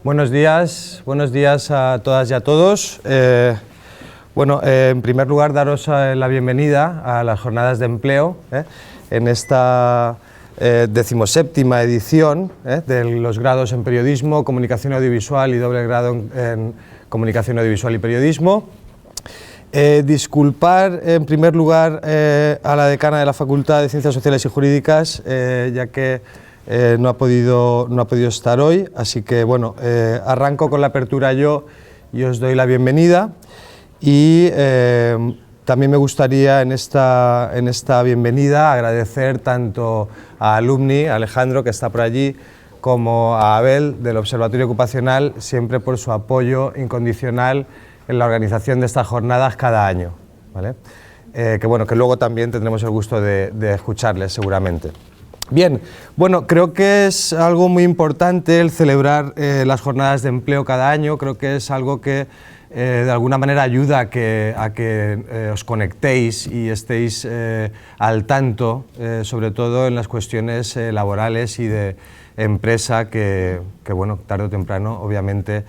Buenos días a todas y a todos. En primer lugar, daros la bienvenida a las jornadas de empleo en esta 17ª edición de los grados en periodismo, comunicación audiovisual y doble grado en comunicación audiovisual y periodismo. Disculpar en primer lugar a la decana de la Facultad de Ciencias Sociales y Jurídicas, ya que no ha podido estar hoy, así que bueno, arranco con la apertura yo y os doy la bienvenida. Y también me gustaría en esta bienvenida agradecer tanto a Alumni, a Alejandro que está por allí, como a Abel del Observatorio Ocupacional, siempre por su apoyo incondicional en la organización de estas jornadas cada año, ¿vale? Que luego también tendremos el gusto de escucharles seguramente. Bien, bueno, creo que es algo muy importante el celebrar las jornadas de empleo cada año. Creo que es algo que de alguna manera ayuda a que os conectéis y estéis al tanto, sobre todo en las cuestiones laborales y de empresa que tarde o temprano obviamente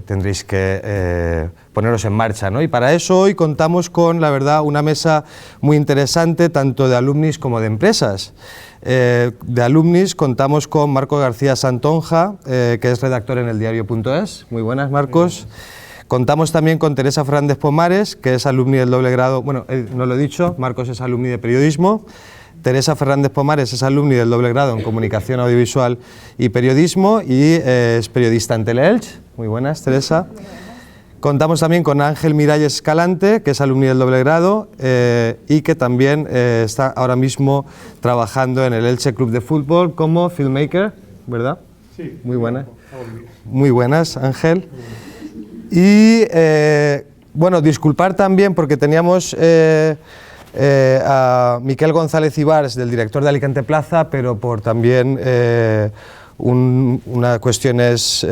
tendréis que poneros en marcha, ¿no? Y para eso hoy contamos con, la verdad, una mesa muy interesante, tanto de alumnis como de empresas. De alumnis contamos con Marcos García Santonja, que es redactor en eldiario.es. Muy buenas, Marcos. Contamos también con Teresa Fernández Pomares, que es alumni del doble grado, no lo he dicho, Marcos es alumni de periodismo. Teresa Fernández Pomares es alumni del doble grado en comunicación audiovisual y periodismo y es periodista en Teleelch. Muy buenas, Teresa. Contamos también con Ángel Miralles Escalante, que es alumni del doble grado y que también está ahora mismo trabajando en el Elche Club de Fútbol como filmmaker, ¿verdad? Sí. Muy buenas. Muy buenas, Ángel. Y disculpar también porque teníamos a Miquel González Ibars, del director de Alicante Plaza, pero por también unas cuestiones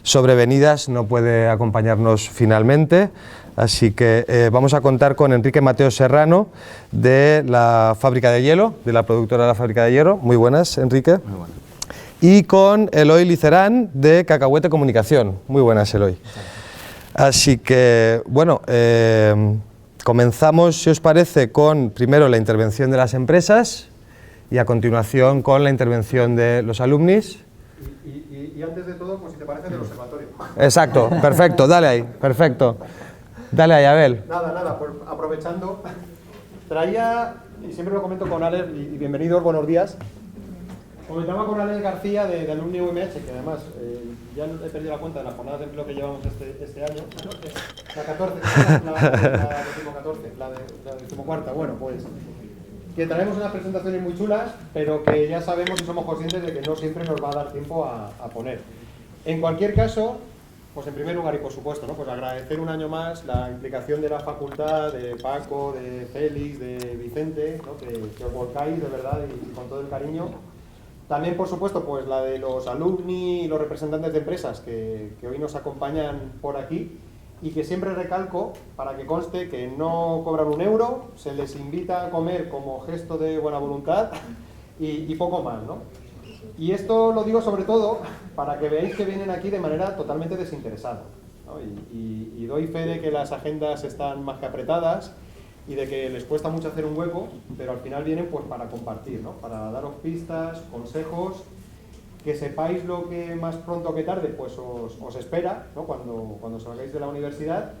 sobrevenidas no puede acompañarnos finalmente, así que vamos a contar con Enrique Mateo Serrano de la Fábrica de Hielo, de la productora de la Fábrica de Hielo. Muy buenas, Enrique. Muy buenas. Y con Eloy Licerán de Cacahuete Comunicación. Muy buenas, Eloy. Así que, comenzamos, si os parece, con primero la intervención de las empresas y a continuación con la intervención de los alumnis. Y antes de todo, pues si te parece, del observatorio. Exacto, perfecto, dale ahí, perfecto. Dale ahí, Abel. Nada, pues aprovechando, traía, y siempre lo comento con Alex, y bienvenidos, buenos días. Comentaba con Alex García de Alumni UMH, que además ya he perdido la cuenta de las jornadas de empleo que llevamos este año. La 14, la decimocatorce, la decimocuarta. Bueno, pues que traemos unas presentaciones muy chulas, pero que ya sabemos y somos conscientes de que no siempre nos va a dar tiempo a poner. En cualquier caso, pues en primer lugar y por supuesto, ¿no? Pues agradecer un año más la implicación de la facultad, de Paco, de Félix, de Vicente, ¿no? que os volcáis de verdad y con todo el cariño. También, por supuesto, pues la de los alumni y los representantes de empresas que hoy nos acompañan por aquí y que siempre recalco, para que conste, que no cobran un euro, se les invita a comer como gesto de buena voluntad y poco más, ¿no? Y esto lo digo sobre todo para que veáis que vienen aquí de manera totalmente desinteresada, ¿no? Y doy fe de que las agendas están más que apretadas y de que les cuesta mucho hacer un hueco, pero al final vienen pues para compartir, ¿no? Para daros pistas, consejos, que sepáis lo que más pronto que tarde pues os espera, ¿no? Cuando salgáis de la universidad,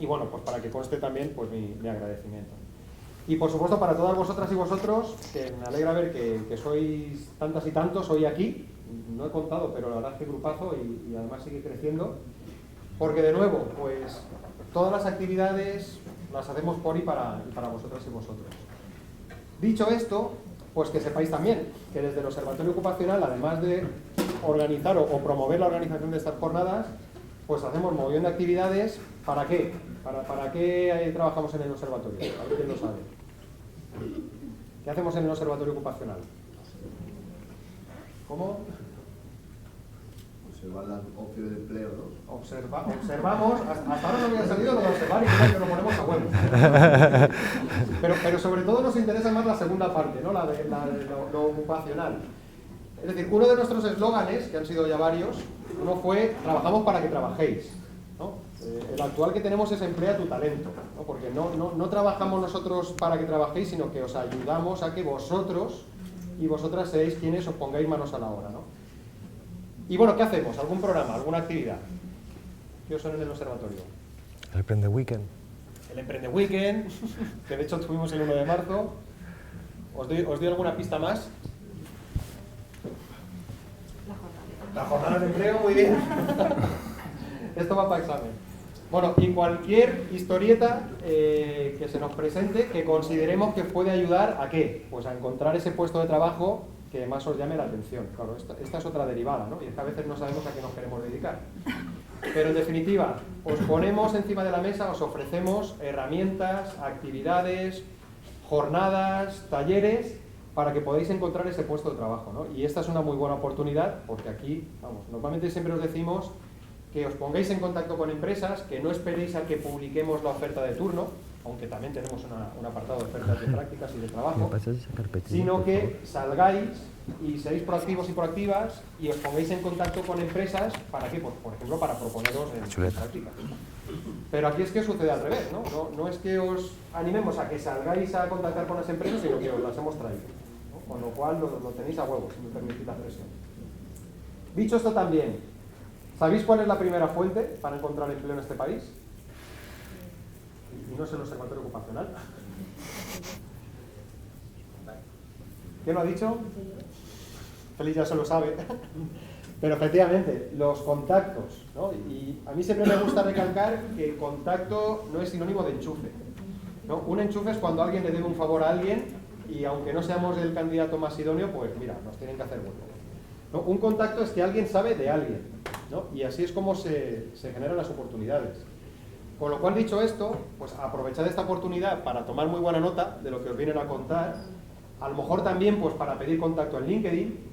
y bueno, pues para que conste también pues mi agradecimiento. Y por supuesto para todas vosotras y vosotros, que me alegra ver que sois tantas y tantos hoy aquí, no he contado, pero la verdad es que grupazo y además sigue creciendo, porque de nuevo, pues todas las actividades las hacemos por y para vosotras y vosotros. Dicho esto, pues que sepáis también que desde el Observatorio Ocupacional, además de organizar o promover la organización de estas jornadas, pues hacemos mogollón de actividades. ¿Para qué? ¿Para qué trabajamos en el observatorio? A ver quién lo sabe. ¿Qué hacemos en el Observatorio Ocupacional? ¿Cómo? Observar la opción de empleo, ¿no? Observamos, hasta ahora no había salido lo de observar y creo que lo ponemos a huevo. Pero sobre todo nos interesa más la segunda parte, ¿no? La de lo ocupacional. Es decir, uno de nuestros eslóganes, que han sido ya varios, uno fue trabajamos para que trabajéis, ¿no? El actual que tenemos es emplea tu talento, ¿no? Porque no trabajamos nosotros para que trabajéis, sino que os ayudamos a que vosotros y vosotras seáis quienes os pongáis manos a la obra, ¿no? Y bueno, ¿qué hacemos? ¿Algún programa? ¿Alguna actividad? ¿Qué os son en el observatorio? El Emprende Weekend. El Emprende Weekend, que de hecho tuvimos el 1 de marzo. ¿Os doy alguna pista más? La jornada de empleo, muy bien. Esto va para examen. Bueno, y cualquier historieta que se nos presente que consideremos que puede ayudar ¿a qué? Pues a encontrar ese puesto de trabajo que más os llame la atención. Claro, esta es otra derivada, ¿no? Y es que a veces no sabemos a qué nos queremos dedicar. Pero en definitiva, os ponemos encima de la mesa, os ofrecemos herramientas, actividades, jornadas, talleres, para que podáis encontrar ese puesto de trabajo, ¿no? Y esta es una muy buena oportunidad, porque aquí, vamos, normalmente siempre os decimos que os pongáis en contacto con empresas, que no esperéis a que publiquemos la oferta de turno, aunque también tenemos un apartado de ofertas de prácticas y de trabajo, sino que salgáis y seáis proactivos y proactivas y os pongáis en contacto con empresas, ¿para qué? Pues, por ejemplo, para proponeros en prácticas. Pero aquí es que sucede al revés, ¿no? No es que os animemos a que salgáis a contactar con las empresas, sino que os las hemos traído, ¿no? Con lo cual lo tenéis a huevo, si me permitís la expresión. Dicho esto también, ¿sabéis cuál es la primera fuente para encontrar empleo en este país? Y no es el observatorio ocupacional. ¿Quién lo ha dicho? Félix ya se lo sabe. Pero efectivamente, los contactos, ¿no? Y a mí siempre me gusta recalcar que el contacto no es sinónimo de enchufe, ¿no? Un enchufe es cuando alguien le debe un favor a alguien y aunque no seamos el candidato más idóneo, pues mira, nos tienen que hacer hueco, ¿no? Un contacto es que alguien sabe de alguien, ¿no? Y así es como se generan las oportunidades. Con lo cual, dicho esto, pues aprovechad esta oportunidad para tomar muy buena nota de lo que os vienen a contar. A lo mejor también pues para pedir contacto en LinkedIn,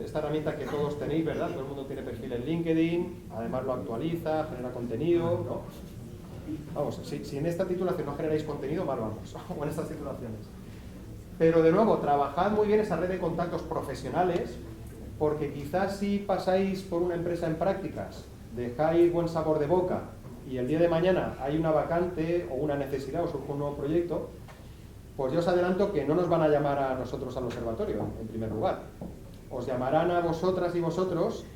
esta herramienta que todos tenéis, ¿verdad? Todo el mundo tiene perfil en LinkedIn, además lo actualiza, genera contenido, ¿no? Vamos, si en esta titulación no generáis contenido, mal vamos, o en estas titulaciones. Pero de nuevo, trabajad muy bien esa red de contactos profesionales, porque quizás si pasáis por una empresa en prácticas, dejáis buen sabor de boca, y el día de mañana hay una vacante o una necesidad o surge un nuevo proyecto, pues yo os adelanto que no nos van a llamar a nosotros al observatorio, en primer lugar. Os llamarán a vosotras y vosotros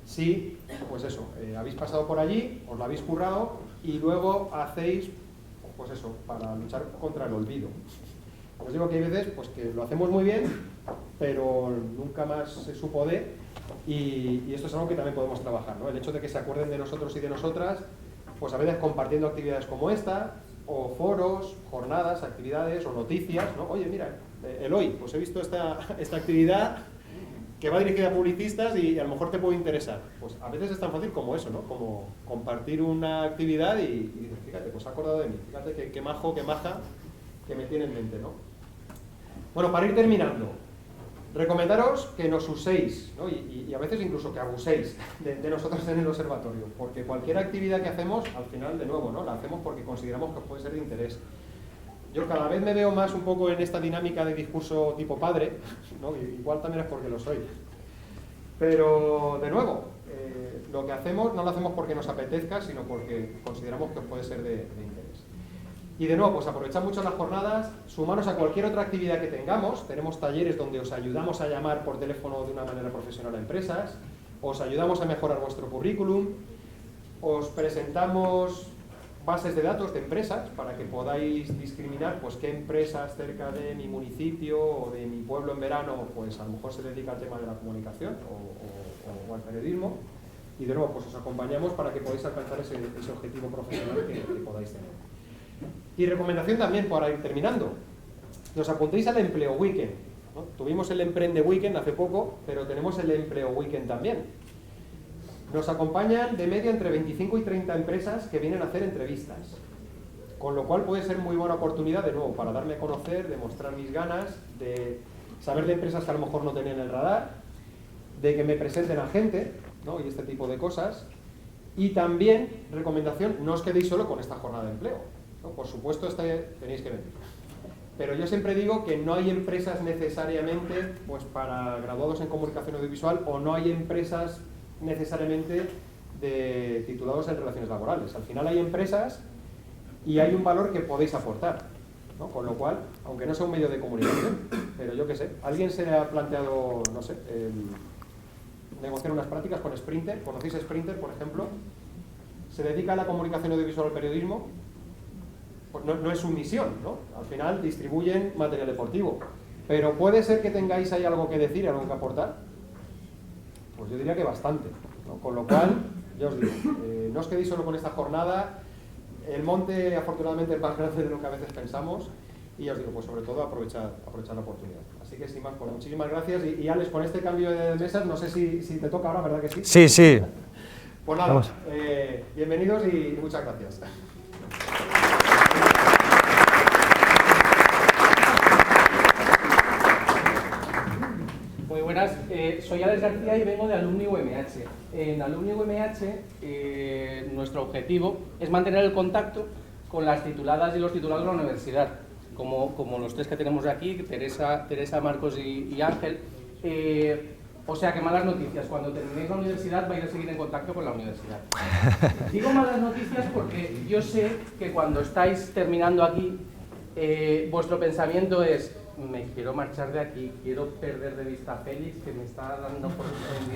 si, pues eso, habéis pasado por allí, os lo habéis currado y luego hacéis, pues eso, para luchar contra el olvido. Os digo que hay veces pues, que lo hacemos muy bien, pero nunca más se supo de, y esto es algo que también podemos trabajar, ¿no? El hecho de que se acuerden de nosotros y de nosotras, pues a veces compartiendo actividades como esta, o foros, jornadas, actividades o noticias, ¿no? Oye, mira, Eloy, pues he visto esta actividad que va dirigida a publicistas y a lo mejor te puede interesar. Pues a veces es tan fácil como eso, ¿no? Como compartir una actividad y fíjate, pues ha acordado de mí, fíjate qué majo, qué maja que me tiene en mente, ¿no? Bueno, para ir terminando, recomendaros que nos uséis, ¿no? y a veces incluso que abuséis de nosotros en el observatorio, porque cualquier actividad que hacemos, al final, de nuevo, ¿no? La hacemos porque consideramos que puede ser de interés. Yo cada vez me veo más un poco en esta dinámica de discurso tipo padre, ¿no? Igual también es porque lo soy. Pero, de nuevo, lo que hacemos no lo hacemos porque nos apetezca, sino porque consideramos que puede ser de interés. Y de nuevo, pues aprovechad mucho las jornadas, sumaros a cualquier otra actividad que tengamos. Tenemos talleres donde os ayudamos a llamar por teléfono de una manera profesional a empresas, os ayudamos a mejorar vuestro currículum, os presentamos bases de datos de empresas para que podáis discriminar pues qué empresas cerca de mi municipio o de mi pueblo en verano pues a lo mejor se dedica al tema de la comunicación o al periodismo, y de nuevo pues os acompañamos para que podáis alcanzar ese objetivo profesional que podáis tener. Y recomendación también para ir terminando, os apuntéis al Empleo Weekend, ¿no? Tuvimos el Emprende Weekend hace poco, pero tenemos el Empleo Weekend también. Nos acompañan de media entre 25 y 30 empresas que vienen a hacer entrevistas, con lo cual puede ser muy buena oportunidad de nuevo para darme a conocer, de mostrar mis ganas, de saber de empresas que a lo mejor no tenían el radar, de que me presenten a gente, ¿no? Y este tipo de cosas. Y también, recomendación, no os quedéis solo con esta jornada de empleo, ¿no? Por supuesto, tenéis que venir. Pero yo siempre digo que no hay empresas necesariamente pues, para graduados en comunicación audiovisual, o no hay empresas necesariamente de titulados en relaciones laborales. Al final hay empresas y hay un valor que podéis aportar, ¿no? Con lo cual, aunque no sea un medio de comunicación, pero yo qué sé, ¿alguien se le ha planteado, no sé, negociar unas prácticas con Sprinter? ¿Conocéis Sprinter, por ejemplo? ¿Se dedica a la comunicación audiovisual al periodismo? Pues no es su misión, ¿no? Al final distribuyen material deportivo. Pero puede ser que tengáis ahí algo que decir, algo que aportar. Pues yo diría que bastante, ¿no? Con lo cual, ya os digo, no os quedéis solo con esta jornada. El monte, afortunadamente, es más grande de lo que a veces pensamos. Y ya os digo, pues sobre todo aprovechar la oportunidad. Así que sin más, pues muchísimas gracias. Y Alex, con este cambio de mesas, no sé si te toca ahora, ¿verdad que sí? Sí, sí. Pues nada, bienvenidos y muchas gracias. Muy buenas, soy Alex García y vengo de Alumni UMH. En Alumni UMH nuestro objetivo es mantener el contacto con las tituladas y los titulados de la universidad, como los tres que tenemos aquí, Teresa, Marcos y Ángel. O sea que malas noticias, cuando terminéis la universidad vais a seguir en contacto con la universidad. Digo malas noticias porque yo sé que cuando estáis terminando aquí, vuestro pensamiento es: me quiero marchar de aquí, quiero perder de vista a Félix, que me está dando por...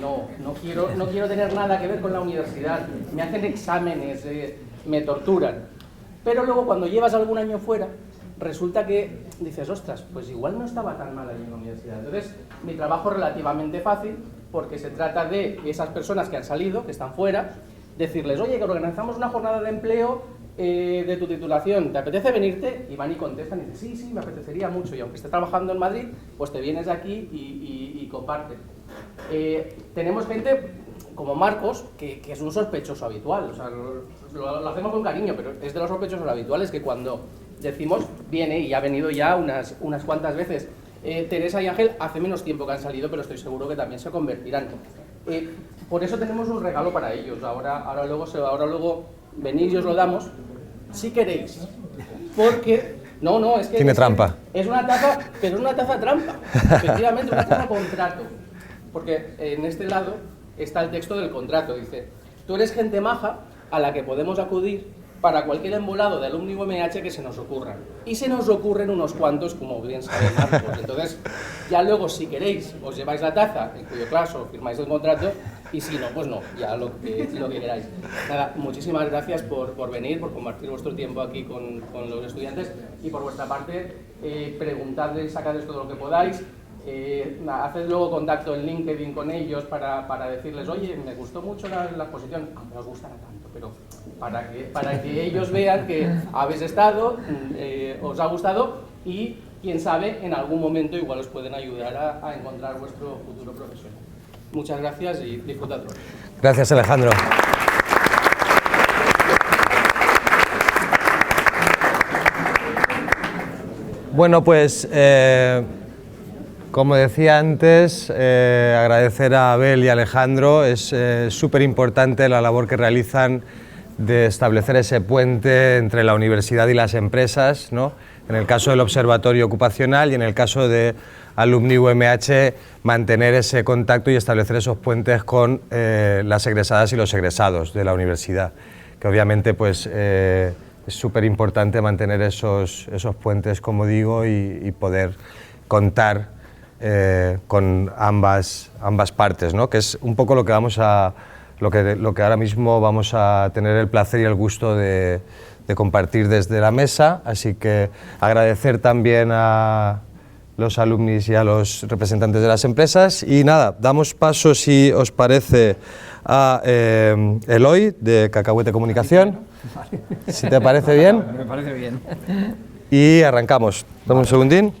No quiero tener nada que ver con la universidad, me hacen exámenes, me torturan. Pero luego cuando llevas algún año fuera, resulta que dices, ostras, pues igual no estaba tan mal allí en la universidad. Entonces, mi trabajo es relativamente fácil, porque se trata de esas personas que han salido, que están fuera, decirles, oye, que organizamos una jornada de empleo de tu titulación, ¿te apetece venirte? Y van y contestan y dicen, sí, me apetecería mucho, y aunque esté trabajando en Madrid, pues te vienes aquí y compartes. Tenemos gente como Marcos, que es un sospechoso habitual, o sea, lo hacemos con cariño, pero es de los sospechosos habituales que cuando decimos, viene, y ha venido ya unas cuantas veces. Teresa y Ángel hace menos tiempo que han salido, pero estoy seguro que también se convertirán. Por eso tenemos un regalo para ellos, ahora luego venís y os lo damos, si queréis, porque... No, es que... Tiene trampa. Es una taza, pero es una taza trampa, efectivamente, una taza contrato, porque en este lado está el texto del contrato, dice, tú eres gente maja a la que podemos acudir para cualquier embolado de Alumni UMH que se nos ocurran. Y se nos ocurren unos cuantos, como bien sabe Marcos. Entonces, ya luego, si queréis, os lleváis la taza, en cuyo caso firmáis el contrato, y si no, pues no, ya lo que queráis. Nada, muchísimas gracias por venir, por compartir vuestro tiempo aquí con los estudiantes, y por vuestra parte, preguntadles, sacadles todo lo que podáis. Haced luego contacto en LinkedIn con ellos para decirles, oye, me gustó mucho la exposición, aunque no os gustará tanto, pero para que ellos vean que habéis estado, os ha gustado, y quién sabe, en algún momento igual os pueden ayudar a encontrar vuestro futuro profesional. Muchas gracias y disfrutadlo. Gracias, Alejandro. Bueno, pues como decía antes, agradecer a Abel y a Alejandro. Es súper importante la labor que realizan de establecer ese puente entre la universidad y las empresas, ¿no? En el caso del Observatorio Ocupacional y en el caso de Alumni UMH, mantener ese contacto y establecer esos puentes con las egresadas y los egresados de la universidad, que obviamente pues, es súper importante mantener esos puentes, como digo, y poder contar con ambas partes, ¿no? Que es un poco lo que lo que ahora mismo vamos a tener el placer y el gusto de compartir desde la mesa. Así que agradecer también a los alumnis y a los representantes de las empresas. Y nada, damos paso, si os parece, a Eloy de Cacahuete Comunicación. Si te parece bien. Me parece bien. Y arrancamos. Dame un segundín.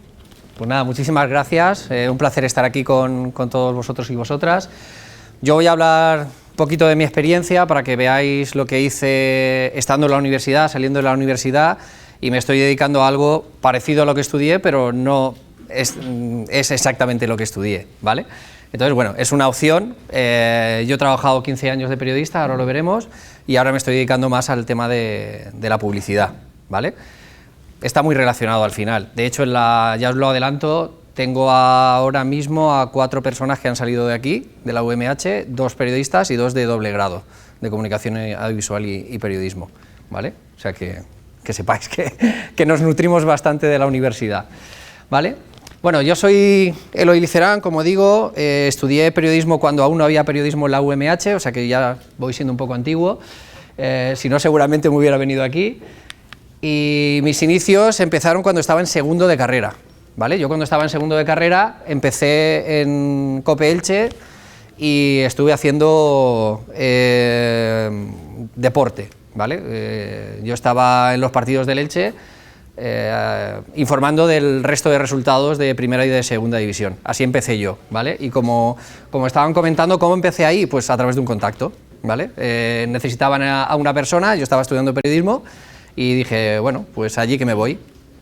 Pues nada, muchísimas gracias. Un placer estar aquí con todos vosotros y vosotras. Yo voy a hablar un poquito de mi experiencia para que veáis lo que hice estando en la universidad, saliendo de la universidad, y me estoy dedicando a algo parecido a lo que estudié, pero no es exactamente lo que estudié, ¿vale? Entonces, bueno, es una opción. Yo he trabajado 15 años de periodista, ahora lo veremos, y ahora me estoy dedicando más al tema de la publicidad, ¿vale? está muy relacionado al final. De hecho, ya os lo adelanto, tengo ahora mismo a 4 personas que han salido de aquí, de la UMH, 2 periodistas y 2 de doble grado, de comunicación audiovisual y periodismo, ¿vale? O sea que sepáis que nos nutrimos bastante de la universidad, ¿vale? Bueno, yo soy Eloy Licerán, como digo, estudié periodismo cuando aún no había periodismo en la UMH, o sea que ya voy siendo un poco antiguo, si no seguramente me hubiera venido aquí, y mis inicios empezaron cuando estaba en segundo de carrera, ¿vale? Yo cuando estaba en segundo de carrera empecé en COPE Elche y estuve haciendo deporte, ¿vale? Yo estaba en los partidos del Elche informando del resto de resultados de primera y de segunda división. Así empecé yo, ¿vale? Y como estaban comentando, ¿cómo empecé ahí? Pues a través de un contacto, ¿vale? Necesitaban a una persona, yo estaba estudiando periodismo y dije, bueno, pues allí que me voy.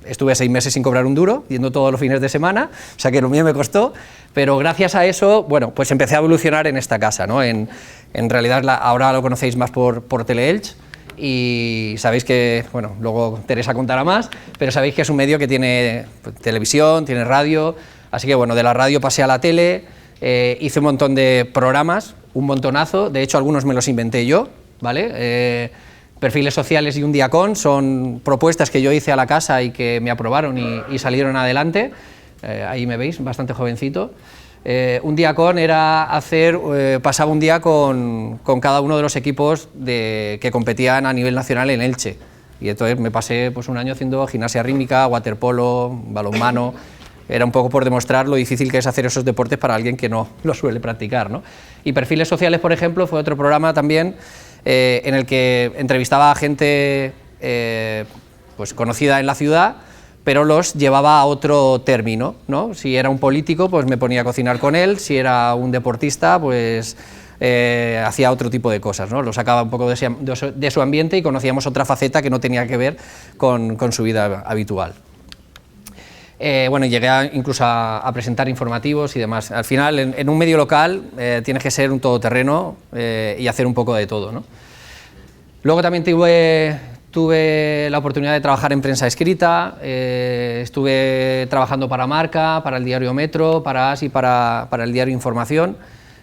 Estuve 6 meses sin cobrar un duro, yendo todos los fines de semana, o sea que lo mío me costó, pero gracias a eso, bueno, pues empecé a evolucionar en esta casa, ¿no? En realidad ahora lo conocéis más por Teleelch, y sabéis que, bueno, luego Teresa contará más, pero sabéis que es un medio que tiene televisión, tiene radio, así que bueno, de la radio pasé a la tele, hice un montón de programas, un montonazo, de hecho algunos me los inventé yo, ¿vale? Perfiles sociales y un día con son propuestas que yo hice a la casa y que me aprobaron y salieron adelante, ahí me veis, bastante jovencito. Un día con era pasaba un día con cada uno de los equipos que competían a nivel nacional en Elche, y entonces me pasé pues un año haciendo gimnasia rítmica, waterpolo, balonmano. Era un poco por demostrar lo difícil que es hacer esos deportes para alguien que no lo suele practicar, ¿no? Y Perfiles Sociales, por ejemplo, fue otro programa también en el que entrevistaba a gente pues conocida en la ciudad, pero los llevaba a otro término, ¿no? Si era un político, pues me ponía a cocinar con él; si era un deportista, pues hacía otro tipo de cosas, ¿no? Lo sacaba un poco de su ambiente y conocíamos otra faceta que no tenía que ver con su vida habitual. Bueno, llegué incluso a presentar informativos y demás. Al final, en un medio local tienes que ser un todoterreno y hacer un poco de todo, ¿no? Luego también tuve la oportunidad de trabajar en prensa escrita, estuve trabajando para Marca, para el diario Metro, para AS y para el diario Información,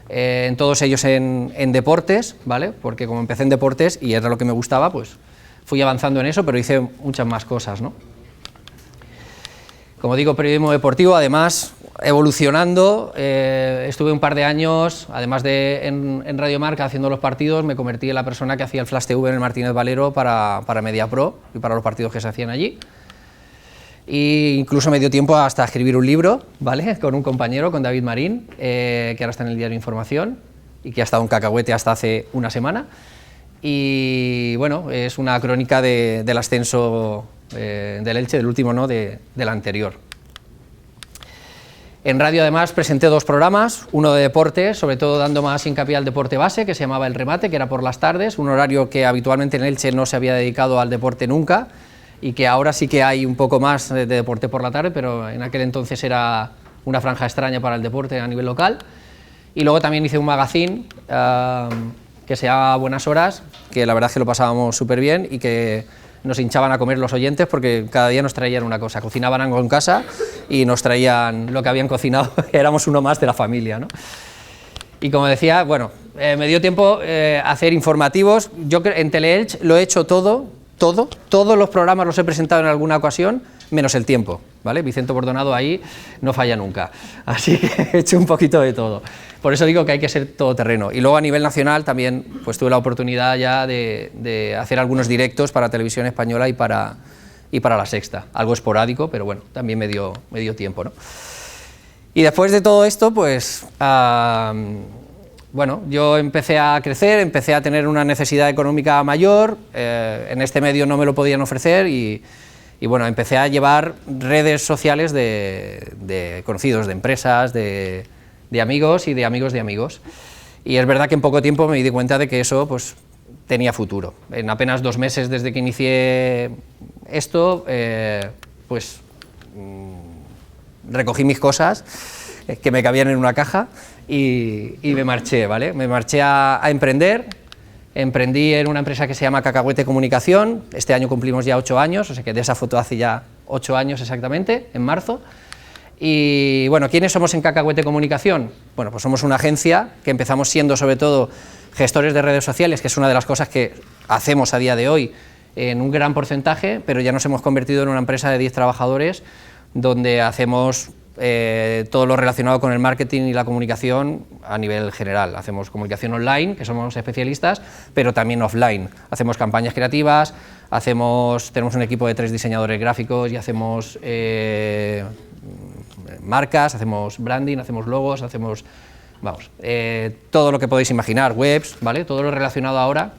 en todos ellos en deportes, ¿vale? Porque como empecé en deportes y era lo que me gustaba, pues fui avanzando en eso, pero hice muchas más cosas, ¿no? Como digo, periodismo deportivo, además evolucionando, estuve un par de años, además de en Radio Marca haciendo los partidos, me convertí en la persona que hacía el Flash TV en el Martínez Valero para Mediapro y para los partidos que se hacían allí. E incluso me dio tiempo hasta escribir un libro, ¿vale? Con un compañero, con David Marín, que ahora está en el diario Información y que ha estado en Cacahuete hasta hace una semana. Y bueno, es una crónica del ascenso del Elche, del último, no, del anterior. En radio además presenté 2 programas, uno de deporte, sobre todo dando más hincapié al deporte base, que se llamaba El Remate, que era por las tardes, un horario que habitualmente en Elche no se había dedicado al deporte nunca, y que ahora sí que hay un poco más de deporte por la tarde, pero en aquel entonces era una franja extraña para el deporte a nivel local. Y luego también hice un magazine que se llama Buenas Horas, que la verdad es que lo pasábamos súper bien y que nos hinchaban a comer los oyentes porque cada día nos traían una cosa, cocinaban algo en casa y nos traían lo que habían cocinado, éramos uno más de la familia, ¿no? Y como decía, bueno, me dio tiempo hacer informativos. Yo en Teleelch lo he hecho todos los programas los he presentado en alguna ocasión, menos el tiempo, ¿vale? Vicente Bordonado ahí no falla nunca, así que he hecho un poquito de todo. Por eso digo que hay que ser todoterreno. Y luego a nivel nacional también pues tuve la oportunidad ya de hacer algunos directos para Televisión Española y para La Sexta, algo esporádico, pero bueno, también me dio tiempo, ¿no? Y después de todo esto, pues bueno, yo empecé a crecer, empecé a tener una necesidad económica mayor, en este medio no me lo podían ofrecer y bueno, empecé a llevar redes sociales de conocidos, de empresas, de amigos y de amigos de amigos. Y es verdad que en poco tiempo me di cuenta de que eso pues tenía futuro. En apenas 2 meses desde que inicié esto, pues recogí mis cosas que me cabían en una caja y me marché, ¿vale? Me marché a emprender emprendí en una empresa que se llama Cacahuete Comunicación. Este año cumplimos ya 8 años, o sea que de esa foto hace ya 8 años exactamente, en marzo. Y bueno, ¿quiénes somos en Cacahuete Comunicación? Bueno, pues somos una agencia que empezamos siendo sobre todo gestores de redes sociales, que es una de las cosas que hacemos a día de hoy en un gran porcentaje, pero ya nos hemos convertido en una empresa de 10 trabajadores donde hacemos todo lo relacionado con el marketing y la comunicación a nivel general. Hacemos comunicación online, que somos especialistas, pero también offline. Hacemos campañas creativas, tenemos un equipo de 3 diseñadores gráficos y hacemos marcas, hacemos branding, hacemos logos, hacemos todo lo que podéis imaginar, webs, ¿vale? Todo lo relacionado ahora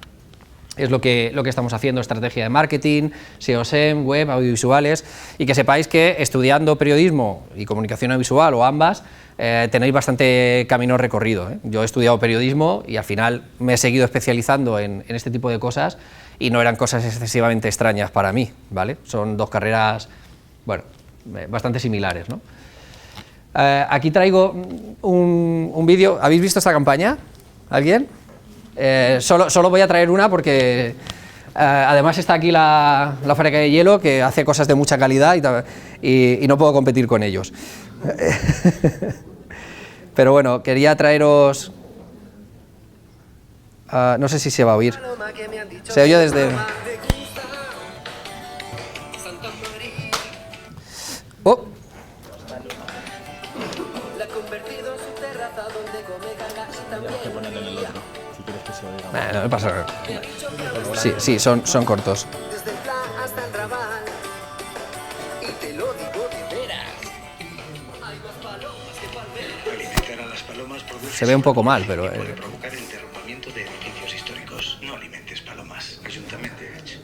es lo que estamos haciendo, estrategia de marketing, SEO, SEM, web, audiovisuales, y que sepáis que estudiando periodismo y comunicación audiovisual o ambas, tenéis bastante camino recorrido, ¿eh? Yo he estudiado periodismo y al final me he seguido especializando en este tipo de cosas y no eran cosas excesivamente extrañas para mí, ¿vale? Son 2 carreras, bueno, bastante similares, ¿no? Aquí traigo un vídeo. ¿Habéis visto esta campaña? ¿Alguien? Solo voy a traer una porque además está aquí la fábrica de hielo, que hace cosas de mucha calidad y no puedo competir con ellos. Pero bueno, quería traeros... no sé si se va a oír. Se oye desde... ¡Oh! No me pasa nada. Sí, son cortos. Se ve un poco mal, pero... Puede provocar el derrumbamiento de edificios históricos. No alimentes palomas. Ayuntamiento de Elche.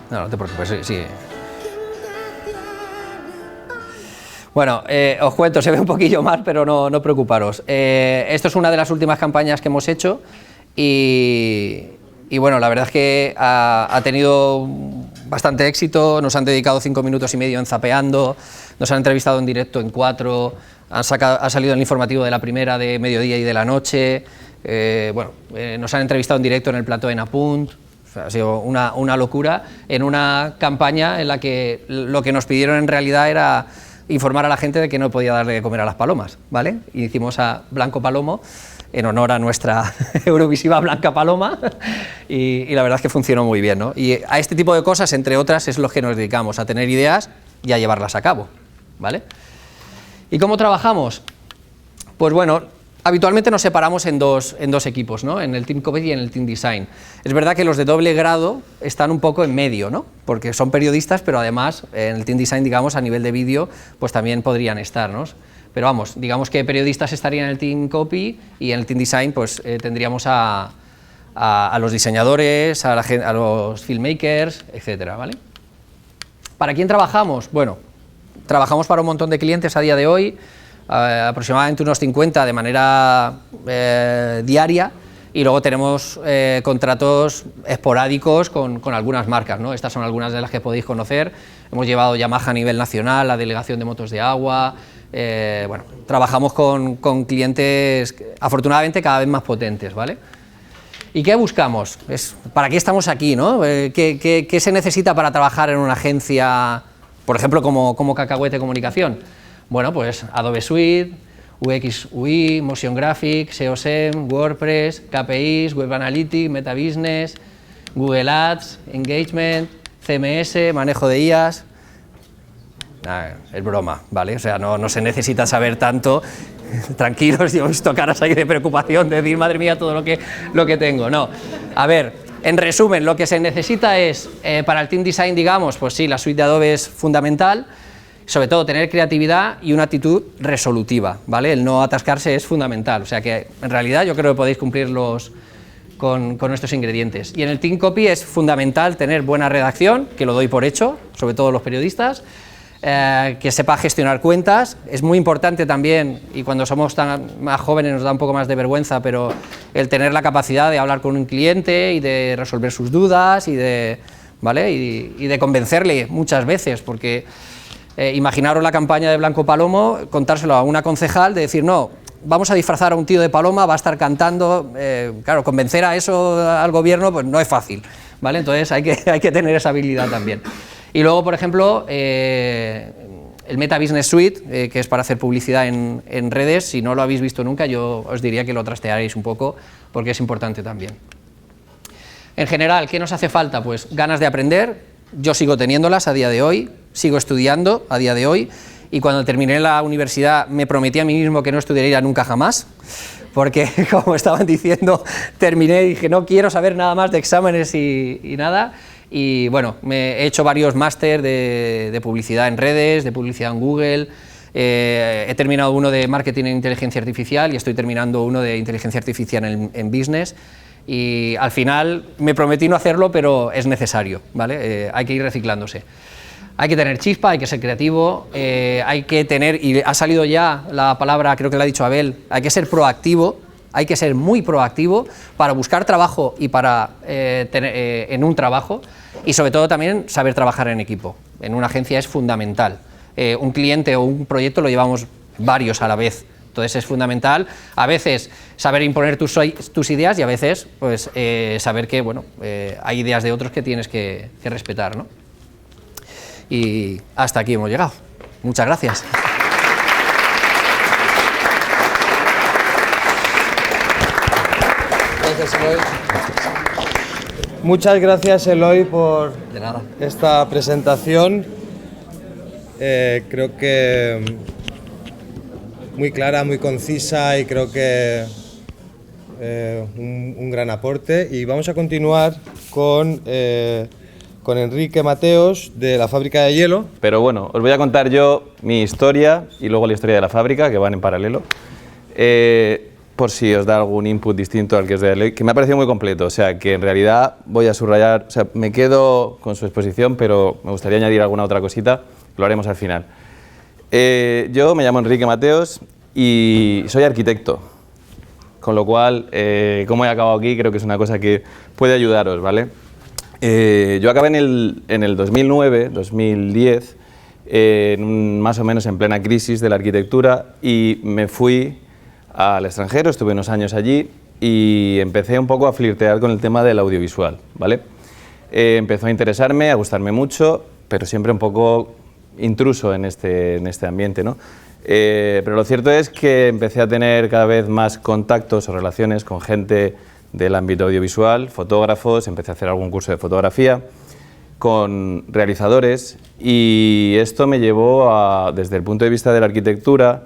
No te preocupes, sí. Bueno, os cuento, se ve un poquillo mal, pero no preocuparos. Esto es una de las últimas campañas que hemos hecho y bueno, la verdad es que ha tenido bastante éxito. Nos han dedicado 5 minutos y medio en Zapeando, nos han entrevistado en directo en 4, ha salido en el informativo de la primera, de mediodía y de la noche. Nos han entrevistado en directo en el plató en Apunt. O sea, ha sido una locura en una campaña en la que lo que nos pidieron en realidad era informar a la gente de que no podía darle de comer a las palomas, ¿vale? Y hicimos a Blanco Palomo en honor a nuestra Eurovisiva Blanca Paloma y la verdad es que funcionó muy bien, ¿no? Y a este tipo de cosas, entre otras, es lo que nos dedicamos, a tener ideas y a llevarlas a cabo, ¿vale? ¿Y cómo trabajamos? Pues bueno, habitualmente nos separamos en dos equipos, ¿no? En el Team Copy y en el Team Design. Es verdad que los de doble grado están un poco en medio, ¿no? Porque son periodistas, pero además en el Team Design, digamos, a nivel de vídeo, pues también podrían estar, ¿no? Pero vamos, digamos que periodistas estarían en el Team Copy y en el Team Design pues tendríamos a los diseñadores, a los filmmakers, etcétera, ¿vale? ¿Para quién trabajamos? Bueno, trabajamos para un montón de clientes a día de hoy, aproximadamente unos 50 de manera diaria, y luego tenemos contratos esporádicos con algunas marcas, ¿no? Estas son algunas de las que podéis conocer. Hemos llevado Yamaha a nivel nacional, la delegación de motos de agua. Bueno, trabajamos con clientes afortunadamente cada vez más potentes, ¿vale? ¿Y qué buscamos? ¿Para qué estamos aquí, no? ¿Qué se necesita para trabajar en una agencia, por ejemplo, como Cacahuete Comunicación? Bueno, pues Adobe Suite, UX UI, Motion Graphics, SEO SEM, WordPress, KPIs, Web Analytics, Meta Business, Google Ads, Engagement, CMS, manejo de IAS. Es broma, ¿vale? O sea, no se necesita saber tanto. Tranquilos, yo he visto caras ahí de preocupación, de decir, madre mía, todo lo que tengo. No, a ver, en resumen, lo que se necesita es, para el Team Design, digamos, pues sí, la suite de Adobe es fundamental, sobre todo tener creatividad y una actitud resolutiva, ¿vale? El no atascarse es fundamental, o sea que en realidad yo creo que podéis cumplirlos con estos ingredientes. Y en el Team Copy es fundamental tener buena redacción, que lo doy por hecho, sobre todo los periodistas, que sepa gestionar cuentas. Es muy importante también, y cuando somos más jóvenes nos da un poco más de vergüenza, pero el tener la capacidad de hablar con un cliente y de resolver sus dudas y de, ¿vale? y de convencerle muchas veces, porque imaginaros la campaña de Blanco Palomo, contárselo a una concejal, de decir, no, vamos a disfrazar a un tío de paloma, va a estar cantando, claro, convencer a eso al gobierno pues no es fácil, ¿vale? Entonces hay que tener esa habilidad también. Y luego, por ejemplo, el Meta Business Suite, que es para hacer publicidad en redes, si no lo habéis visto nunca, yo os diría que lo trastearéis un poco, porque es importante también. En general, ¿qué nos hace falta? Pues ganas de aprender, yo sigo teniéndolas a día de hoy, sigo estudiando a día de hoy, y cuando terminé la universidad me prometí a mí mismo que no estudiaría nunca jamás, porque, como estaban diciendo, terminé y dije, no quiero saber nada más de exámenes y nada. Y bueno, he hecho varios máster de publicidad en redes, de publicidad en Google, he terminado uno de marketing en inteligencia artificial y estoy terminando uno de inteligencia artificial en business, y al final me prometí no hacerlo, pero es necesario, ¿vale? Hay que ir reciclándose. Hay que tener chispa, hay que ser creativo, hay que tener, y ha salido ya la palabra, creo que la ha dicho Abel, hay que ser proactivo, hay que ser muy proactivo para buscar trabajo y para tener en un trabajo, y sobre todo también saber trabajar en equipo. En una agencia es fundamental. Un cliente o un proyecto lo llevamos varios a la vez, entonces es fundamental a veces saber imponer tus ideas y a veces pues, saber que bueno, hay ideas de otros que tienes que respetar, ¿no? Y hasta aquí hemos llegado. Muchas gracias. Gracias, Eloy. Muchas gracias, Eloy, por esta presentación. Creo que muy clara, muy concisa, y creo que un gran aporte. Y vamos a continuar con Enrique Mateos, de la fábrica de hielo. Pero bueno, os voy a contar yo mi historia y luego la historia de la fábrica, que van en paralelo, por si os da algún input distinto al que os doy, que me ha parecido muy completo. O sea, que en realidad voy a subrayar, o sea, me quedo con su exposición, pero me gustaría añadir alguna otra cosita, lo haremos al final. Yo me llamo Enrique Mateos y soy arquitecto, con lo cual, cómo he acabado aquí creo que es una cosa que puede ayudaros, ¿vale? Yo acabé en el 2009, 2010, más o menos en plena crisis de la arquitectura, y me fui al extranjero, estuve unos años allí y empecé un poco a flirtear con el tema del audiovisual, ¿vale? Empezó a interesarme, a gustarme mucho, pero siempre un poco intruso en este ambiente, ¿no? Pero lo cierto es que empecé a tener cada vez más contactos o relaciones con gente del ámbito audiovisual, fotógrafos, empecé a hacer algún curso de fotografía con realizadores, y esto me llevó a, desde el punto de vista de la arquitectura,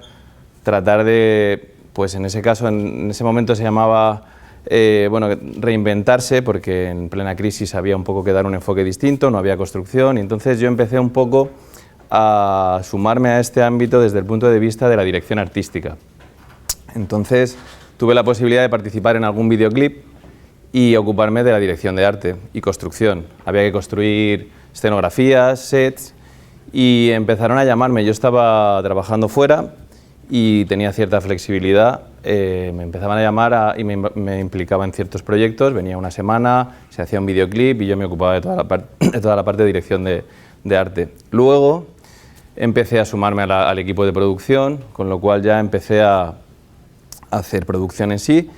tratar de, pues en ese caso, en ese momento se llamaba, bueno, reinventarse, porque en plena crisis había un poco que dar un enfoque distinto, no había construcción, y entonces yo empecé un poco a sumarme a este ámbito desde el punto de vista de la dirección artística. Entonces tuve la posibilidad de participar en algún videoclip y ocuparme de la dirección de arte y construcción. Había que construir escenografías, sets, y empezaron a llamarme. Yo estaba trabajando fuera y tenía cierta flexibilidad, me empezaban a llamar y me implicaba en ciertos proyectos, venía una semana, se hacía un videoclip y yo me ocupaba de toda la parte de dirección de arte. Luego empecé a sumarme al equipo de producción, con lo cual ya empecé a hacer producción en sí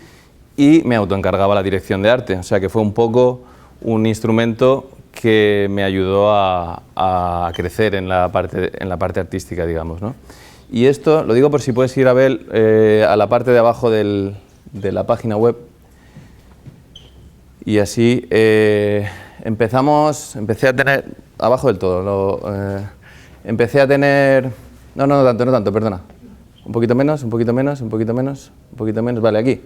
y me autoencargaba la dirección de arte, o sea que fue un poco un instrumento que me ayudó a crecer en la parte artística, digamos, ¿no? Y esto lo digo por si puedes ir, Abel, a la parte de abajo de la página web, y así empecé a tener, abajo del todo, empecé a tener, no tanto, perdona, un poquito menos, vale, aquí.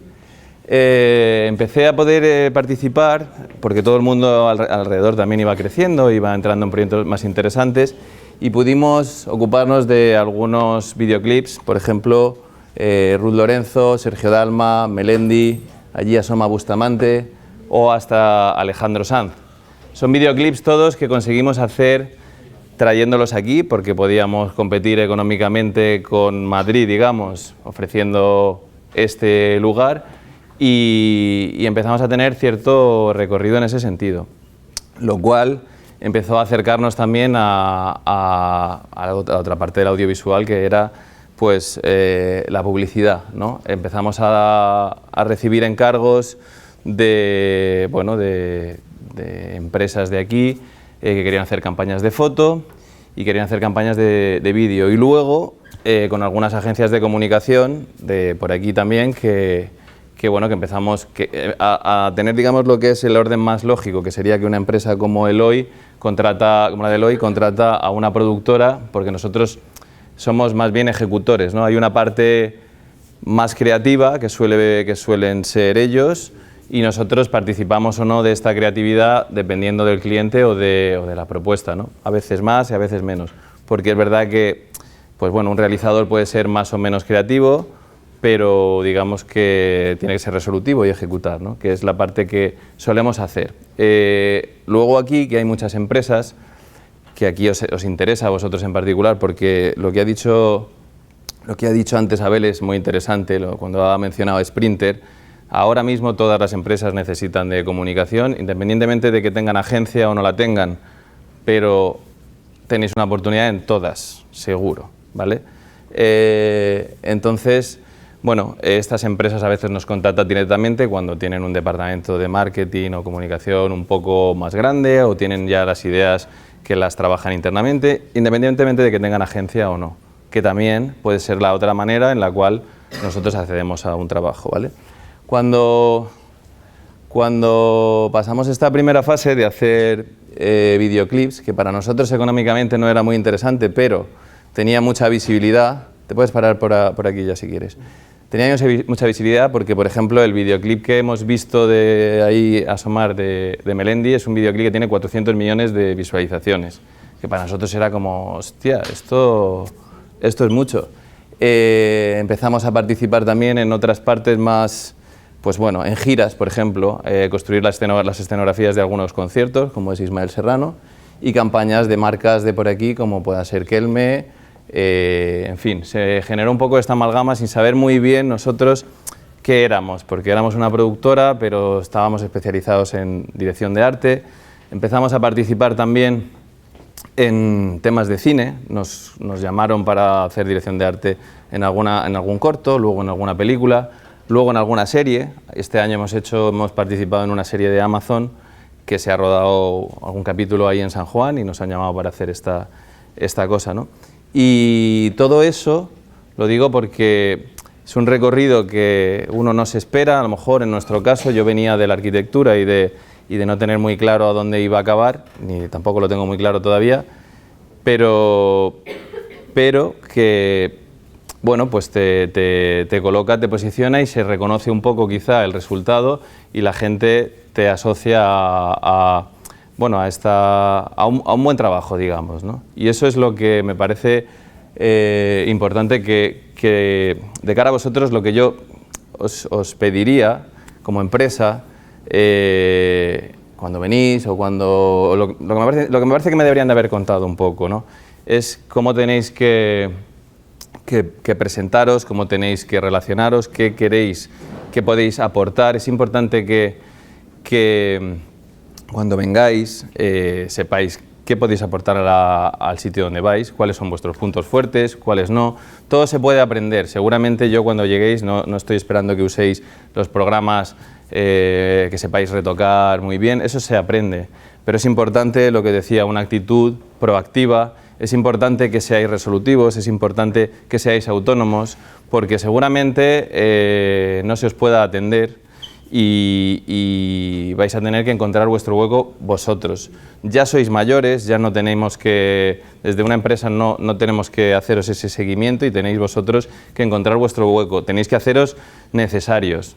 Empecé a poder participar, porque todo el mundo alrededor también iba creciendo, iba entrando en proyectos más interesantes, y pudimos ocuparnos de algunos videoclips, por ejemplo, Ruth Lorenzo, Sergio Dalma, Melendi, allí asoma Bustamante, o hasta Alejandro Sanz. Son videoclips todos que conseguimos hacer trayéndolos aquí, porque podíamos competir económicamente con Madrid, digamos, ofreciendo este lugar, y empezamos a tener cierto recorrido en ese sentido, lo cual empezó a acercarnos también a la otra parte del audiovisual, que era pues la publicidad, ¿no? Empezamos a recibir encargos de, bueno, de empresas de aquí que querían hacer campañas de foto y querían hacer campañas de vídeo. Y luego, con algunas agencias de comunicación de por aquí también, que empezamos a tener, digamos, lo que es el orden más lógico, que sería que una empresa como Eloy como la de Eloy contrata a una productora, porque nosotros somos más bien ejecutores, ¿no? Hay una parte más creativa que suelen ser ellos, y nosotros participamos o no de esta creatividad dependiendo del cliente o de la propuesta, ¿no? A veces más y a veces menos, porque es verdad que, pues bueno, un realizador puede ser más o menos creativo, pero digamos que tiene que ser resolutivo y ejecutar, ¿no? Que es la parte que solemos hacer. Luego aquí, que hay muchas empresas, que aquí os interesa a vosotros en particular, porque lo que ha dicho antes Abel es muy interesante, cuando ha mencionado Sprinter. Ahora mismo todas las empresas necesitan de comunicación, independientemente de que tengan agencia o no la tengan, pero tenéis una oportunidad en todas, seguro, ¿vale? Entonces, bueno, estas empresas a veces nos contactan directamente cuando tienen un departamento de marketing o comunicación un poco más grande, o tienen ya las ideas que las trabajan internamente, independientemente de que tengan agencia o no, que también puede ser la otra manera en la cual nosotros accedemos a un trabajo, ¿vale? Cuando pasamos esta primera fase de hacer videoclips, que para nosotros económicamente no era muy interesante, pero tenía mucha visibilidad, te puedes parar por aquí ya si quieres, tenía mucha visibilidad porque, por ejemplo, el videoclip que hemos visto de ahí asomar de Melendi es un videoclip que tiene 400 millones de visualizaciones, que para nosotros era como, hostia, esto es mucho. Empezamos a participar también en otras partes más, pues bueno, en giras, por ejemplo, construir las escenografías de algunos conciertos, como es Ismael Serrano, y campañas de marcas de por aquí, como pueda ser Kelme. En fin, se generó un poco esta amalgama sin saber muy bien nosotros qué éramos, porque éramos una productora, pero estábamos especializados en dirección de arte. Empezamos a participar también en temas de cine, nos llamaron para hacer dirección de arte en algún corto, luego en alguna película, luego en alguna serie. Este año hemos participado en una serie de Amazon que se ha rodado algún capítulo ahí en San Juan y nos han llamado para hacer esta cosa, ¿no? Y todo eso lo digo porque es un recorrido que uno no se espera. A lo mejor en nuestro caso yo venía de la arquitectura y de no tener muy claro a dónde iba a acabar, ni tampoco lo tengo muy claro todavía, pero que, bueno, pues te coloca, te posiciona y se reconoce un poco quizá el resultado y la gente te asocia a un buen trabajo, digamos, ¿no? Y eso es lo que me parece importante, que de cara a vosotros lo que yo os pediría como empresa, cuando venís o cuando lo que me parece que me deberían de haber contado un poco, ¿no? Es cómo tenéis que presentaros, cómo tenéis que relacionaros, qué queréis, qué podéis aportar. Es importante que cuando vengáis sepáis qué podéis aportar al sitio donde vais, cuáles son vuestros puntos fuertes, cuáles no. Todo se puede aprender. Seguramente yo cuando lleguéis no estoy esperando que uséis los programas que sepáis retocar muy bien, eso se aprende. Pero es importante, lo que decía, una actitud proactiva. Es importante que seáis resolutivos, es importante que seáis autónomos, porque seguramente no se os pueda atender y vais a tener que encontrar vuestro hueco vosotros. Ya sois mayores, ya no tenemos que, desde una empresa no tenemos que haceros ese seguimiento y tenéis vosotros que encontrar vuestro hueco, tenéis que haceros necesarios.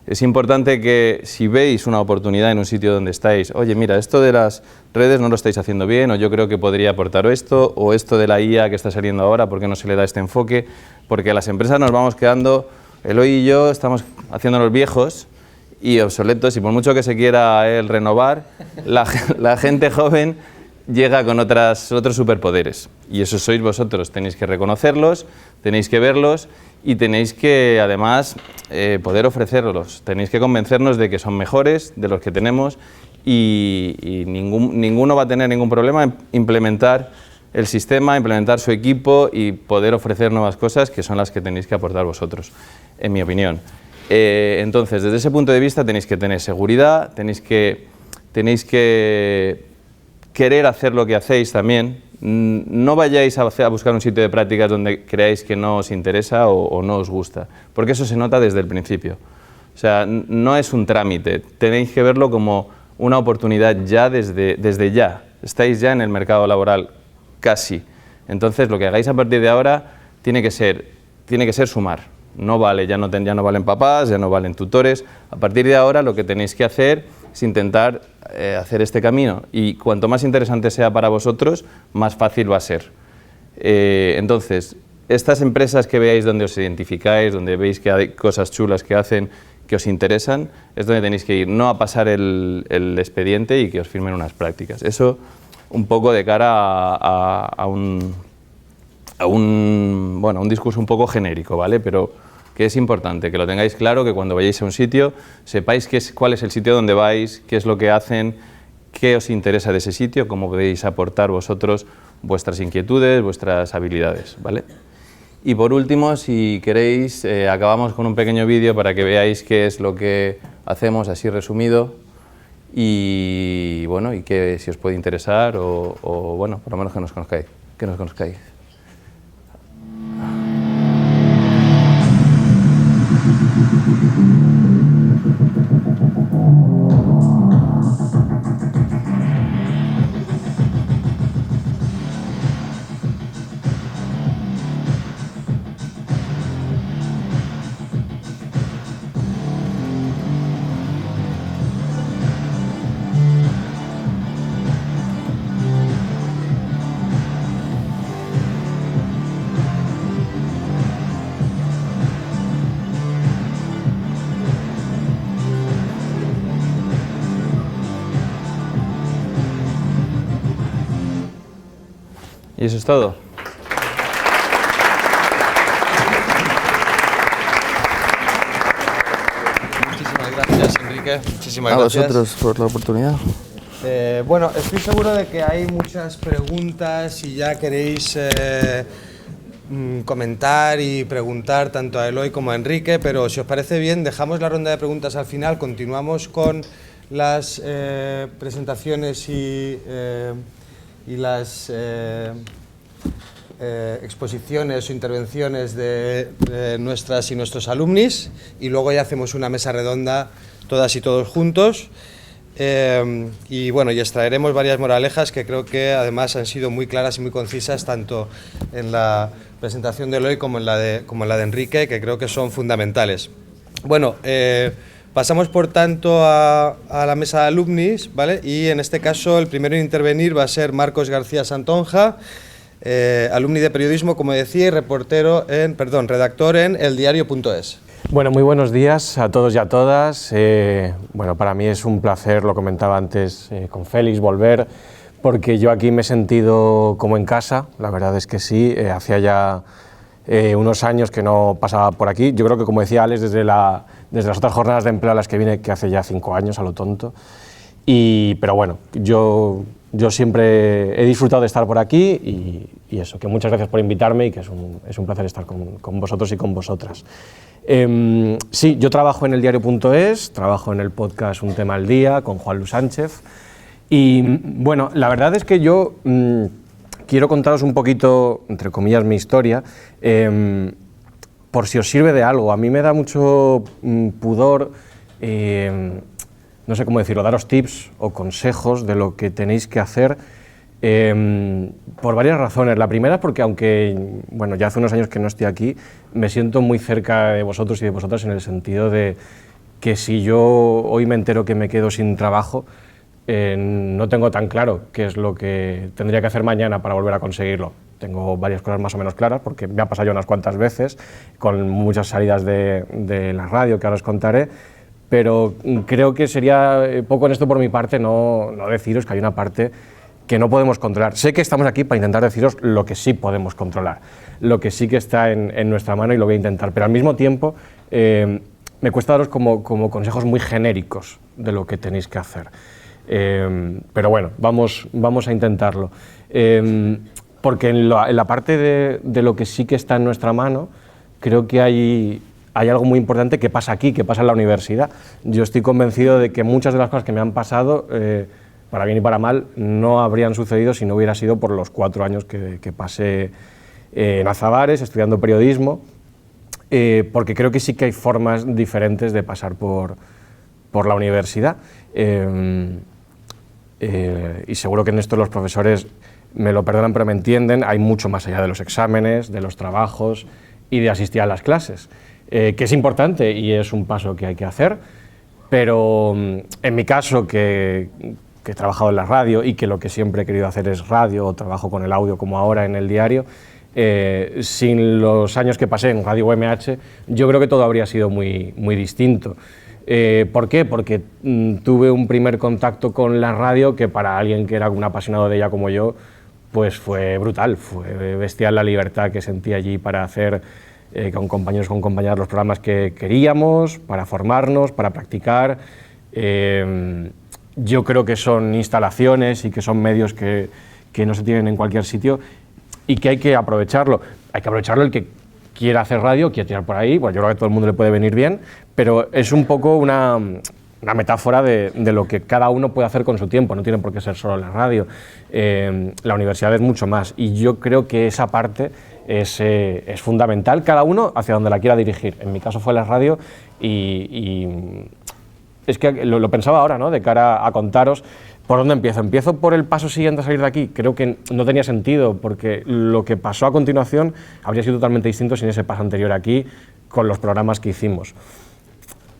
Es importante que si veis una oportunidad en un sitio donde estáis, oye, mira, esto de las redes no lo estáis haciendo bien, o yo creo que podría aportar esto, o esto de la IA que está saliendo ahora, ¿por qué no se le da este enfoque? Porque a las empresas nos vamos quedando, Eloy y yo estamos haciéndonos viejos y obsoletos, y por mucho que se quiera él renovar, la gente joven llega con otros superpoderes, y eso sois vosotros. Tenéis que reconocerlos, tenéis que verlos y tenéis que además poder ofrecerlos. Tenéis que convencernos de que son mejores de los que tenemos, y ninguno va a tener ningún problema en implementar el sistema, implementar su equipo y poder ofrecer nuevas cosas que son las que tenéis que aportar vosotros, en mi opinión. Entonces, desde ese punto de vista tenéis que tener seguridad, tenéis que querer hacer lo que hacéis también. No vayáis a buscar un sitio de prácticas donde creáis que no os interesa o no os gusta, porque eso se nota desde el principio. O sea, no es un trámite, tenéis que verlo como una oportunidad ya desde ya. Estáis ya en el mercado laboral, casi. Entonces, lo que hagáis a partir de ahora tiene que ser sumar. No vale, ya no valen papás, ya no valen tutores. A partir de ahora lo que tenéis que hacer es intentar hacer este camino, y cuanto más interesante sea para vosotros, más fácil va a ser. Entonces, estas empresas que veáis donde os identificáis, donde veis que hay cosas chulas que hacen, que os interesan, es donde tenéis que ir, no a pasar el expediente y que os firmen unas prácticas. Eso un poco de cara a un discurso un poco genérico, ¿vale? Pero que es importante que lo tengáis claro, que cuando vayáis a un sitio sepáis cuál es el sitio donde vais, qué es lo que hacen, qué os interesa de ese sitio, cómo podéis aportar vosotros vuestras inquietudes, vuestras habilidades, ¿vale? Y por último, si queréis, acabamos con un pequeño vídeo para que veáis qué es lo que hacemos, así resumido, y bueno, y que si os puede interesar o bueno, por lo menos que nos conozcáis. Y eso es todo. Muchísimas gracias, Enrique. Muchísimas gracias. A vosotros por la oportunidad. Bueno, estoy seguro de que hay muchas preguntas y ya queréis comentar y preguntar tanto a Eloy como a Enrique, pero si os parece bien, dejamos la ronda de preguntas al final, continuamos con las presentaciones y las exposiciones o intervenciones de nuestras y nuestros alumnis, y luego ya hacemos una mesa redonda todas y todos juntos. Y bueno, y extraeremos varias moralejas que creo que además han sido muy claras y muy concisas tanto en la presentación de Eloy como en la de Enrique, que creo que son fundamentales. Bueno, pasamos por tanto a la mesa de alumnis, ¿vale? Y en este caso el primero en intervenir va a ser Marcos García Santonja, alumni de periodismo, como decía, y redactor en eldiario.es. Bueno, muy buenos días a todos y a todas. Bueno, para mí es un placer, lo comentaba antes con Félix, volver, porque yo aquí me he sentido como en casa, la verdad es que sí, hacía ya unos años que no pasaba por aquí. Yo creo que, como decía Alex, desde las otras jornadas de empleo a las que vine, que hace ya 5 años, a lo tonto. Pero bueno, yo siempre he disfrutado de estar por aquí y eso, que muchas gracias por invitarme y que es un placer estar con vosotros y con vosotras. Sí, yo trabajo en eldiario.es, trabajo en el podcast Un Tema al Día con Juan Luis Sánchez y bueno, la verdad es que yo quiero contaros un poquito, entre comillas, mi historia, por si os sirve de algo. A mí me da mucho pudor, no sé cómo decirlo, daros tips o consejos de lo que tenéis que hacer por varias razones. La primera es porque, aunque bueno, ya hace unos años que no estoy aquí, me siento muy cerca de vosotros y de vosotras, en el sentido de que si yo hoy me entero que me quedo sin trabajo, no tengo tan claro qué es lo que tendría que hacer mañana para volver a conseguirlo. Tengo varias cosas más o menos claras, porque me ha pasado ya unas cuantas veces, con muchas salidas de la radio que ahora os contaré, pero creo que sería poco honesto por mi parte no deciros que hay una parte que no podemos controlar. Sé que estamos aquí para intentar deciros lo que sí podemos controlar, lo que sí que está en nuestra mano, y lo voy a intentar, pero al mismo tiempo me cuesta daros como consejos muy genéricos de lo que tenéis que hacer. Pero bueno, vamos a intentarlo. porque en la parte de lo que sí que está en nuestra mano, creo que hay algo muy importante que pasa aquí, que pasa en la universidad. Yo estoy convencido de que muchas de las cosas que me han pasado, para bien y para mal, no habrían sucedido si no hubiera sido por los 4 años que pasé en Azabares estudiando periodismo, porque creo que sí que hay formas diferentes de pasar por la universidad. Y seguro que en esto los profesores me lo perdonan, pero me entienden, hay mucho más allá de los exámenes, de los trabajos y de asistir a las clases, que es importante y es un paso que hay que hacer, pero en mi caso, que he trabajado en la radio y que lo que siempre he querido hacer es radio, o trabajo con el audio como ahora en el diario, sin los años que pasé en Radio UMH, yo creo que todo habría sido muy distinto. ¿Por qué? Porque tuve un primer contacto con la radio que para alguien que era un apasionado de ella como yo, pues fue brutal, fue bestial la libertad que sentí allí para hacer con compañeros, con compañeras los programas que queríamos, para formarnos, para practicar. Yo creo que son instalaciones y que son medios que no se tienen en cualquier sitio y que hay que aprovecharlo. Hay que aprovecharlo el que quiera hacer radio, quiera tirar por ahí, pues yo creo que a todo el mundo le puede venir bien, pero es un poco una metáfora de lo que cada uno puede hacer con su tiempo, no tiene por qué ser solo la radio. La universidad es mucho más y yo creo que esa parte es fundamental, cada uno hacia donde la quiera dirigir. En mi caso fue la radio y es que lo pensaba ahora, ¿no? De cara a contaros. ¿Por dónde empiezo? ¿Empiezo por el paso siguiente a salir de aquí? Creo que no tenía sentido, porque lo que pasó a continuación habría sido totalmente distinto sin ese paso anterior aquí, con los programas que hicimos.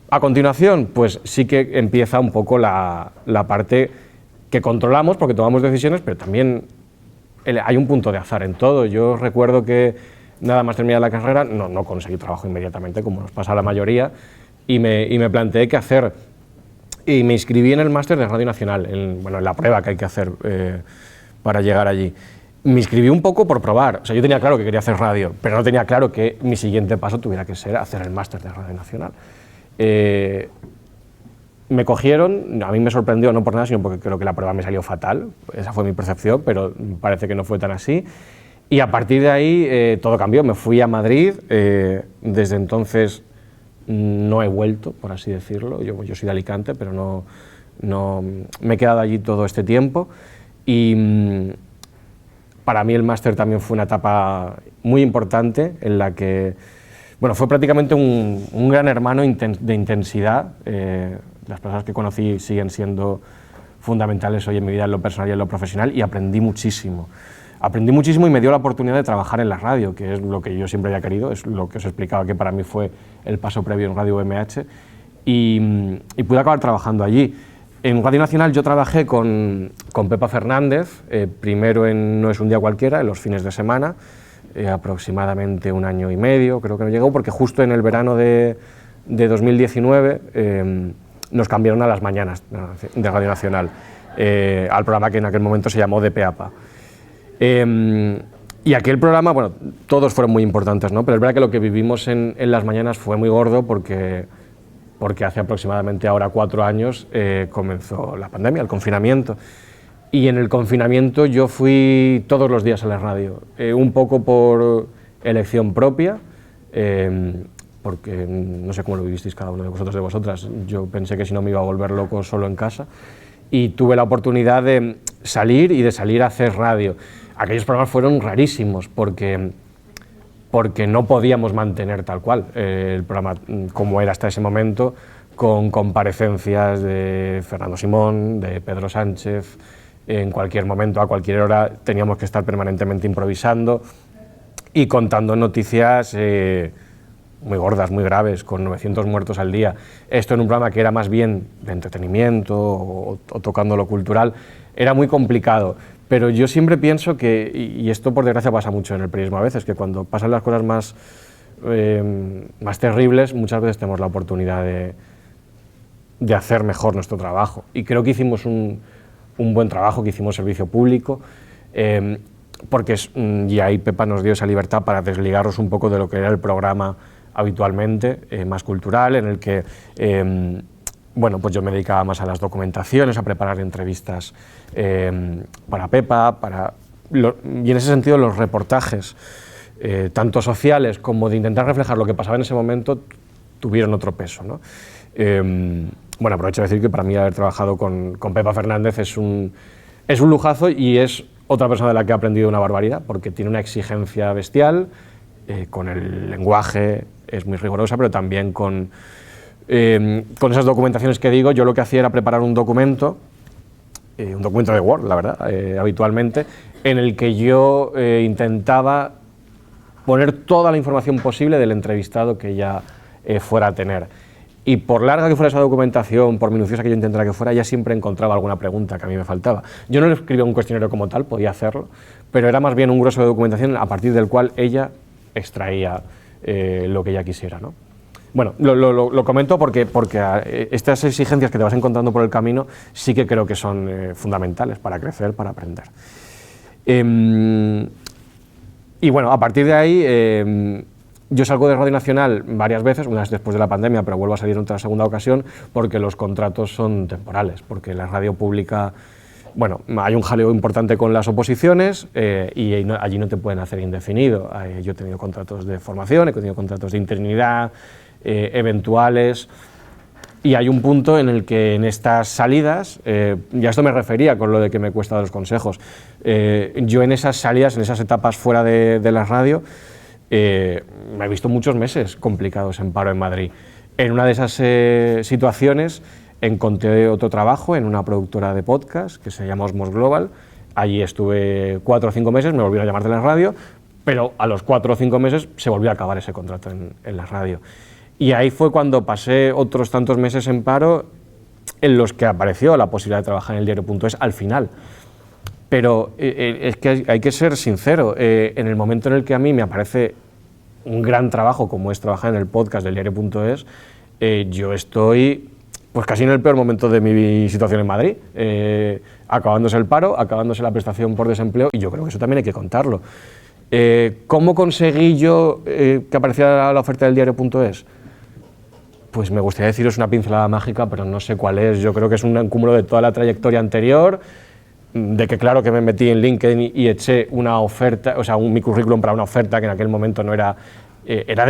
A continuación, pues sí que empieza un poco la parte que controlamos, porque tomamos decisiones, pero también hay un punto de azar en todo. Yo recuerdo que nada más terminar la carrera, no conseguí trabajo inmediatamente, como nos pasa a la mayoría, y me planteé qué hacer. Y me inscribí en el máster de Radio Nacional, en la prueba que hay que hacer para llegar allí. Me inscribí un poco por probar, o sea, yo tenía claro que quería hacer radio, pero no tenía claro que mi siguiente paso tuviera que ser hacer el máster de Radio Nacional. Me cogieron, a mí me sorprendió, no por nada, sino porque creo que la prueba me salió fatal, esa fue mi percepción, pero parece que no fue tan así. Y a partir de ahí todo cambió, me fui a Madrid, desde entonces no he vuelto, por así decirlo. Yo soy de Alicante, pero no me he quedado allí todo este tiempo y para mí el máster también fue una etapa muy importante en la que, bueno, fue prácticamente un gran hermano de intensidad. Las personas que conocí siguen siendo fundamentales hoy en mi vida, en lo personal y en lo profesional, y aprendí muchísimo. Aprendí muchísimo y me dio la oportunidad de trabajar en la radio, que es lo que yo siempre había querido, es lo que os explicaba que para mí fue el paso previo en Radio UMH, y pude acabar trabajando allí. En Radio Nacional yo trabajé con Pepa Fernández, primero en No es un día cualquiera, en los fines de semana, aproximadamente 1 año y medio, creo que me llegó, porque justo en el verano de 2019 nos cambiaron a las mañanas de Radio Nacional, al programa que en aquel momento se llamó De Pe a Pa. Y aquel programa, bueno, todos fueron muy importantes, ¿no? Pero es verdad que lo que vivimos en las mañanas fue muy gordo porque hace aproximadamente ahora 4 años comenzó la pandemia, el confinamiento. Y en el confinamiento yo fui todos los días a la radio, un poco por elección propia, porque no sé cómo lo vivisteis cada uno de vosotros, de vosotras. Yo pensé que si no me iba a volver loco solo en casa y tuve la oportunidad de salir y de salir a hacer radio. Aquellos programas fueron rarísimos porque no podíamos mantener tal cual el programa como era hasta ese momento, con comparecencias de Fernando Simón, de Pedro Sánchez. En cualquier momento, a cualquier hora, teníamos que estar permanentemente improvisando y contando noticias muy gordas, muy graves, con 900 muertos al día. Esto en un programa que era más bien de entretenimiento o tocando lo cultural, era muy complicado. Pero yo siempre pienso que, y esto por desgracia pasa mucho en el periodismo a veces, que cuando pasan las cosas más terribles, muchas veces tenemos la oportunidad de hacer mejor nuestro trabajo. Y creo que hicimos un buen trabajo, que hicimos servicio público, porque y ahí Pepa nos dio esa libertad para desligarnos un poco de lo que era el programa habitualmente, más cultural, en el que bueno, pues yo me dedicaba más a las documentaciones, a preparar entrevistas para Pepa, para y en ese sentido los reportajes, tanto sociales como de intentar reflejar lo que pasaba en ese momento, tuvieron otro peso, ¿no? Bueno, aprovecho de decir que para mí haber trabajado con Pepa Fernández es un lujazo, y es otra persona de la que he aprendido una barbaridad, porque tiene una exigencia bestial, con el lenguaje es muy rigurosa, pero también con esas documentaciones que digo. Yo lo que hacía era preparar un documento de Word, la verdad, habitualmente, en el que yo intentaba poner toda la información posible del entrevistado que ella fuera a tener. Y por larga que fuera esa documentación, por minuciosa que yo intentara que fuera, ella siempre encontraba alguna pregunta que a mí me faltaba. Yo no le escribía un cuestionario como tal, podía hacerlo, pero era más bien un grueso de documentación a partir del cual ella extraía lo que ella quisiera, ¿no? Bueno, lo comento porque estas exigencias que te vas encontrando por el camino sí que creo que son fundamentales para crecer, para aprender. Y bueno, a partir de ahí, yo salgo de Radio Nacional varias veces, una vez después de la pandemia, pero vuelvo a salir en otra segunda ocasión, porque los contratos son temporales, porque la radio pública, bueno, hay un jaleo importante con las oposiciones, y allí no te pueden hacer indefinido. Yo he tenido contratos de formación, he tenido contratos de interinidad, eventuales, y hay un punto en el que en estas salidas, y a esto me refería con lo de que me cuesta dar los consejos, yo en esas salidas, en esas etapas fuera de la radio, me he visto muchos meses complicados en paro en Madrid. En una de esas situaciones encontré otro trabajo en una productora de podcast que se llama Osmos Global. Allí estuve 4 o 5 meses, me volvieron a llamar de la radio, pero a los 4 o 5 meses se volvió a acabar ese contrato en la radio. Y ahí fue cuando pasé otros tantos meses en paro, en los que apareció la posibilidad de trabajar en el diario.es al final. Pero es que hay que ser sincero, en el momento en el que a mí me aparece un gran trabajo como es trabajar en el podcast del diario.es, yo estoy pues casi en el peor momento de mi situación en Madrid, acabándose el paro, acabándose la prestación por desempleo, y yo creo que eso también hay que contarlo. ¿Cómo conseguí yo que apareciera la oferta del diario.es? Pues me gustaría deciros una pincelada mágica, pero no sé cuál es. Yo creo que es un cúmulo de toda la trayectoria anterior, de que claro que me metí en LinkedIn y eché una oferta, o sea, mi currículum para una oferta que en aquel momento no era,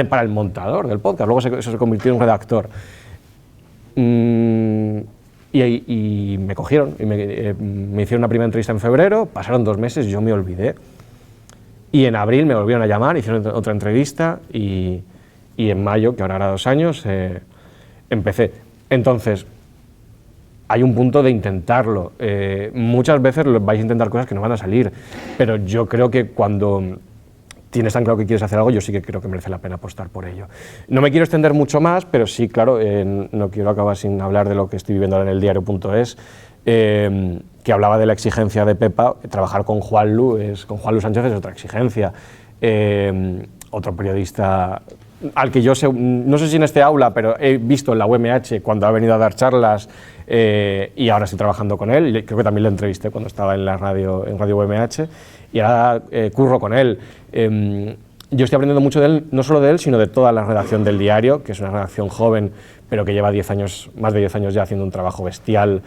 para el montador del podcast, luego eso se convirtió en un redactor. Y me cogieron, y me hicieron una primera entrevista en febrero, pasaron 2 meses, yo me olvidé. Y en abril me volvieron a llamar, hicieron otra entrevista, y en mayo, que ahora hará 2 años, empecé. Entonces, hay un punto de intentarlo. Muchas veces vais a intentar cosas que no van a salir, pero yo creo que cuando tienes tan claro que quieres hacer algo, yo sí que creo que merece la pena apostar por ello. No me quiero extender mucho más, pero sí, claro, no quiero acabar sin hablar de lo que estoy viviendo ahora en el diario.es, que hablaba de la exigencia de Pepa. Trabajar con Juanlu Sánchez es otra exigencia. Otro periodista al que yo no sé si en este aula, pero he visto en la UMH cuando ha venido a dar charlas, y ahora estoy trabajando con él, y creo que también lo entrevisté cuando estaba en Radio UMH, y ahora curro con él. Yo estoy aprendiendo mucho de él, no solo de él, sino de toda la redacción del diario, que es una redacción joven, pero que lleva 10 años, más de 10 años ya haciendo un trabajo bestial,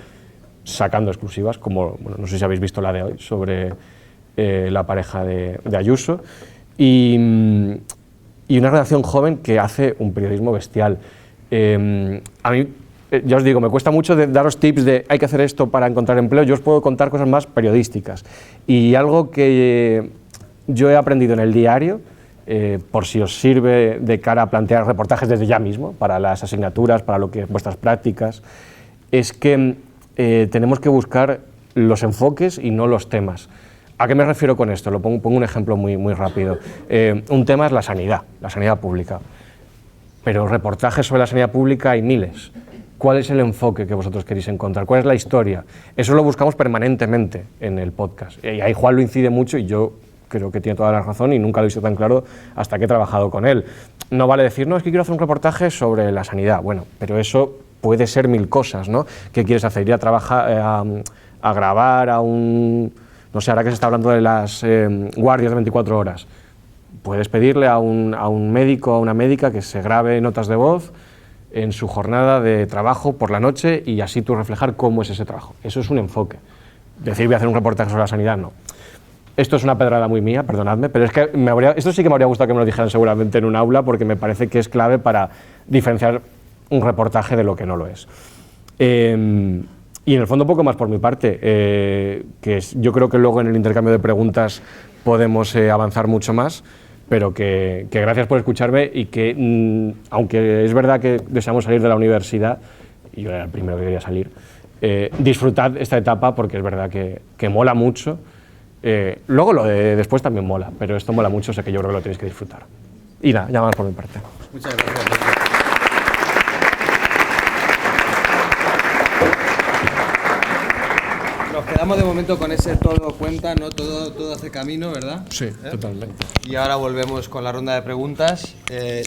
sacando exclusivas, como, bueno, no sé si habéis visto la de hoy, sobre la pareja de Ayuso, y una redacción joven que hace un periodismo bestial. A mí, ya os digo, me cuesta mucho daros tips de hay que hacer esto para encontrar empleo. Yo os puedo contar cosas más periodísticas. Y algo que yo he aprendido en el diario, por si os sirve de cara a plantear reportajes desde ya mismo, para las asignaturas, para vuestras prácticas, es que tenemos que buscar los enfoques y no los temas. ¿A qué me refiero con esto? Pongo un ejemplo muy rápido. Un tema es la sanidad pública. Pero reportajes sobre la sanidad pública hay miles. ¿Cuál es el enfoque que vosotros queréis encontrar? ¿Cuál es la historia? Eso lo buscamos permanentemente en el podcast. Y ahí Juan lo incide mucho, y yo creo que tiene toda la razón, y nunca lo he visto tan claro hasta que he trabajado con él. No vale decir, no, es que quiero hacer un reportaje sobre la sanidad. Bueno, pero eso puede ser 1000 cosas, ¿no? ¿Qué quieres hacer? ¿Ir a trabajar, a grabar a un... No sé, ahora que se está hablando de las guardias de 24 horas, puedes pedirle a un médico o a una médica que se grabe notas de voz en su jornada de trabajo por la noche, y así tú reflejar cómo es ese trabajo. Eso es un enfoque. Decir voy a hacer un reportaje sobre la sanidad, no. esto es una pedrada muy mía, perdonadme, pero es que esto sí que me habría gustado que me lo dijeran seguramente en un aula, porque me parece que es clave para diferenciar un reportaje de lo que no lo es. Y en el fondo poco más por mi parte, yo creo que luego en el intercambio de preguntas podemos avanzar mucho más, pero que gracias por escucharme y que, aunque es verdad que deseamos salir de la universidad, y yo era el primero que quería salir, disfrutad esta etapa porque es verdad que mola mucho. Luego lo de después también mola, pero esto mola mucho, o sea que yo creo que lo tenéis que disfrutar. Y nada, ya más por mi parte. Muchas gracias. Nos quedamos de momento con ese todo cuenta, ¿no? Todo hace camino, ¿verdad? Sí, totalmente. Y ahora volvemos con la ronda de preguntas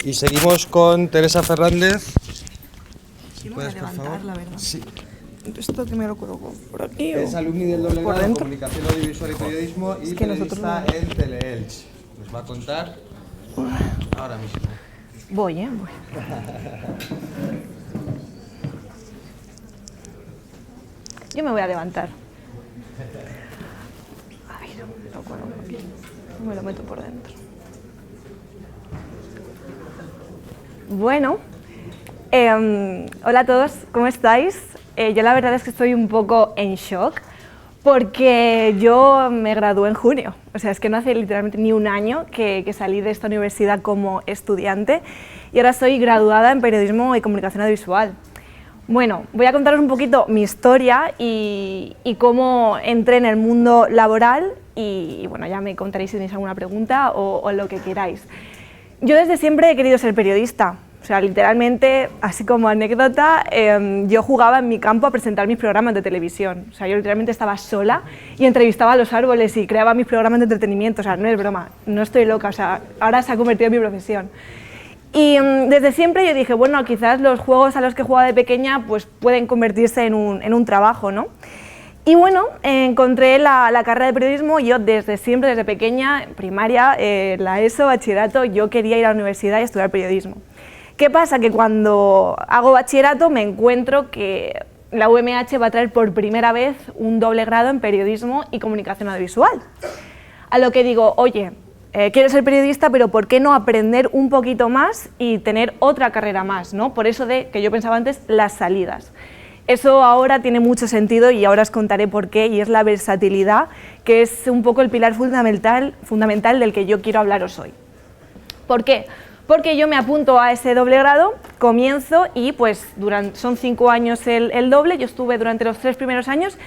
y seguimos con Teresa Fernández. Sí, lo voy a levantar, la verdad. Sí. Esto que me lo coloco por aquí Es alumni del doble grado de Comunicación Audiovisual y Periodismo y periodista en Teleelch. Nos va a contar ahora mismo. Voy. Yo me voy a levantar. A ver, lo coloco aquí. Me lo meto por dentro. Bueno, hola a todos, ¿cómo estáis? Yo la verdad es que estoy un poco en shock porque yo me gradué en junio, o sea, es que no hace literalmente ni un año que salí de esta universidad como estudiante y ahora soy graduada en Periodismo y Comunicación Audiovisual. Bueno, voy a contaros un poquito mi historia y cómo entré en el mundo laboral y bueno, ya me contaréis si tenéis alguna pregunta o lo que queráis. Yo desde siempre he querido ser periodista. O sea, literalmente, así como anécdota, yo jugaba en mi campo a presentar mis programas de televisión. O sea, yo literalmente estaba sola y entrevistaba a los árboles y creaba mis programas de entretenimiento. O sea, no es broma, no estoy loca, o sea, ahora se ha convertido en mi profesión. Y desde siempre yo dije, bueno, quizás los juegos a los que jugaba de pequeña pues pueden convertirse en un trabajo, ¿no? Y bueno, encontré la carrera de periodismo. Yo desde siempre, desde pequeña, primaria, la ESO, bachillerato, yo quería ir a la universidad y estudiar periodismo. ¿Qué pasa? Que cuando hago bachillerato me encuentro que la UMH va a traer por primera vez un doble grado en periodismo y comunicación audiovisual. A lo que digo, oye, quiero ser periodista, pero ¿por qué no aprender un poquito más y tener otra carrera más, ¿no? Por eso de, que yo pensaba antes, las salidas. Eso ahora tiene mucho sentido y ahora os contaré por qué, y es la versatilidad, que es un poco el pilar fundamental del que yo quiero hablaros hoy. ¿Por qué? Porque yo me apunto a ese doble grado, comienzo y pues son 5 años el doble, yo estuve durante los 3 primeros años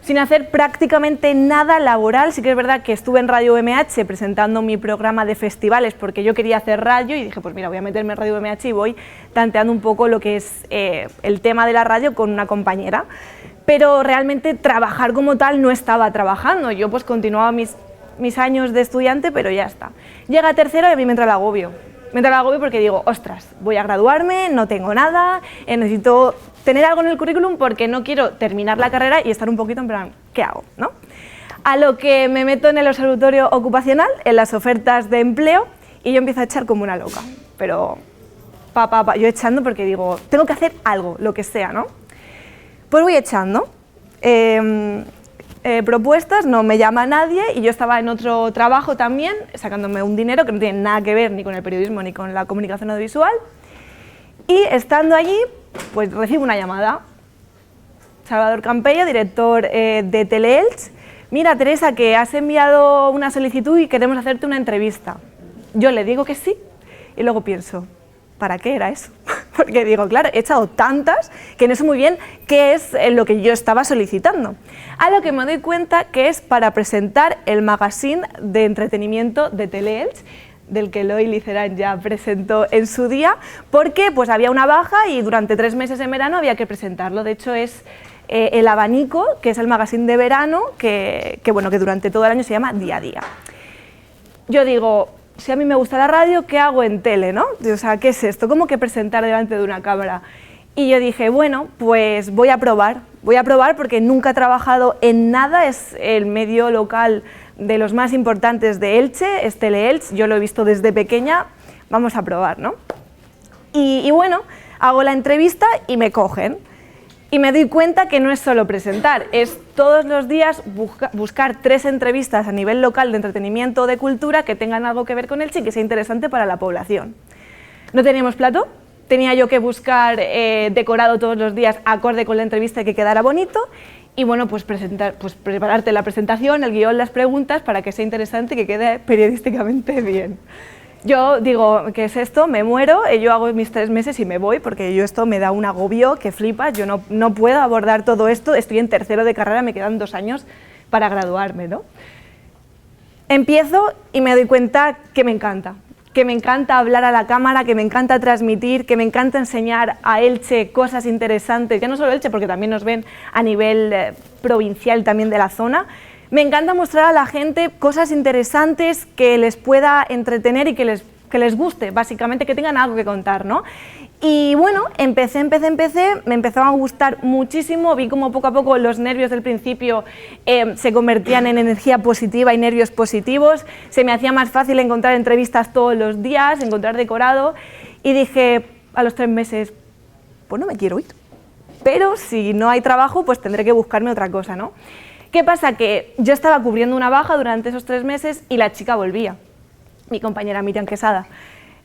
sin hacer prácticamente nada laboral. Sí que es verdad que estuve en Radio UMH presentando mi programa de festivales porque yo quería hacer radio y dije, pues mira, voy a meterme en Radio UMH y voy tanteando un poco lo que es el tema de la radio con una compañera, pero realmente trabajar como tal no estaba trabajando, yo pues continuaba mis años de estudiante, pero ya está. Llega tercero y a mí me entra el agobio. Me entra el agobio porque digo, ostras, voy a graduarme, no tengo nada, necesito tener algo en el currículum porque no quiero terminar la carrera y estar un poquito en plan, ¿qué hago?, ¿no? A lo que me meto en el observatorio ocupacional, en las ofertas de empleo, y yo empiezo a echar como una loca, pero yo echando porque digo, tengo que hacer algo, lo que sea, ¿no? Pues voy echando. Propuestas, no me llama nadie y yo estaba en otro trabajo también, sacándome un dinero que no tiene nada que ver ni con el periodismo ni con la comunicación audiovisual, y estando allí, pues recibo una llamada. Salvador Campello, director de Teleelch, mira Teresa, que has enviado una solicitud y queremos hacerte una entrevista. Yo le digo que sí y luego pienso, ¿para qué era eso? Porque digo, claro, he echado tantas que no sé muy bien qué es lo que yo estaba solicitando. A lo que me doy cuenta que es para presentar el magazine de entretenimiento de Teleelch, del que Eloy Licerán ya presentó en su día, porque pues había una baja y durante 3 meses en verano había que presentarlo. De hecho es El Abanico, que es el magazine de verano, que durante todo el año se llama Día a Día. Yo digo, si a mí me gusta la radio, ¿qué hago en tele, no? O sea, ¿qué es esto? ¿Cómo que presentar delante de una cámara? Y yo dije, bueno, pues voy a probar porque nunca he trabajado en nada, es el medio local de los más importantes de Elche, es Teleelch, yo lo he visto desde pequeña, vamos a probar, ¿no? Y bueno, hago la entrevista y me cogen. Y me doy cuenta que no es solo presentar, es todos los días buscar 3 entrevistas a nivel local de entretenimiento o de cultura que tengan algo que ver con Elche y que sea interesante para la población. No teníamos plato, tenía yo que buscar decorado todos los días acorde con la entrevista y que quedara bonito. Y bueno, pues prepararte la presentación, el guión, las preguntas para que sea interesante y que quede periodísticamente bien. Yo digo, ¿qué es esto? Me muero, yo hago mis 3 meses y me voy porque yo esto me da un agobio que flipas, yo no puedo abordar todo esto, estoy en tercero de carrera, me quedan 2 años para graduarme, ¿no? Empiezo y me doy cuenta que me encanta hablar a la cámara, que me encanta transmitir, que me encanta enseñar a Elche cosas interesantes, ya no solo Elche porque también nos ven a nivel provincial también de la zona. Me encanta mostrar a la gente cosas interesantes que les pueda entretener y que les guste, básicamente, que tengan algo que contar, ¿no? Y bueno, empecé, me empezó a gustar muchísimo, vi como poco a poco los nervios del principio se convertían en energía positiva y nervios positivos, se me hacía más fácil encontrar entrevistas todos los días, encontrar decorado, y dije a los 3 meses, pues no me quiero ir, pero si no hay trabajo, pues tendré que buscarme otra cosa, ¿no? ¿Qué pasa? Que yo estaba cubriendo una baja durante esos 3 meses y la chica volvía, mi compañera Miriam Quesada.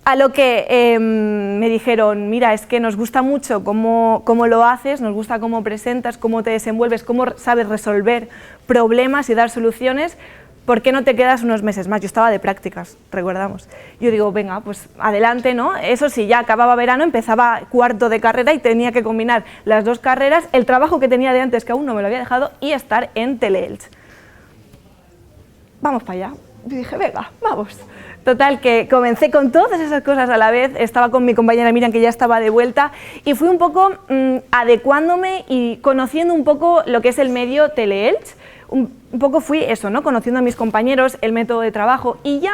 A lo que me dijeron, mira, es que nos gusta mucho cómo lo haces, nos gusta cómo presentas, cómo te desenvuelves, cómo sabes resolver problemas y dar soluciones, ¿por qué no te quedas unos meses más? Yo estaba de prácticas, recordamos. Yo digo, venga, pues adelante, ¿no? Eso sí, ya acababa verano, empezaba cuarto de carrera y tenía que combinar las 2 carreras, el trabajo que tenía de antes, que aún no me lo había dejado, y estar en Tele-Elche. Vamos para allá. Y dije, venga, vamos. Total, que comencé con todas esas cosas a la vez, estaba con mi compañera Miriam, que ya estaba de vuelta, y fui un poco adecuándome y conociendo un poco lo que es el medio Tele-Elche. Un poco fui eso, ¿no? Conociendo a mis compañeros, el método de trabajo, y ya,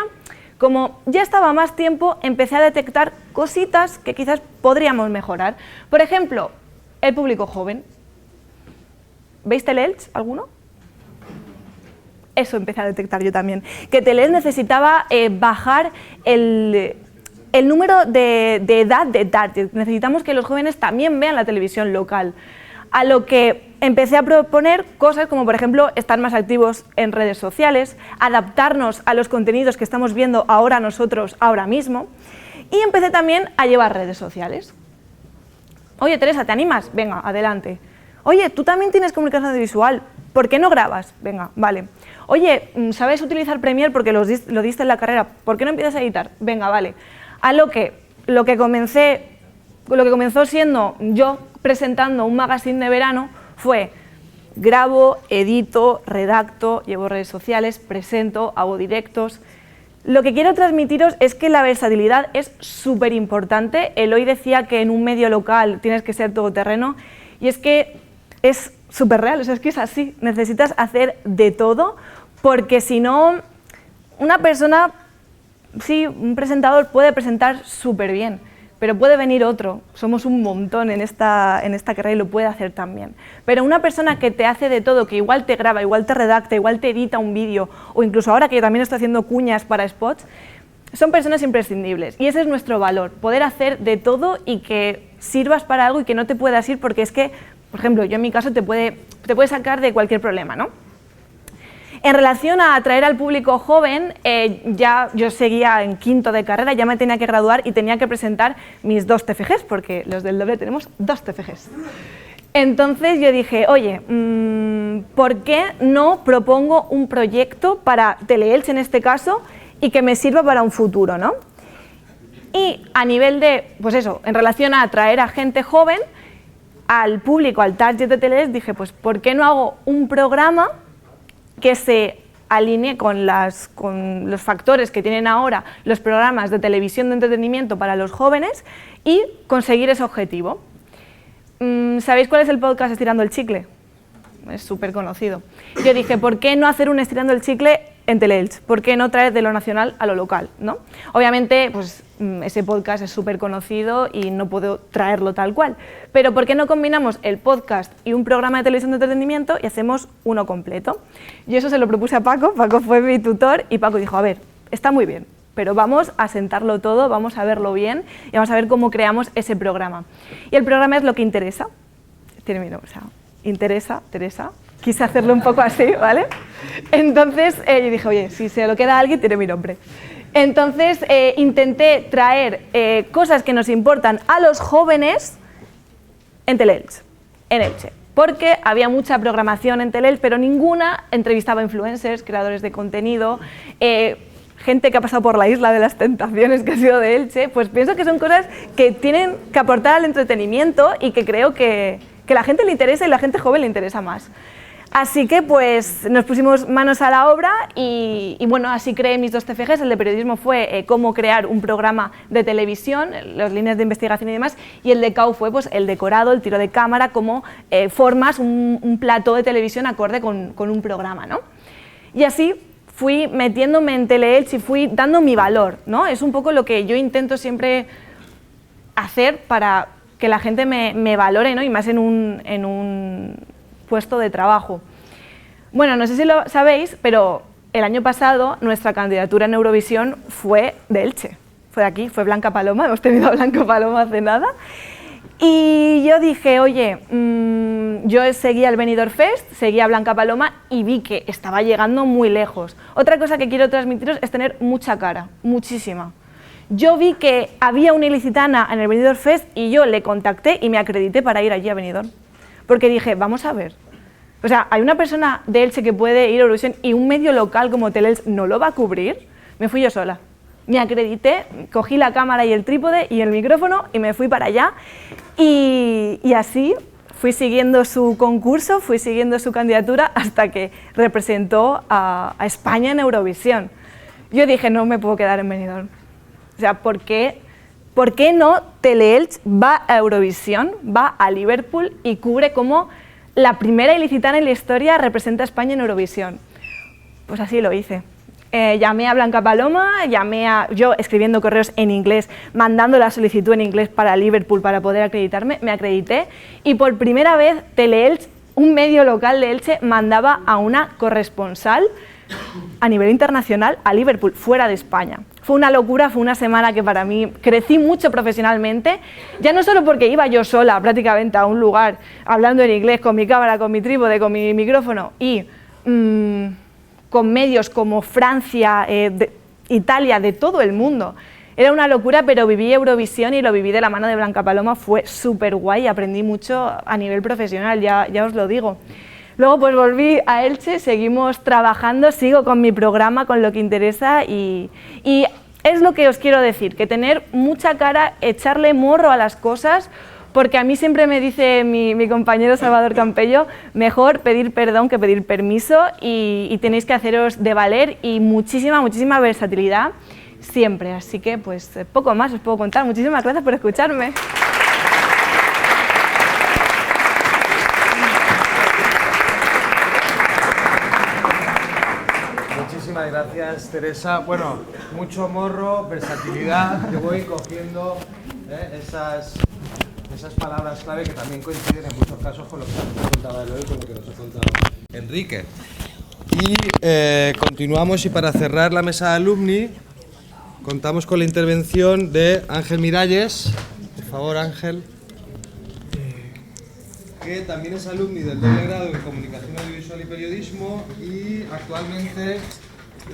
como ya estaba más tiempo, empecé a detectar cositas que quizás podríamos mejorar. Por ejemplo, el público joven. ¿Veis Tele-Elche alguno? Eso empecé a detectar yo también, que Tele-Elche necesitaba bajar el número de edad de target. Necesitamos que los jóvenes también vean la televisión local. A lo que empecé a proponer cosas como, por ejemplo, estar más activos en redes sociales, adaptarnos a los contenidos que estamos viendo ahora nosotros, ahora mismo, y empecé también a llevar redes sociales. Oye, Teresa, ¿te animas? Venga, adelante. Oye, tú también tienes comunicación audiovisual, ¿por qué no grabas? Venga, vale. Oye, ¿sabes utilizar Premiere porque lo diste en la carrera? ¿Por qué no empiezas a editar? Venga, vale. A lo que comenzó siendo yo presentando un magazine de verano fue grabo, edito, redacto, llevo redes sociales, presento, hago directos. Lo que quiero transmitiros es que la versatilidad es súper importante. Eloy decía que en un medio local tienes que ser todoterreno, y es que es súper real, o sea, es que es así. Necesitas hacer de todo, porque si no, una persona, sí, un presentador puede presentar súper bien, pero puede venir otro, somos un montón en esta carrera y lo puede hacer también. Pero una persona que te hace de todo, que igual te graba, igual te redacta, igual te edita un vídeo, o incluso ahora que yo también estoy haciendo cuñas para spots, son personas imprescindibles, y ese es nuestro valor, poder hacer de todo y que sirvas para algo y que no te puedas ir, porque es que, por ejemplo, yo en mi caso te puede sacar de cualquier problema, ¿no? En relación a atraer al público joven, ya yo seguía en quinto de carrera, ya me tenía que graduar y tenía que presentar mis 2 TFGs, porque los del doble tenemos 2 TFGs. Entonces yo dije, oye, ¿por qué no propongo un proyecto para Tele-Elche en este caso y que me sirva para un futuro, ¿no? Y a nivel de, pues eso, en relación a atraer a gente joven, al público, al target de Tele-Elche, dije, pues ¿por qué no hago un programa que se alinee con los factores que tienen ahora los programas de televisión de entretenimiento para los jóvenes y conseguir ese objetivo? ¿Sabéis cuál es el podcast Estirando el Chicle? Es súper conocido. Yo dije, ¿por qué no hacer un Estirando el Chicle en Tele-Elche? ¿Por qué no traer de lo nacional a lo local, ¿no? Obviamente, pues ese podcast es súper conocido y no puedo traerlo tal cual, pero ¿por qué no combinamos el podcast y un programa de televisión de entretenimiento y hacemos uno completo? Y eso se lo propuse a Paco, Paco fue mi tutor y Paco dijo, a ver, está muy bien, pero vamos a sentarlo todo, vamos a verlo bien y vamos a ver cómo creamos ese programa. Y el programa es Lo que interesa. tiene mi nombre, o sea, interesa, Teresa. Quise hacerlo un poco así, ¿vale? Entonces yo dije, oye, si se lo queda a alguien, tiene mi nombre. Entonces intenté traer cosas que nos importan a los jóvenes en Teleelch, en Elche. Porque había mucha programación en Teleelch, pero ninguna entrevistaba a influencers, creadores de contenido, gente que ha pasado por la Isla de las Tentaciones, que ha sido de Elche. Pues pienso que son cosas que tienen que aportar al entretenimiento y que creo que la gente le interesa y la gente joven le interesa más. Así que pues nos pusimos manos a la obra y bueno, así creé mis 2 TFGs. El de periodismo fue cómo crear un programa de televisión, las líneas de investigación y demás, y el de CAU fue pues el decorado, el tiro de cámara, cómo formas un plató de televisión acorde con un programa, ¿no? Y así fui metiéndome en Teleelch y fui dando mi valor, ¿no? Es un poco lo que yo intento siempre hacer para que la gente me valore, ¿no? Y más en un puesto de trabajo. Bueno, no sé si lo sabéis, pero el año pasado nuestra candidatura en Eurovisión fue de Elche, fue de aquí, fue Blanca Paloma, hemos tenido a Blanca Paloma hace nada. Y yo dije, oye, yo seguía el Benidorm Fest, seguía a Blanca Paloma y vi que estaba llegando muy lejos. Otra cosa que quiero transmitiros es tener mucha cara, muchísima. Yo vi que había una ilicitana en el Benidorm Fest y yo le contacté y me acredité para ir allí a Benidorm. Porque dije, vamos a ver, o sea, hay una persona de Elche que puede ir a Eurovisión y un medio local como Teleelch no lo va a cubrir. Me fui yo sola, me acredité, cogí la cámara y el trípode y el micrófono y me fui para allá y así fui siguiendo su concurso, fui siguiendo su candidatura hasta que representó a España en Eurovisión. Yo dije, no me puedo quedar en Benidorm. O sea, ¿por qué no Teleelch va a Eurovisión, va a Liverpool y cubre como la primera ilicitana en la historia representa a España en Eurovisión? Pues así lo hice. Llamé a Blanca Paloma, yo escribiendo correos en inglés, mandando la solicitud en inglés para Liverpool para poder acreditarme, me acredité y por primera vez Teleelch, un medio local de Elche, mandaba a una corresponsal a nivel internacional a Liverpool, fuera de España. Fue una locura, fue una semana que para mí crecí mucho profesionalmente, ya no solo porque iba yo sola prácticamente a un lugar hablando en inglés con mi cámara, con mi trípode, con mi micrófono y con medios como Francia, Italia, de todo el mundo. Era una locura, pero viví Eurovisión y lo viví de la mano de Blanca Paloma, fue súper guay, aprendí mucho a nivel profesional, ya os lo digo. Luego pues volví a Elche, seguimos trabajando, sigo con mi programa, con lo que interesa y es lo que os quiero decir, que tener mucha cara, echarle morro a las cosas, porque a mí siempre me dice mi compañero Salvador Campello, mejor pedir perdón que pedir permiso y tenéis que haceros de valer y muchísima versatilidad siempre. Así que pues poco más os puedo contar. Muchísimas gracias por escucharme. Muchísimas gracias, Teresa. Bueno, mucho morro, versatilidad. Yo voy cogiendo esas palabras clave que también coinciden en muchos casos con lo que nos ha contado Eloy, con lo que nos ha contado Enrique. Y continuamos y para cerrar la mesa de alumni contamos con la intervención de Ángel Miralles. Por favor, Ángel. Que también es alumni del doble grado en Comunicación Audiovisual y Periodismo y actualmente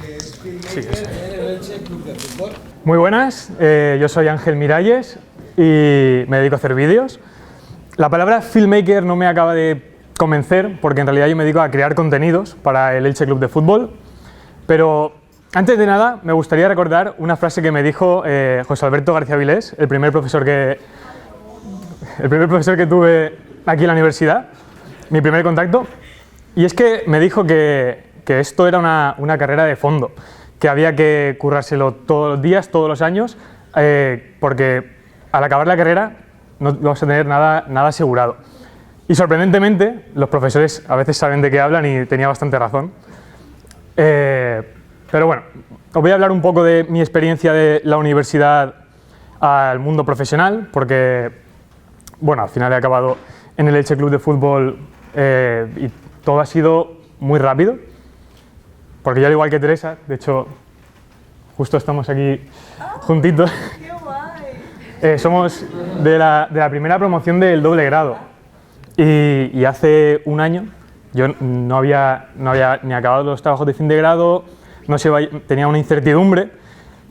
es filmmaker en el Elche Club de Fútbol. Muy buenas, yo soy Ángel Miralles y me dedico a hacer vídeos. La palabra filmmaker no me acaba de convencer porque en realidad yo me dedico a crear contenidos para el Elche Club de Fútbol, pero antes de nada me gustaría recordar una frase que me dijo José Alberto García Vilés, el primer profesor que tuve aquí en la universidad, mi primer contacto, y es que me dijo que esto era una carrera de fondo, que había que currárselo todos los días, todos los años, porque al acabar la carrera no vas a tener nada asegurado. Y sorprendentemente, los profesores a veces saben de qué hablan y tenía bastante razón. Pero bueno, os voy a hablar un poco de mi experiencia de la universidad al mundo profesional, porque bueno, al final he acabado en el Elche Club de Fútbol y todo ha sido muy rápido, porque yo al igual que Teresa, de hecho, justo estamos aquí juntitos, somos de la primera promoción del doble grado. y hace un año yo no había ni acabado los trabajos de fin de grado, tenía una incertidumbre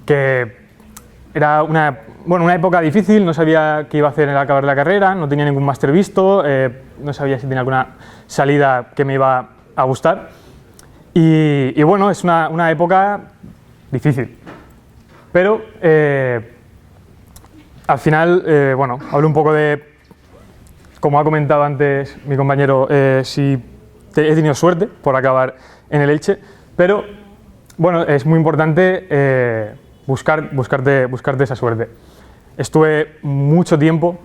que era una época difícil, no sabía qué iba a hacer al acabar la carrera, no tenía ningún máster visto, no sabía si tenía alguna salida que me iba a gustar. Y bueno, es una época difícil. Pero al final, bueno, hablo un poco de, como ha comentado antes mi compañero, si he tenido suerte por acabar en el Elche, pero bueno, es muy importante buscarte esa suerte. Estuve mucho tiempo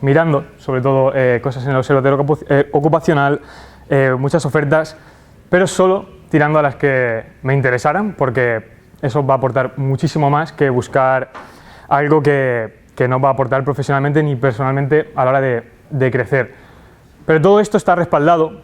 mirando sobre todo cosas en el observatorio ocupacional, muchas ofertas, pero solo tirando a las que me interesaran, porque eso va a aportar muchísimo más que buscar algo que no va a aportar profesionalmente ni personalmente a la hora de crecer. Pero todo esto está respaldado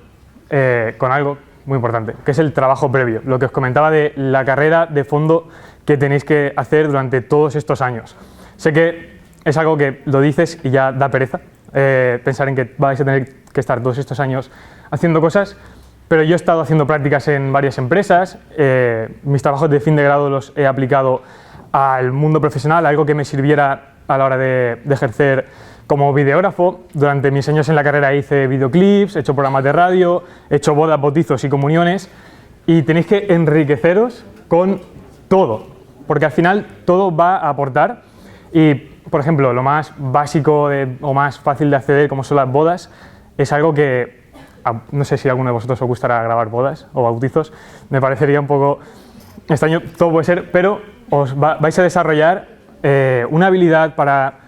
con algo muy importante, que es el trabajo previo, lo que os comentaba de la carrera de fondo que tenéis que hacer durante todos estos años. Sé que es algo que lo dices y ya da pereza pensar en que vais a tener que estar todos estos años haciendo cosas, pero yo he estado haciendo prácticas en varias empresas, mis trabajos de fin de grado los he aplicado al mundo profesional, algo que me sirviera a la hora de ejercer como videógrafo. Durante mis años en la carrera hice videoclips, he hecho programas de radio, he hecho bodas, bautizos y comuniones, y tenéis que enriqueceros con todo, porque al final todo va a aportar. Y, por ejemplo, lo más básico o más fácil de acceder, como son las bodas, es algo que, no sé si a alguno de vosotros os gustará grabar bodas o bautizos, me parecería un poco extraño, todo puede ser, pero vais a desarrollar una habilidad para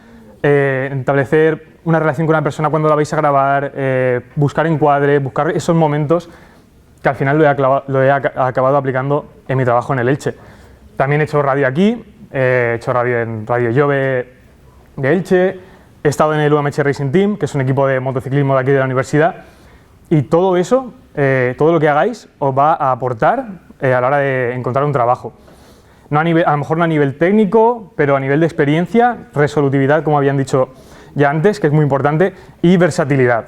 establecer una relación con una persona cuando la vais a grabar, buscar encuadre, buscar esos momentos que al final lo he acabado aplicando en mi trabajo en el Elche. También he hecho radio aquí, he hecho radio en Radio Jove de Elche, he estado en el UMH Racing Team, que es un equipo de motociclismo de aquí de la universidad, y todo eso, todo lo que hagáis, os va a aportar a la hora de encontrar un trabajo. A lo mejor no a nivel técnico, pero a nivel de experiencia, resolutividad, como habían dicho ya antes, que es muy importante, y versatilidad.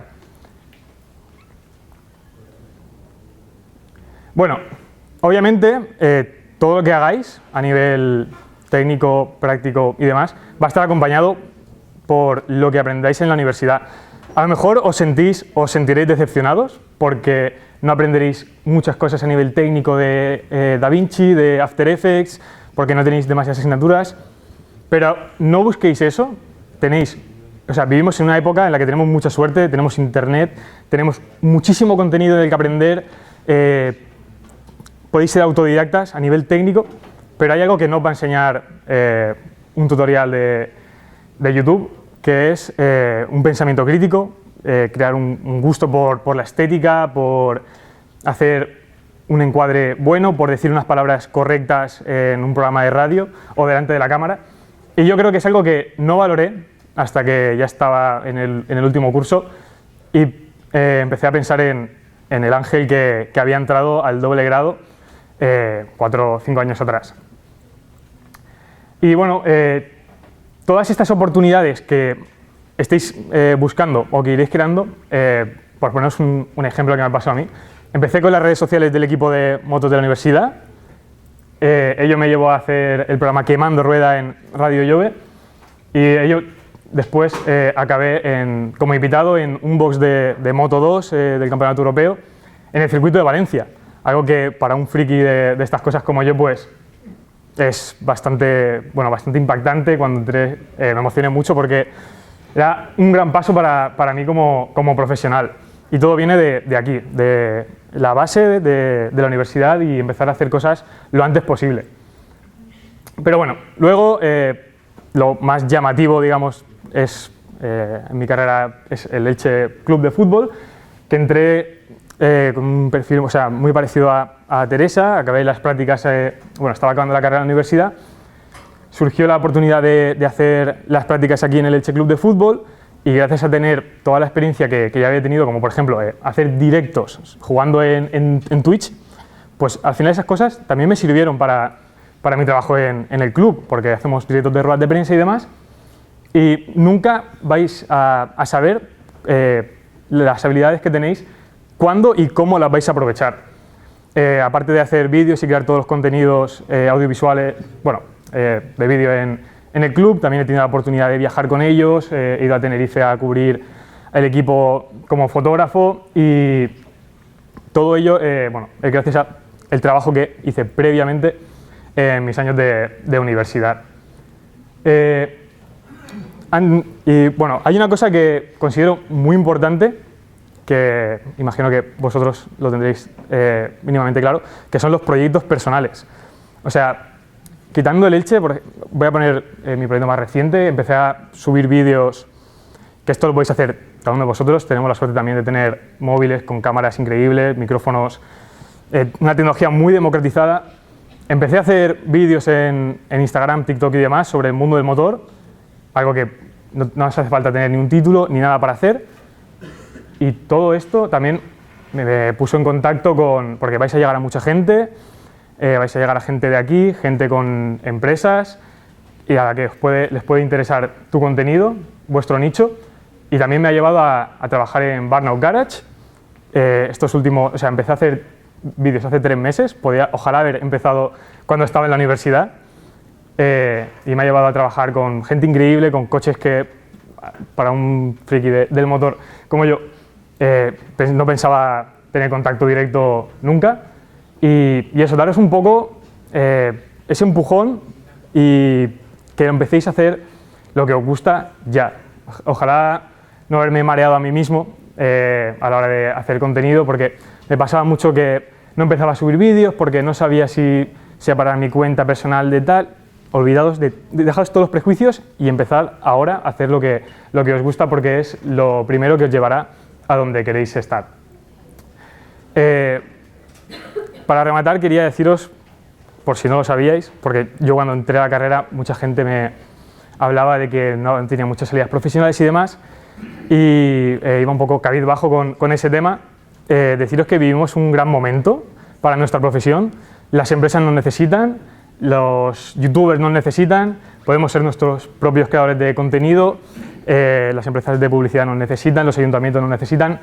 Bueno, obviamente, todo lo que hagáis a nivel técnico, práctico y demás, va a estar acompañado por lo que aprendáis en la universidad. A lo mejor os sentiréis decepcionados porque no aprenderéis muchas cosas a nivel técnico de DaVinci, de After Effects, porque no tenéis demasiadas asignaturas, pero no busquéis eso. Vivimos en una época en la que tenemos mucha suerte, tenemos internet, tenemos muchísimo contenido del que aprender, podéis ser autodidactas a nivel técnico, pero hay algo que no os va a enseñar un tutorial de YouTube, que es un pensamiento crítico, crear un gusto por la estética, por hacer un encuadre bueno, por decir unas palabras correctas en un programa de radio o delante de la cámara. Y yo creo que es algo que no valoré hasta que ya estaba en el último curso y empecé a pensar en el Ángel que había entrado al doble grado 4 o 5 años atrás. Y bueno, todas estas oportunidades que estéis buscando o que iréis creando, por poneros un ejemplo que me pasó a mí, empecé con las redes sociales del equipo de motos de la universidad, ello me llevó a hacer el programa Quemando Rueda en Radio Jove y ello después acabé como invitado en un box de Moto 2 del Campeonato Europeo en el circuito de Valencia, algo que para un friki de estas cosas como yo pues es bastante impactante. Cuando entré me emocioné mucho porque era un gran paso para mí como profesional. Y todo viene de aquí, de la base de la universidad y empezar a hacer cosas lo antes posible. Pero bueno, luego lo más llamativo, digamos, en mi carrera es el Elche Club de Fútbol, que entré con un perfil muy parecido a Teresa, acabé las prácticas, estaba acabando la carrera en la universidad, surgió la oportunidad de hacer las prácticas aquí en el Elche Club de Fútbol y gracias a tener toda la experiencia que ya había tenido, como por ejemplo hacer directos jugando en Twitch, pues al final esas cosas también me sirvieron para mi trabajo en el club, porque hacemos directos de ruedas de prensa y demás, y nunca vais a saber las habilidades que tenéis, cuándo y cómo las vais a aprovechar. Aparte de hacer vídeos y crear todos los contenidos audiovisuales, bueno, de vídeo en el club, también he tenido la oportunidad de viajar con ellos, he ido a Tenerife a cubrir el equipo como fotógrafo y todo ello, bueno, gracias al trabajo que hice previamente en mis años de universidad. Y bueno, hay una cosa que considero muy importante, que imagino que vosotros lo tendréis mínimamente claro, que son los proyectos personales. O sea, quitando el Elche, voy a poner mi proyecto más reciente, empecé a subir vídeos, que esto lo podéis hacer cada uno de vosotros, tenemos la suerte también de tener móviles con cámaras increíbles, micrófonos, una tecnología muy democratizada. Empecé a hacer vídeos en Instagram, TikTok y demás sobre el mundo del motor, algo que no os hace falta tener ni un título ni nada para hacer. Y todo esto también me puso en contacto porque vais a llegar a mucha gente, vais a llegar a gente de aquí, gente con empresas y a la que les puede interesar tu contenido, vuestro nicho. Y también me ha llevado a trabajar en Burnout Garage. O sea, empecé a hacer vídeos hace 3 meses, ojalá haber empezado cuando estaba en la universidad. Y me ha llevado a trabajar con gente increíble, con coches que, para un friki del motor como yo, no pensaba tener contacto directo nunca. Y eso, daros un poco ese empujón y que empecéis a hacer lo que os gusta ya. Ojalá no haberme mareado a mí mismo a la hora de hacer contenido, porque me pasaba mucho que no empezaba a subir vídeos porque no sabía si separar mi cuenta personal de tal. Dejaos todos los prejuicios y empezad ahora a hacer lo que os gusta, porque es lo primero que os llevará a donde queréis estar. Para rematar, quería deciros, por si no lo sabíais, porque yo cuando entré a la carrera mucha gente me hablaba de que no tenía muchas salidas profesionales y demás, y iba un poco cabizbajo con ese tema. Deciros que vivimos un gran momento para nuestra profesión. Las empresas nos necesitan, los youtubers nos necesitan, podemos ser nuestros propios creadores de contenido, las empresas de publicidad nos necesitan, los ayuntamientos nos necesitan.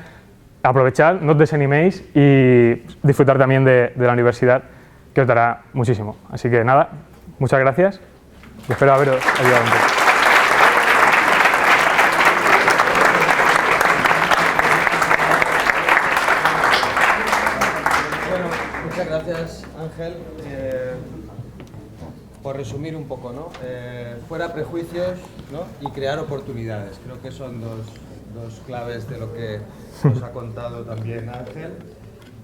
Aprovechad, no os desaniméis y disfrutar también de la universidad, que os dará muchísimo. Así que nada, muchas gracias y espero haberos ayudado un poco. Bueno, muchas gracias, Ángel. Por resumir un poco, ¿no? Fuera prejuicios, ¿no? Y crear oportunidades. Creo que son dos claves de lo que nos ha contado también Ángel.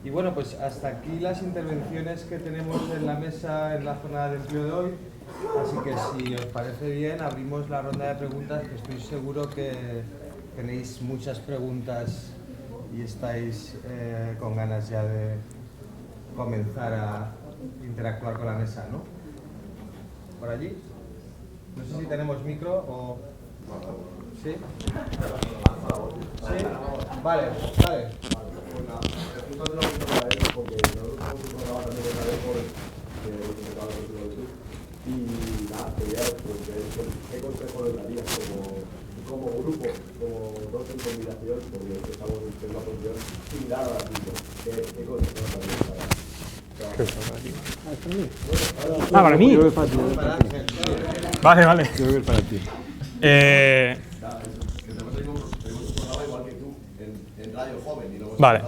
Y bueno, pues hasta aquí las intervenciones que tenemos en la mesa en la jornada de empleo de hoy. Así que si os parece bien, abrimos la ronda de preguntas, que estoy seguro que tenéis muchas preguntas y estáis con ganas ya de comenzar a interactuar con la mesa, ¿no? ¿Por allí? No sé si tenemos micro o... ¿Sí? ¿Sí? Vale. Y nada, quería qué consejo les darías como grupo, como dos en combinación, porque estamos en una posición similar a la tuya. ¿Qué consejo les darías ¿Para mí? Vale. Yo creo que es para ti. Vale.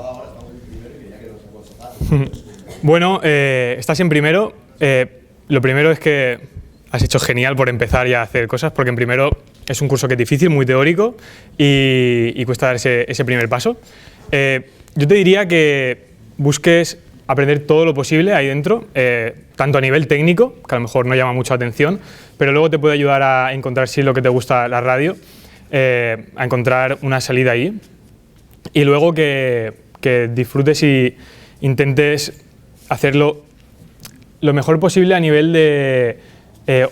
Bueno, estás en primero. Lo primero es que has hecho genial por empezar ya a hacer cosas, porque en primero es un curso que es difícil, muy teórico y cuesta dar ese primer paso. Yo te diría que busques aprender todo lo posible ahí dentro, tanto a nivel técnico, que a lo mejor no llama mucho la atención, pero luego te puede ayudar a encontrar si es lo que te gusta la radio, a encontrar una salida ahí. Y luego que disfrutes y intentes hacerlo lo mejor posible a nivel de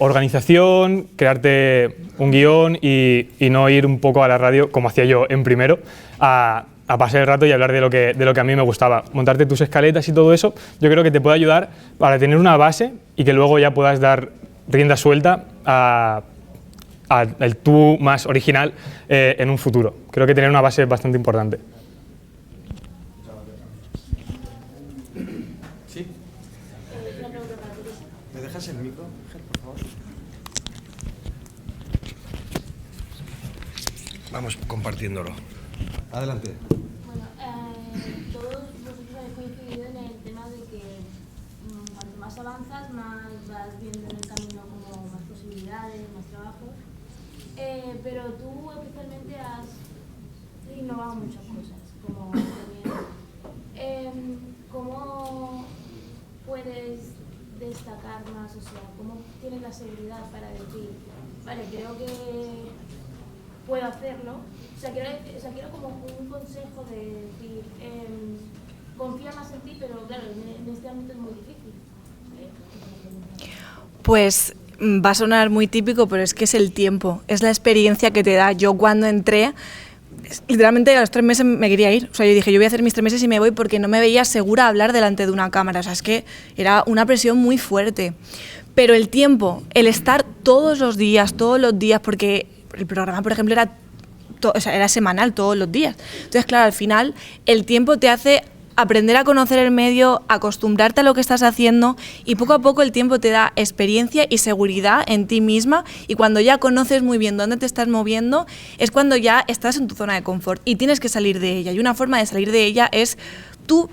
organización, crearte un guión y no ir un poco a la radio, como hacía yo en primero, a pasar el rato y hablar de lo que a mí me gustaba. Montarte tus escaletas y todo eso, yo creo que te puede ayudar para tener una base y que luego ya puedas dar rienda suelta a al tú más original en un futuro. Creo que tener una base es bastante importante. ¿Sí? ¿Me dejas el micro, por favor? Vamos compartiéndolo. Adelante. Bueno, todos vosotros habéis coincidido en el tema de que cuanto más avanzas, más vas viendo en el camino como más posibilidades, más trabajo. Pero tú especialmente has innovado muchas cosas, como también, ¿cómo puedes destacar más? O sea, ¿cómo tienes la seguridad para decir, vale, creo que puedo hacerlo? O sea, quiero como un consejo de decir, confía más en ti, pero claro, en este ámbito es muy difícil. Pues va a sonar muy típico, pero es que es el tiempo, es la experiencia que te da. Yo cuando entré, literalmente a los 3 meses me quería ir. O sea, yo dije, yo voy a hacer mis 3 meses y me voy porque no me veía segura a hablar delante de una cámara. O sea, es que era una presión muy fuerte. Pero el tiempo, el estar todos los días, porque el programa, por ejemplo, era semanal, todos los días. Entonces, claro, al final el tiempo te hace aprender a conocer el medio, acostumbrarte a lo que estás haciendo, y poco a poco el tiempo te da experiencia y seguridad en ti misma, y cuando ya conoces muy bien dónde te estás moviendo es cuando ya estás en tu zona de confort y tienes que salir de ella, y una forma de salir de ella es tú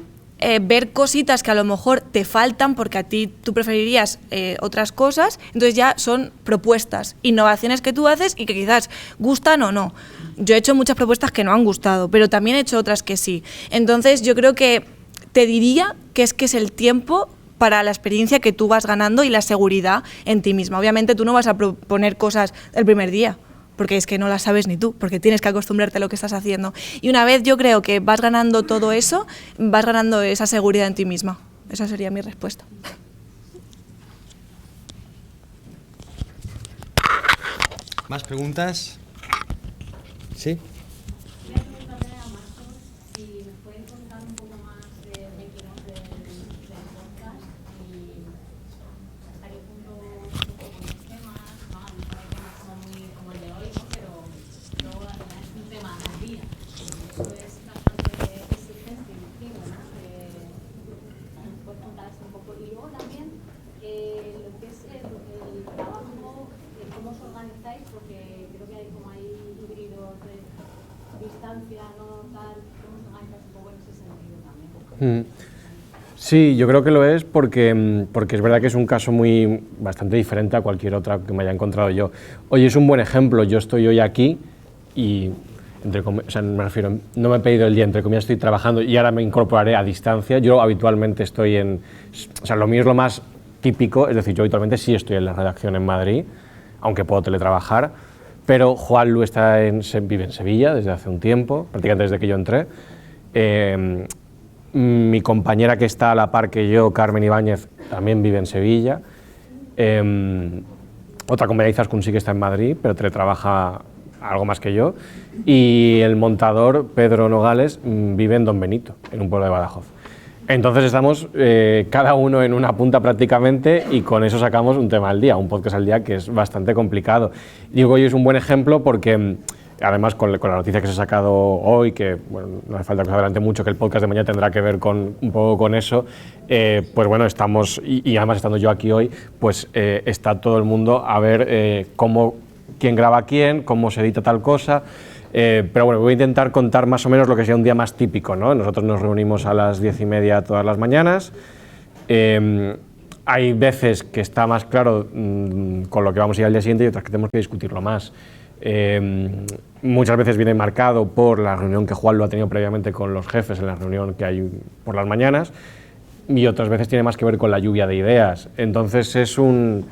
ver cositas que a lo mejor te faltan porque a ti tú preferirías otras cosas, entonces ya son propuestas, innovaciones que tú haces y que quizás gustan o no. Yo he hecho muchas propuestas que no han gustado, pero también he hecho otras que sí. Entonces yo creo que te diría que es el tiempo para la experiencia que tú vas ganando y la seguridad en ti misma. Obviamente tú no vas a proponer cosas el primer día, porque es que no las sabes ni tú, porque tienes que acostumbrarte a lo que estás haciendo. Y una vez yo creo que vas ganando todo eso, vas ganando esa seguridad en ti misma. Esa sería mi respuesta. ¿Más preguntas? ¿Sí? Sí, yo creo que lo es porque es verdad que es un caso bastante diferente a cualquier otra que me haya encontrado yo. Hoy es un buen ejemplo, yo estoy hoy aquí y, o sea, me refiero, no me he pedido el día, entre comillas, estoy trabajando y ahora me incorporaré a distancia. Yo habitualmente estoy o sea, lo mío es lo más típico, es decir, yo habitualmente sí estoy en la redacción en Madrid, aunque puedo teletrabajar, pero Juanlu vive en Sevilla desde hace un tiempo, prácticamente desde que yo entré. Mi compañera que está a la par que yo, Carmen Ibáñez, también vive en Sevilla. Otra compañera, Izaskun, sí que está en Madrid, pero teletrabaja algo más que yo. Y el montador, Pedro Nogales, vive en Don Benito, en un pueblo de Badajoz. Entonces estamos cada uno en una punta prácticamente y con eso sacamos un tema al día, un podcast al día, que es bastante complicado. Digo, hoy es un buen ejemplo porque además con la noticia que se ha sacado hoy, que bueno, no hace falta que se adelante mucho, que el podcast de mañana tendrá que ver un poco con eso, pues bueno, estamos, y además estando yo aquí hoy, pues está todo el mundo a ver quién graba quién, cómo se edita tal cosa. Pero bueno, voy a intentar contar más o menos lo que sea un día más típico, ¿no? Nosotros nos reunimos a las 10:30 todas las mañanas. Hay veces que está más claro con lo que vamos a ir al día siguiente y otras que tenemos que discutirlo más. Muchas veces viene marcado por la reunión que Juan lo ha tenido previamente con los jefes en la reunión que hay por las mañanas, y otras veces tiene más que ver con la lluvia de ideas. Entonces es un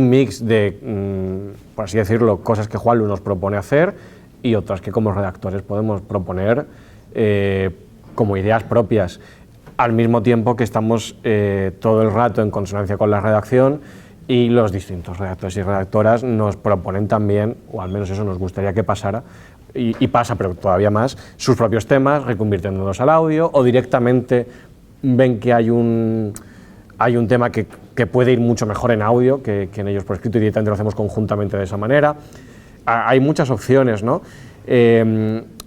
mix de, por así decirlo, cosas que Juanlu nos propone hacer y otras que como redactores podemos proponer como ideas propias, al mismo tiempo que estamos todo el rato en consonancia con la redacción, y los distintos redactores y redactoras nos proponen también, o al menos eso nos gustaría que pasara, y pasa, pero todavía más, sus propios temas, reconvirtiéndolos al audio, o directamente ven que hay un tema que puede ir mucho mejor en audio que en ellos por escrito, y directamente lo hacemos conjuntamente de esa manera. hay muchas opciones, ¿no?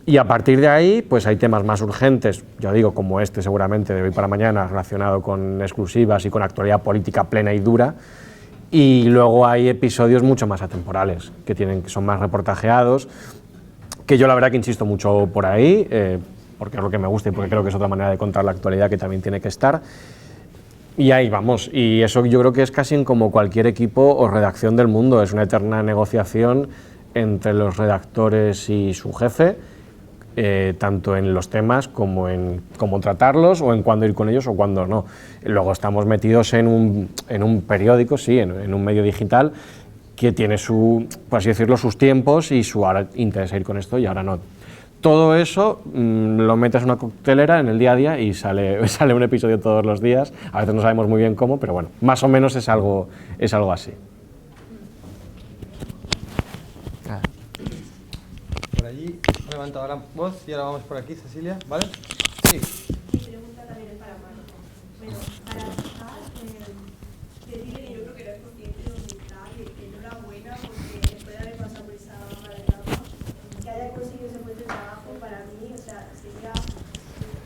Y a partir de ahí, pues hay temas más urgentes, ya digo, como este seguramente de hoy para mañana, relacionado con exclusivas y con actualidad política plena y dura, y luego hay episodios mucho más atemporales, que son más reportajeados, que yo la verdad que insisto mucho por ahí, porque es lo que me gusta y porque creo que es otra manera de contar la actualidad que también tiene que estar. Y ahí vamos, y eso yo creo que es casi en como cualquier equipo o redacción del mundo, es una eterna negociación entre los redactores y su jefe, tanto en los temas como en cómo tratarlos o en cuándo ir con ellos o cuándo no. Luego estamos metidos en un periódico, sí, en un medio digital que tiene por así decirlo, sus tiempos y su ahora interesa ir con esto y ahora no. Todo eso lo metes en una coctelera en el día a día y sale un episodio todos los días. A veces no sabemos muy bien cómo, pero bueno, más o menos es algo así. Por allí ha levantado la voz y ahora vamos por aquí, Cecilia, ¿vale? Sí. Mi pregunta también es para Marco. Bueno, para empezar, decirle que yo creo que no es consciente de dónde está, que enhorabuena porque después de haber pasado por esa mala etapa, que haya conseguido ese puesto de trabajo para mí, o sea, sería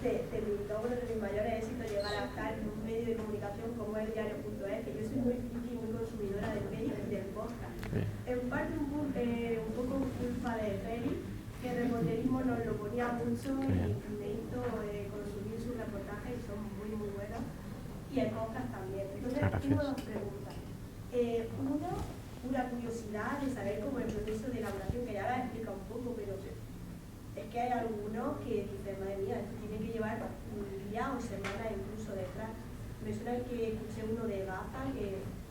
de mis mayores éxitos llegar a estar en un medio de comunicación como el diario.es, que yo soy muy friki y muy consumidora del medio y del podcast. Sí. En parte un poco culpa de Feli, que el reporterismo nos lo ponía mucho y me hizo consumir sus reportajes y son muy muy buenos, y el podcast también. Entonces tengo dos preguntas. Una curiosidad de saber cómo el proceso de elaboración, que ya la explica un poco, pero es que hay algunos que dicen, madre mía, esto tiene que llevar un día o semana incluso detrás. Me suena que escuché uno de Gaza,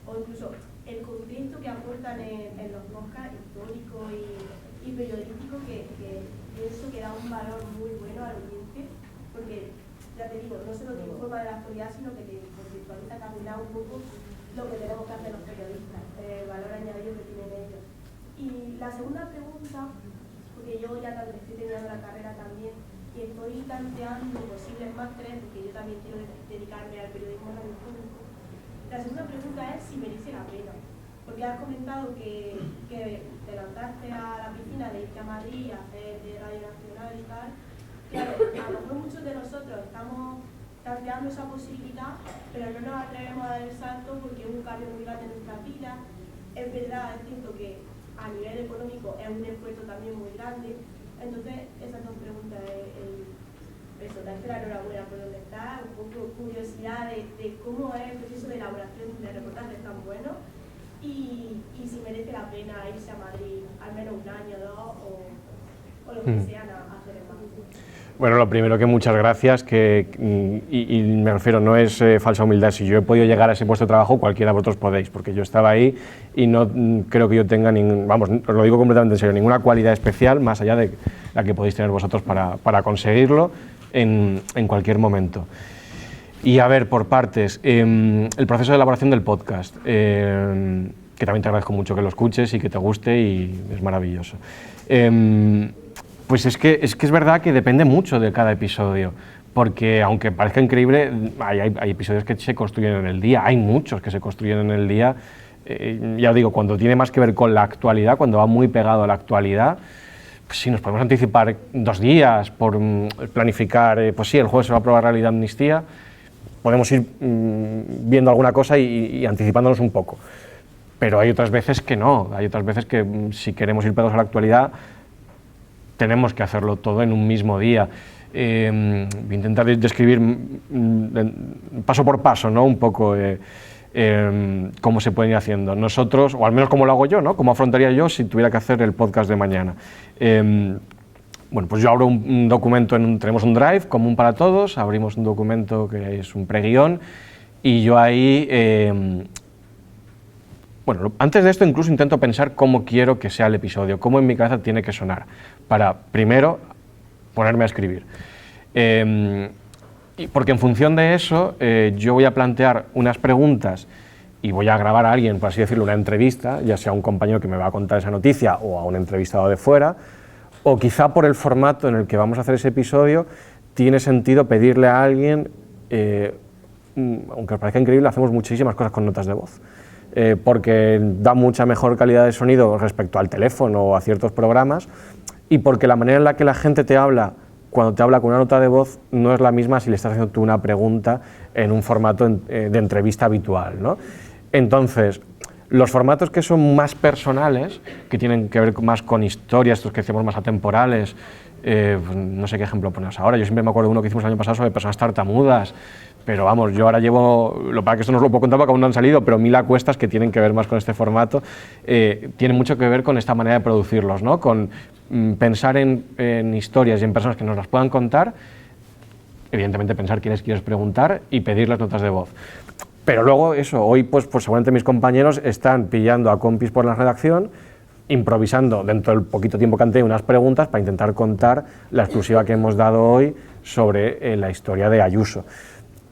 o incluso el contexto que aportan en los podcasts históricos y periodísticos, que pienso que da un valor muy bueno al oyente, porque, ya te digo, no solo te informa de la actualidad, sino que te contextualiza también un poco lo que tenemos que hacer los periodistas, el valor añadido que tienen ellos. Y la segunda pregunta, porque yo ya estoy terminando la carrera también, y estoy planteando posibles másteres, porque yo también quiero dedicarme al periodismo radiofónico. La segunda pregunta es si merece la pena, porque has comentado que te lanzaste a la piscina de irte a Madrid a hacer de Radio Nacional y tal. Claro, a lo mejor muchos de nosotros estamos planteando esa posibilidad, pero no nos atrevemos a dar el salto porque es un cambio muy grande en nuestra vida. Es verdad, es cierto que a nivel económico es un esfuerzo también muy grande. Entonces, esas dos preguntas, eso, darte la enhorabuena por donde está, un poco curiosidad de cómo es el proceso de elaboración de reportajes tan buenos y si merece la pena irse a Madrid al menos un año, 2 o lo que sean a hacer el máster. Bueno, lo primero que muchas gracias, y me refiero, no es falsa humildad, si yo he podido llegar a ese puesto de trabajo, cualquiera de vosotros podéis, porque yo estaba ahí y no creo que yo tenga, vamos, os lo digo completamente en serio, ninguna cualidad especial más allá de la que podéis tener vosotros para conseguirlo en cualquier momento. Y a ver, por partes, el proceso de elaboración del podcast, que también te agradezco mucho que lo escuches y que te guste y es maravilloso. Pues es que es verdad que depende mucho de cada episodio, porque aunque parezca increíble, hay episodios que se construyen en el día, hay muchos que se construyen en el día, ya digo, cuando tiene más que ver con la actualidad, cuando va muy pegado a la actualidad, pues sí, nos podemos anticipar 2 días por planificar, pues sí, el jueves se va a aprobar la ley de amnistía, podemos ir viendo alguna cosa y anticipándonos un poco, pero hay otras veces que no, hay otras veces que si queremos ir pegados a la actualidad, tenemos que hacerlo todo en un mismo día. Voy a intentar describir paso por paso, ¿no? Un poco cómo se pueden ir haciendo. Nosotros, o al menos cómo lo hago yo, ¿no? Cómo afrontaría yo si tuviera que hacer el podcast de mañana. Bueno, pues yo abro un documento, tenemos un Drive común para todos, abrimos un documento que es un preguión y yo ahí... Bueno, antes de esto incluso intento pensar cómo quiero que sea el episodio, cómo en mi cabeza tiene que sonar, para primero ponerme a escribir. Porque en función de eso yo voy a plantear unas preguntas y voy a grabar a alguien, por así decirlo, una entrevista, ya sea a un compañero que me va a contar esa noticia o a un entrevistado de fuera, o quizá por el formato en el que vamos a hacer ese episodio, tiene sentido pedirle a alguien, aunque os parezca increíble, hacemos muchísimas cosas con notas de voz. porque da mucha mejor calidad de sonido respecto al teléfono o a ciertos programas, y porque la manera en la que la gente te habla cuando te habla con una nota de voz no es la misma si le estás haciendo tú una pregunta en un formato de entrevista habitual, ¿no? Entonces, los formatos que son más personales, que tienen que ver más con historias, estos que decimos más atemporales, no sé qué ejemplo poneros ahora, yo siempre me acuerdo de uno que hicimos el año pasado sobre personas tartamudas, pero vamos, yo ahora llevo, lo para que esto no os lo puedo contar porque aún no han salido, pero 1000 acuestas que tienen que ver más con este formato, tienen mucho que ver con esta manera de producirlos, ¿no? Con pensar en historias y en personas que nos las puedan contar, evidentemente pensar quiénes quieres preguntar y pedir las notas de voz. Pero luego eso, hoy pues seguramente mis compañeros están pillando a compis por la redacción, improvisando dentro del poquito tiempo que han tenido unas preguntas para intentar contar la exclusiva que hemos dado hoy sobre la historia de Ayuso.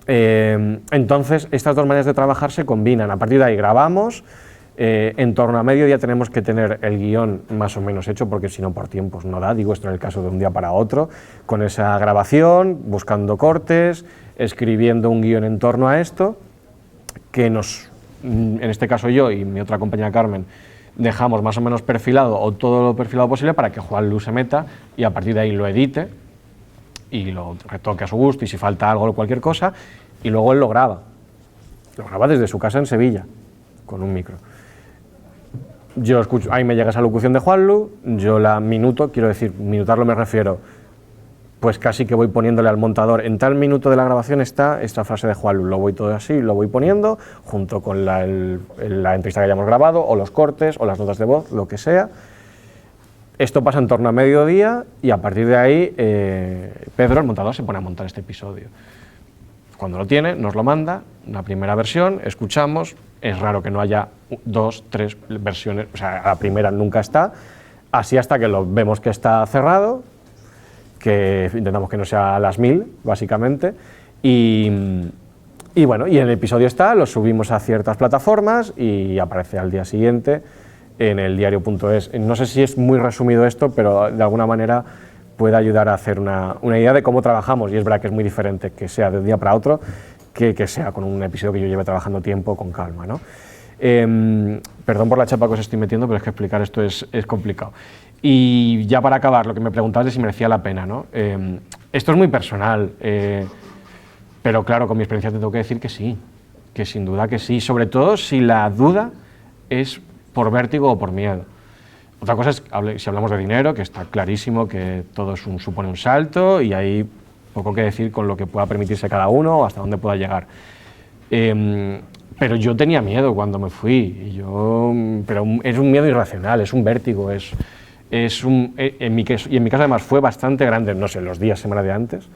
Entonces, estas dos maneras de trabajar se combinan. A partir de ahí grabamos, en torno a mediodía tenemos que tener el guión más o menos hecho, porque si no por tiempos no da, digo esto en el caso de un día para otro, con esa grabación, buscando cortes, escribiendo un guión en torno a esto, que en este caso yo y mi otra compañera Carmen, dejamos más o menos perfilado, o todo lo perfilado posible, para que Juanlu se meta y a partir de ahí lo edite y lo retoque a su gusto, y si falta algo o cualquier cosa, y luego él lo graba desde su casa en Sevilla, con un micro. Yo escucho, ahí me llega esa locución de Juanlu, yo la minuto, quiero decir, minutarlo me refiero, pues casi que voy poniéndole al montador, en tal minuto de la grabación está esta frase de Juanlu, lo voy todo así, lo voy poniendo, junto con la entrevista que hayamos grabado, o los cortes, o las notas de voz, lo que sea. Esto pasa en torno a mediodía y a partir de ahí Pedro, el montador, se pone a montar este episodio. Cuando lo tiene, nos lo manda, una primera versión, escuchamos, es raro que no haya 2, 3 versiones, o sea, la primera nunca está, así hasta que lo vemos que está cerrado, que intentamos que no sea a las 1000, básicamente, y bueno, y el episodio está, lo subimos a ciertas plataformas y aparece al día siguiente en el diario.es. No sé si es muy resumido esto, pero de alguna manera puede ayudar a hacer una idea de cómo trabajamos, y es verdad que es muy diferente que sea de un día para otro que sea con un episodio que yo lleve trabajando tiempo con calma, ¿no? Perdón por la chapa que os estoy metiendo, pero es que explicar esto es complicado. Y ya para acabar, lo que me preguntabas es si merecía la pena, ¿no? Esto es muy personal, pero claro, con mi experiencia te tengo que decir que sí, que sin duda que sí, sobre todo si la duda es por vértigo o por miedo. Otra cosa es si hablamos de dinero, que está clarísimo que todo supone un salto y hay poco que decir con lo que pueda permitirse cada uno o hasta dónde pueda llegar. Pero yo tenía miedo cuando me fui, pero es un miedo irracional, es un vértigo, en mi caso además fue bastante grande, no sé, los días, semana de antes,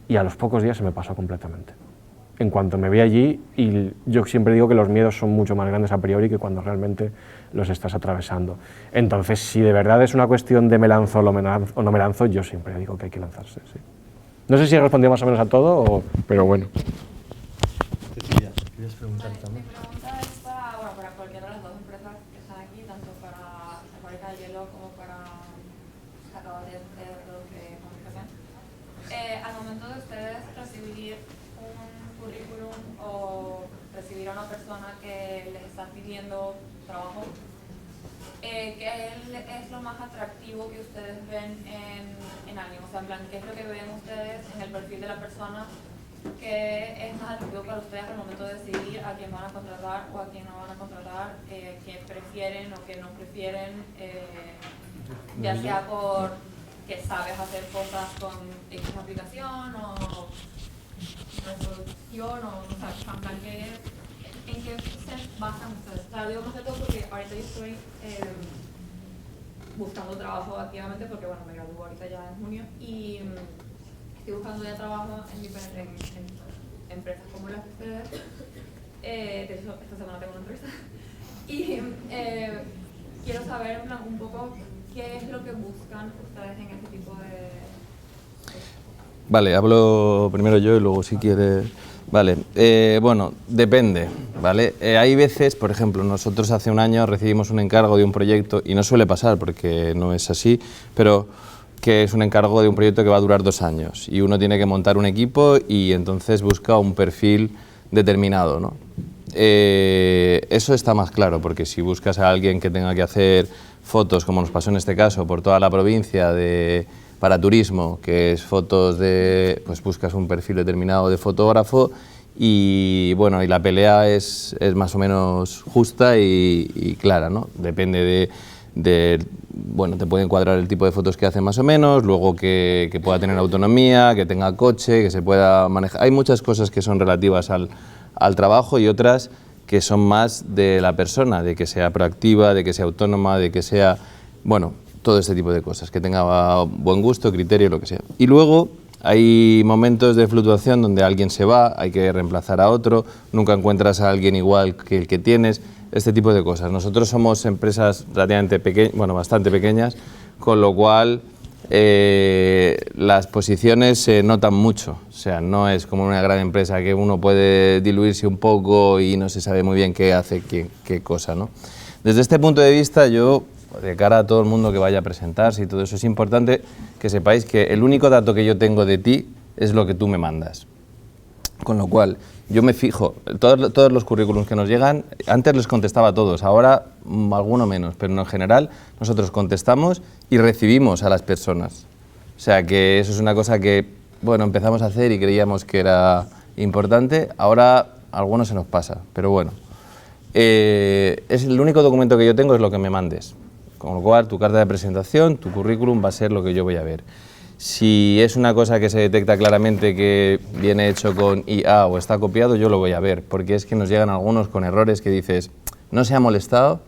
y a los pocos días se me pasó completamente. En cuanto me vi allí, y yo siempre digo que los miedos son mucho más grandes a priori que cuando realmente los estás atravesando. Entonces, si de verdad es una cuestión de me lanzo o no me lanzo, yo siempre digo que hay que lanzarse, sí. No sé si he respondido más o menos a todo, pero bueno. Cecilia, ¿quieres preguntar también? Mi pregunta es para cualquiera de las dos empresas que están aquí, tanto para la fábrica de hielo como para sacadores de comunicación. Al momento de ustedes recibir un currículum o recibir a una persona que les está pidiendo trabajo, ¿qué es lo más atractivo que ustedes ven en alguien? O sea, en plan, ¿qué es lo que ven ustedes en el perfil de la persona que es más atractivo para ustedes al momento de decidir a quién van a contratar o a quién no van a contratar, quién prefieren o quién no prefieren, ya sea por que sabes hacer cosas con X aplicación o resolución o sea, en plan, ¿en qué se basan ustedes? O sea, lo digo más de todo porque ahorita yo estoy buscando trabajo activamente porque bueno, me gradúo ahorita ya en junio y estoy buscando ya trabajo en empresas como las de ustedes. De hecho, esta semana tengo una entrevista. Y quiero saber en plan, un poco qué es lo que buscan ustedes en este tipo de... Vale, hablo primero yo y luego si quieres... Vale, bueno, depende, ¿vale? Hay veces, por ejemplo, nosotros hace un año recibimos un encargo de un proyecto, y no suele pasar porque no es así, pero que es un encargo de un proyecto que va a durar 2 años, y uno tiene que montar un equipo y entonces busca un perfil determinado, ¿no? eso está más claro, porque si buscas a alguien que tenga que hacer fotos, como nos pasó en este caso, por toda la provincia para turismo, que es fotos de, pues buscas un perfil determinado de fotógrafo y bueno, y la pelea es más o menos justa y clara, ¿no? Depende bueno, te puede encuadrar el tipo de fotos que hacen más o menos, luego que pueda tener autonomía, que tenga coche, que se pueda manejar. Hay muchas cosas que son relativas al trabajo y otras que son más de la persona, de que sea proactiva, de que sea autónoma, de que sea, bueno, todo este tipo de cosas, que tenga buen gusto, criterio, lo que sea. Y luego hay momentos de fluctuación donde alguien se va, hay que reemplazar a otro, nunca encuentras a alguien igual que el que tienes, este tipo de cosas. Nosotros somos empresas relativamente pequeñas, bueno, bastante pequeñas, con lo cual las posiciones se notan mucho, o sea, no es como una gran empresa que uno puede diluirse un poco y no se sabe muy bien qué hace, qué cosa, ¿no? Desde este punto de vista, yo, de cara a todo el mundo que vaya a presentarse y todo eso, es importante que sepáis que el único dato que yo tengo de ti es lo que tú me mandas. Con lo cual, yo me fijo, todos los currículums que nos llegan, antes les contestaba a todos, ahora alguno menos, pero en general nosotros contestamos y recibimos a las personas. O sea que eso es una cosa que, bueno, empezamos a hacer y creíamos que era importante, ahora a algunos se nos pasa, pero bueno. Es el único documento que yo tengo es lo que me mandes, con lo cual tu carta de presentación, tu currículum va a ser lo que yo voy a ver. Si es una cosa que se detecta claramente que viene hecho con IA o está copiado, yo lo voy a ver, porque es que nos llegan algunos con errores que dices, no se ha molestado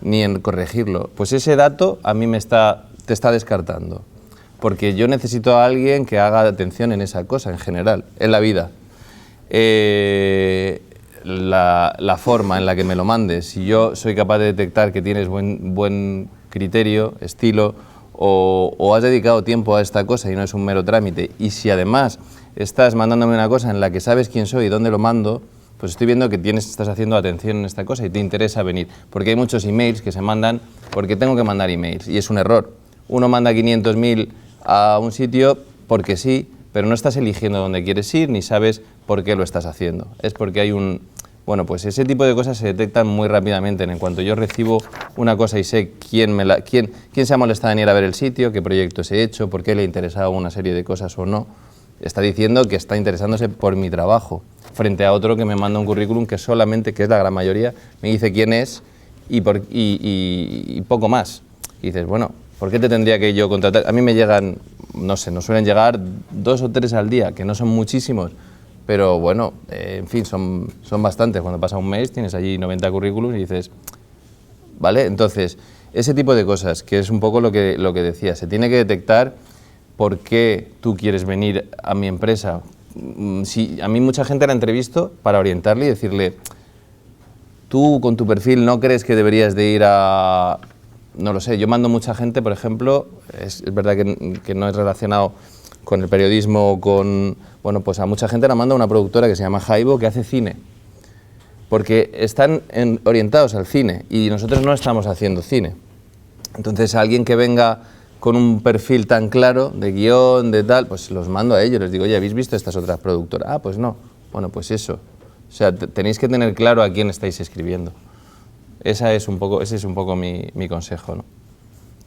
ni en corregirlo. Pues ese dato a mí te está descartando, porque yo necesito a alguien que haga atención en esa cosa en general, en la vida. La forma en la que me lo mandes, si yo soy capaz de detectar que tienes buen criterio, estilo, o has dedicado tiempo a esta cosa y no es un mero trámite, y si además estás mandándome una cosa en la que sabes quién soy y dónde lo mando, pues estoy viendo que estás haciendo atención en esta cosa y te interesa venir, porque hay muchos emails que se mandan porque tengo que mandar emails, y es un error. Uno manda 500.000 a un sitio porque sí, pero no estás eligiendo dónde quieres ir ni sabes por qué lo estás haciendo. Es porque hay un... Bueno, pues ese tipo de cosas se detectan muy rápidamente. En cuanto yo recibo una cosa y sé quién se ha molestado en ir a ver el sitio, qué proyectos he hecho, por qué le ha interesado una serie de cosas o no, está diciendo que está interesándose por mi trabajo, frente a otro que me manda un currículum que solamente, que es la gran mayoría, me dice quién es y poco más. Y dices, bueno, ¿por qué te tendría que yo contratar? A mí me llegan, no sé, nos suelen llegar 2 o 3 al día, que no son muchísimos, pero bueno, en fin, son bastantes. Cuando pasa un mes tienes allí 90 currículums y dices, ¿vale? Entonces, ese tipo de cosas, que es un poco lo que decía, se tiene que detectar por qué tú quieres venir a mi empresa. Si a mí mucha gente la entrevisto para orientarle y decirle, tú con tu perfil no crees que deberías de ir a... No lo sé, yo mando mucha gente, por ejemplo, es verdad que no es relacionado con el periodismo, bueno, pues a mucha gente la manda una productora que se llama Jaibo, que hace cine, porque están orientados al cine y nosotros no estamos haciendo cine. Entonces, alguien que venga con un perfil tan claro de guión, de tal, pues los mando a ellos, les digo, oye, ¿habéis visto estas otras productoras? Ah, pues no. Bueno, pues eso. O sea, tenéis que tener claro a quién estáis escribiendo. Ese es un poco mi consejo, ¿no?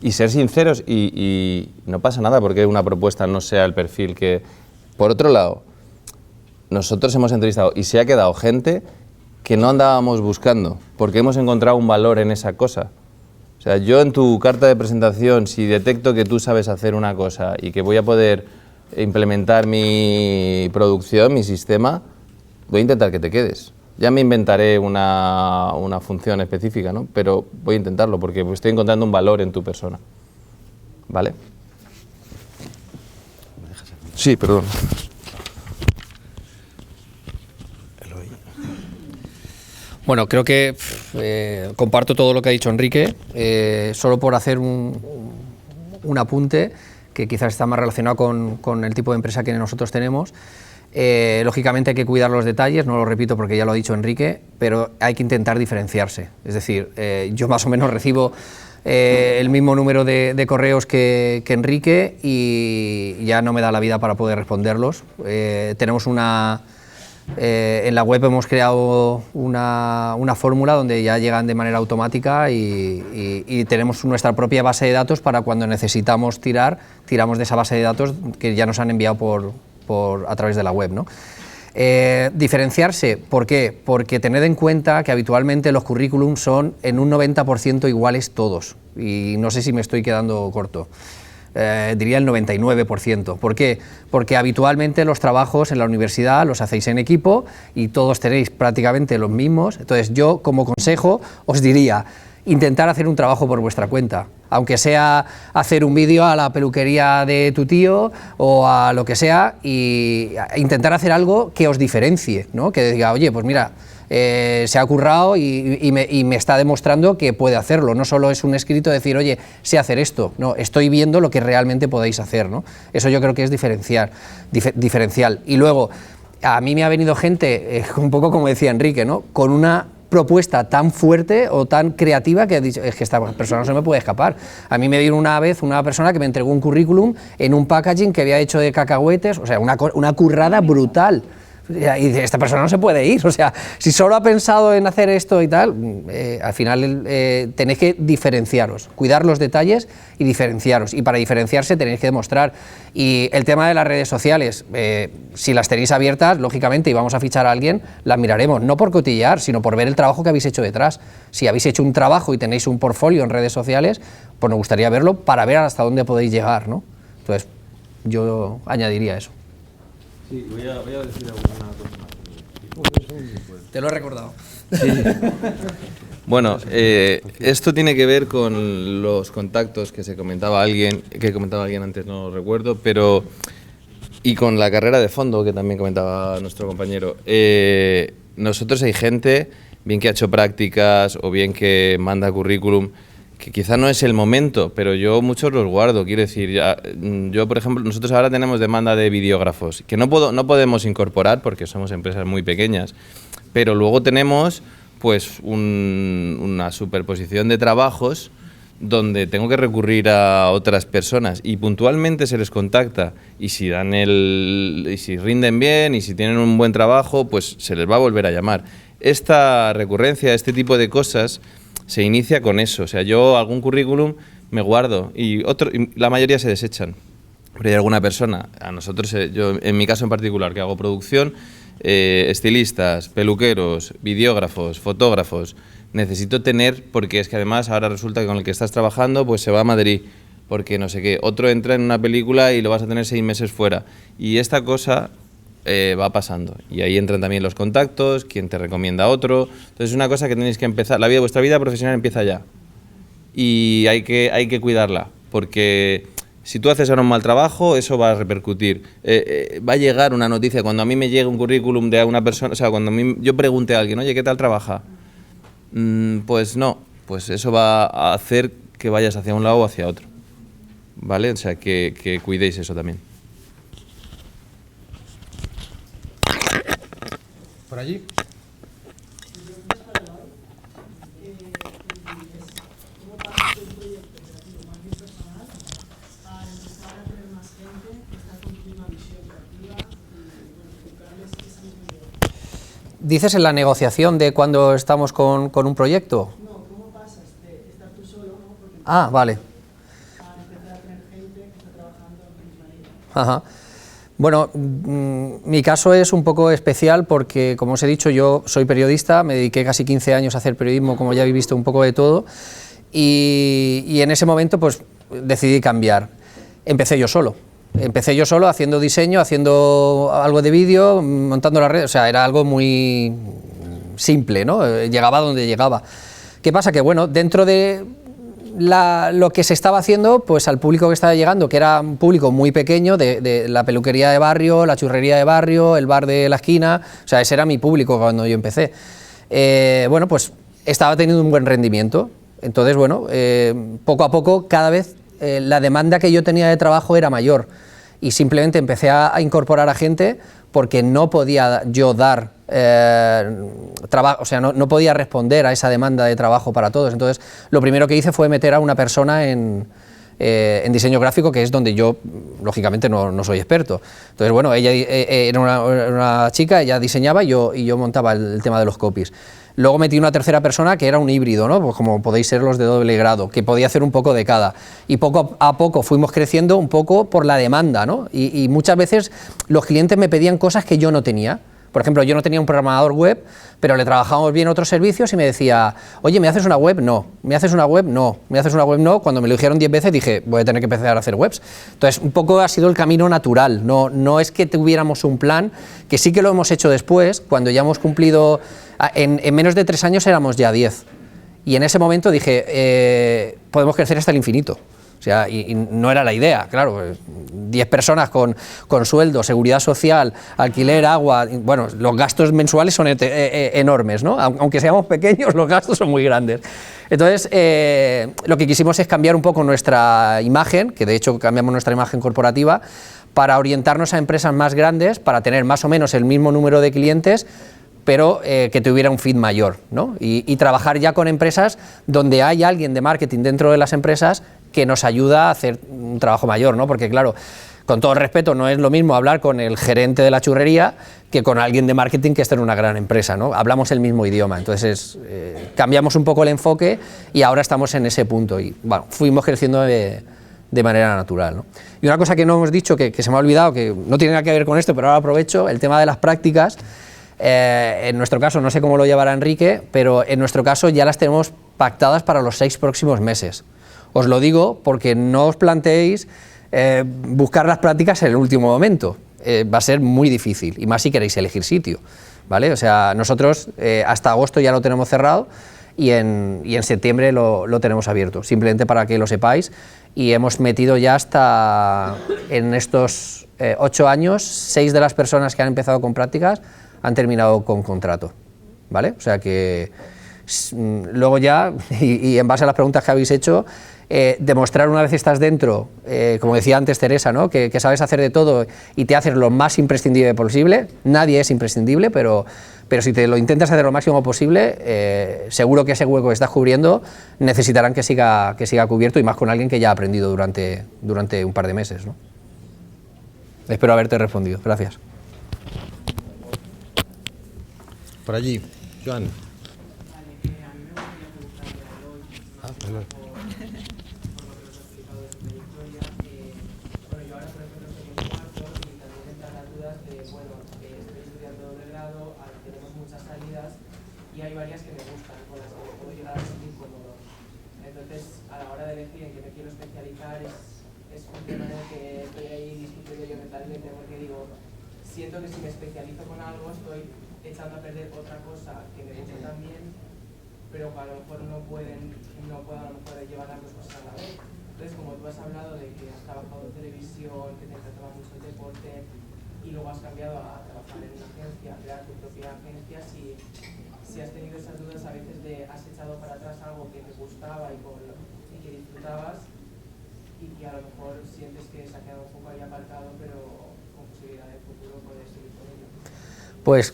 Y ser sinceros y no pasa nada porque una propuesta no sea el perfil que... Por otro lado, nosotros hemos entrevistado y se ha quedado gente que no andábamos buscando porque hemos encontrado un valor en esa cosa. O sea, yo en tu carta de presentación, si detecto que tú sabes hacer una cosa y que voy a poder implementar mi producción, mi sistema, voy a intentar que te quedes. Ya me inventaré una función específica, ¿no? Pero voy a intentarlo porque estoy encontrando un valor en tu persona. ¿Vale? Sí, perdón. Bueno, creo que comparto todo lo que ha dicho Enrique, solo por hacer un apunte que quizás está más relacionado con el tipo de empresa que nosotros tenemos. Lógicamente hay que cuidar los detalles, no lo repito porque ya lo ha dicho Enrique, pero hay que intentar diferenciarse. Es decir, yo más o menos recibo el mismo número de correos que Enrique y ya no me da la vida para poder responderlos. Tenemos una En la web hemos creado una fórmula donde ya llegan de manera automática y tenemos nuestra propia base de datos para cuando necesitamos tiramos de esa base de datos que ya nos han enviado a través de la web, ¿no? Diferenciarse, ¿por qué? Porque tened en cuenta que habitualmente los currículums son en un 90% iguales todos, y no sé si me estoy quedando corto. Diría el 99%. ¿Por qué? Porque habitualmente los trabajos en la universidad los hacéis en equipo y todos tenéis prácticamente los mismos. Entonces yo, como consejo, os diría intentar hacer un trabajo por vuestra cuenta, aunque sea hacer un vídeo a la peluquería de tu tío o a lo que sea, y intentar hacer algo que os diferencie, ¿no? Que diga, oye, pues mira, se ha currado y me está demostrando que puede hacerlo. No solo es un escrito de decir, oye, sé hacer esto, no, estoy viendo lo que realmente podéis hacer, ¿no? Eso yo creo que es diferencial. Y luego, a mí me ha venido gente, un poco como decía Enrique, ¿no? Con una propuesta tan fuerte o tan creativa que he dicho, es que esta persona no se me puede escapar. A mí me vino una vez una persona que me entregó un currículum en un packaging que había hecho de cacahuetes, o sea, una currada brutal. Y dice, esta persona no se puede ir, o sea, si solo ha pensado en hacer esto y tal, al final tenéis que diferenciaros, cuidar los detalles y diferenciaros, y para diferenciarse tenéis que demostrar. Y el tema de las redes sociales, si las tenéis abiertas, lógicamente, y vamos a fichar a alguien, las miraremos, no por cotillear, sino por ver el trabajo que habéis hecho detrás. Si habéis hecho un trabajo y tenéis un portfolio en redes sociales, pues nos gustaría verlo para ver hasta dónde podéis llegar, ¿no? Entonces, yo añadiría eso. Sí, voy a decir alguna cosa. Te lo he recordado. Sí. Bueno, esto tiene que ver con los contactos que comentaba alguien antes, no lo recuerdo, pero y con la carrera de fondo que también comentaba nuestro compañero. Nosotros hay gente, bien que ha hecho prácticas o bien que manda currículum, que quizá no es el momento, pero yo muchos los guardo. Quiero decir, yo por ejemplo, nosotros ahora tenemos demanda de videógrafos, que no podemos incorporar porque somos empresas muy pequeñas, pero luego tenemos pues una superposición de trabajos donde tengo que recurrir a otras personas y puntualmente se les contacta, y si rinden bien y si tienen un buen trabajo, pues se les va a volver a llamar. Esta recurrencia, este tipo de cosas se inicia con eso. O sea, yo algún currículum me guardo y la mayoría se desechan. Pero hay alguna persona, a nosotros, yo en mi caso en particular, que hago producción, estilistas, peluqueros, videógrafos, fotógrafos, necesito tener, porque es que además ahora resulta que con el que estás trabajando pues se va a Madrid, porque no sé qué, otro entra en una película y lo vas a tener 6 meses fuera. Y esta cosa va pasando, y ahí entran también los contactos, quien te recomienda a otro. Entonces es una cosa que tenéis que empezar, vuestra vida profesional empieza ya, y hay que cuidarla, porque si tú haces ahora un mal trabajo, eso va a repercutir. Va a llegar una noticia, cuando a mí me llega un currículum de una persona, o sea, cuando yo pregunte a alguien, oye, ¿qué tal trabaja? Pues no, pues eso va a hacer que vayas hacia un lado o hacia otro, ¿vale? O sea, que cuidéis eso también. Por allí. ¿Dices en la negociación de cuando estamos con un proyecto? No, ¿cómo pasas de estar tú solo, ¿no? Porque Vale. a empezar a tener gente que está trabajando en tu misma línea? Ajá. Bueno, mi caso es un poco especial porque, como os he dicho, yo soy periodista, me dediqué casi 15 años a hacer periodismo, como ya habéis visto, un poco de todo, y en ese momento pues decidí cambiar. Empecé yo solo haciendo diseño, haciendo algo de vídeo, montando las redes, o sea, era algo muy simple, ¿no? Llegaba donde llegaba. ¿Qué pasa? Que bueno, dentro de lo que se estaba haciendo, pues al público que estaba llegando, que era un público muy pequeño, de la peluquería de barrio, la churrería de barrio, el bar de la esquina, o sea, ese era mi público cuando yo empecé. Bueno, pues estaba teniendo un buen rendimiento, entonces, bueno, poco a poco, cada vez la demanda que yo tenía de trabajo era mayor, y simplemente empecé a incorporar a gente porque no podía yo dar trabajo, o sea, no podía responder a esa demanda de trabajo para todos. Entonces, lo primero que hice fue meter a una persona en en diseño gráfico, que es donde yo, lógicamente, no soy experto. Entonces, bueno, ella era una chica, ella diseñaba y yo montaba el tema de los copies. Luego metí una tercera persona que era un híbrido, ¿no? Pues como podéis ser los de doble grado, que podía hacer un poco de cada. Y poco a poco fuimos creciendo un poco por la demanda, ¿no? Y muchas veces los clientes me pedían cosas que yo no tenía. Por ejemplo, yo no tenía un programador web, pero le trabajábamos bien otros servicios y me decía, oye, ¿me haces una web? No. ¿Me haces una web? No. ¿Me haces una web? No. Cuando me lo dijeron 10 veces dije, voy a tener que empezar a hacer webs. Entonces, un poco ha sido el camino natural. No es que tuviéramos un plan, que sí que lo hemos hecho después, cuando ya hemos cumplido, en menos de 3 años éramos ya 10. Y en ese momento dije, podemos crecer hasta el infinito. O sea, y no era la idea, claro, 10 personas con sueldo, seguridad social, alquiler, agua, bueno, los gastos mensuales son enormes, ¿no? Aunque seamos pequeños, los gastos son muy grandes. Entonces, lo que quisimos es cambiar un poco nuestra imagen, que de hecho cambiamos nuestra imagen corporativa, para orientarnos a empresas más grandes, para tener más o menos el mismo número de clientes, pero que tuviera un fit mayor, ¿no? Y trabajar ya con empresas donde hay alguien de marketing dentro de las empresas que nos ayuda a hacer un trabajo mayor, ¿no? Porque claro, con todo respeto, no es lo mismo hablar con el gerente de la churrería que con alguien de marketing que esté en una gran empresa, ¿no? Hablamos el mismo idioma, entonces cambiamos un poco el enfoque y ahora estamos en ese punto y bueno, fuimos creciendo de manera natural, ¿no? Y una cosa que no hemos dicho, que se me ha olvidado, que no tiene nada que ver con esto, pero ahora aprovecho, el tema de las prácticas. En nuestro caso, no sé cómo lo llevará Enrique, pero en nuestro caso ya las tenemos pactadas para los 6 próximos meses. Os lo digo porque no os planteéis buscar las prácticas en el último momento. Va a ser muy difícil, y más si queréis elegir sitio, ¿vale? O sea, nosotros hasta agosto ya lo tenemos cerrado y en septiembre lo tenemos abierto, simplemente para que lo sepáis, y hemos metido ya hasta en estos 8 años, 6 de las personas que han empezado con prácticas han terminado con contrato, ¿vale? O sea que luego ya, y en base a las preguntas que habéis hecho, demostrar una vez estás dentro, como decía antes Teresa, ¿no? que sabes hacer de todo y te haces lo más imprescindible posible. Nadie es imprescindible, pero si te lo intentas hacer lo máximo posible, seguro que ese hueco que estás cubriendo necesitarán que siga cubierto, y más con alguien que ya ha aprendido durante un par de meses, ¿no? Espero haberte respondido. Gracias. Por allí, Joan. Perdón. Y hay varias que me gustan, con las que me puedo llegar a sentir cómodo. Entonces, a la hora de elegir en qué me quiero especializar, es un tema en el que estoy ahí discutiendo yo mentalmente, porque digo, siento que si me especializo con algo, estoy echando a perder otra cosa que me gusta también, pero que a lo mejor no puedo a lo mejor llevar las dos cosas a la vez. Entonces, como tú has hablado de que has trabajado en televisión, que te encantaba mucho el deporte, y luego has cambiado a trabajar en una agencia, a crear tu propia agencia, si has tenido esas dudas a veces de has echado para atrás algo que te gustaba y que disfrutabas, y que a lo mejor sientes que se ha quedado un poco ahí aparcado, pero con posibilidad de futuro puedes seguir con ello. Pues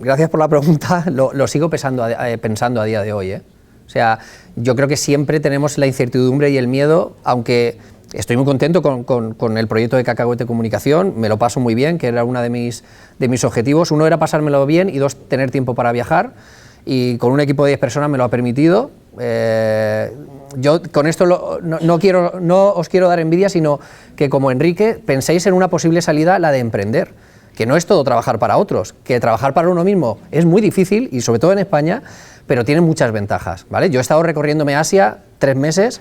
gracias por la pregunta, lo sigo pensando a día de hoy, ¿eh? O sea, yo creo que siempre tenemos la incertidumbre y el miedo, aunque estoy muy contento con el proyecto de Cacahuete Comunicación, me lo paso muy bien, que era uno de mis objetivos. Uno era pasármelo bien y dos, tener tiempo para viajar, y con un equipo de 10 personas me lo ha permitido. Yo con esto no os quiero dar envidia, sino que, como Enrique, penséis en una posible salida, la de emprender, que no es todo trabajar para otros, que trabajar para uno mismo es muy difícil, y sobre todo en España, pero tiene muchas ventajas, ¿vale? Yo he estado recorriéndome Asia 3 meses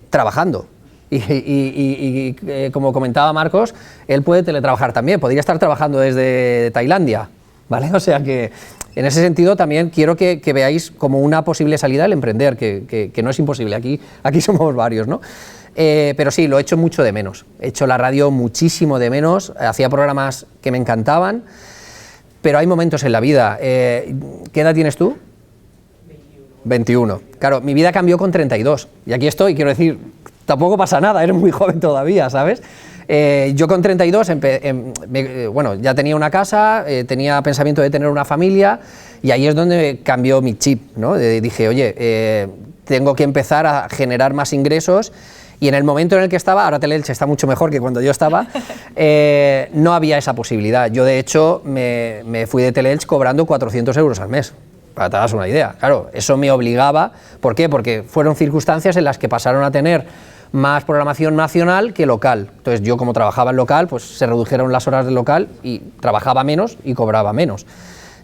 trabajando. Y como comentaba Marcos, él puede teletrabajar también, podría estar trabajando desde Tailandia, ¿vale? O sea que en ese sentido también quiero que veáis como una posible salida el emprender, que no es imposible, aquí somos varios, ¿no? Pero sí, lo echo mucho de menos, he hecho la radio muchísimo de menos, hacía programas que me encantaban, pero hay momentos en la vida. ¿Qué edad tienes tú? 21. Claro, mi vida cambió con 32, y aquí estoy, quiero decir, tampoco pasa nada, eres muy joven todavía, ¿sabes? Yo con 32, bueno, ya tenía una casa, tenía pensamiento de tener una familia, y ahí es donde cambió mi chip, ¿no? Dije, oye, tengo que empezar a generar más ingresos. Y en el momento en el que estaba, ahora Teleelch está mucho mejor que cuando yo estaba, no había esa posibilidad. Yo, de hecho, me fui de Teleelch cobrando 400 euros al mes, para que te hagas una idea. Claro, eso me obligaba. ¿Por qué? Porque fueron circunstancias en las que pasaron a tener más programación nacional que local. Entonces, yo, como trabajaba en local, pues se redujeron las horas del local y trabajaba menos y cobraba menos.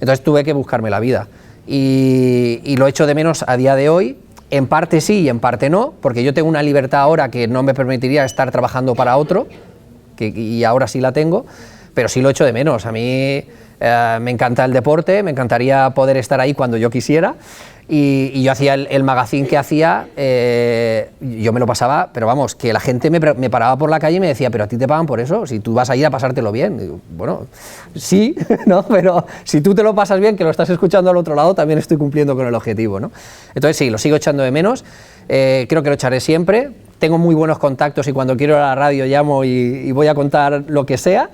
Entonces, tuve que buscarme la vida. Y lo echo de menos a día de hoy. En parte sí y en parte no, porque yo tengo una libertad ahora que no me permitiría estar trabajando para otro, y ahora sí la tengo, pero sí lo echo de menos. A mí me encanta el deporte, me encantaría poder estar ahí cuando yo quisiera, y yo hacía el magazine que hacía, yo me lo pasaba, pero vamos, que la gente me paraba por la calle y me decía, pero a ti te pagan por eso, si tú vas a ir a pasártelo bien. Digo, bueno, sí, ¿no? Pero si tú te lo pasas bien, que lo estás escuchando al otro lado, también estoy cumpliendo con el objetivo, ¿no? Entonces sí, lo sigo echando de menos, creo que lo echaré siempre, tengo muy buenos contactos y cuando quiero ir a la radio llamo y voy a contar lo que sea.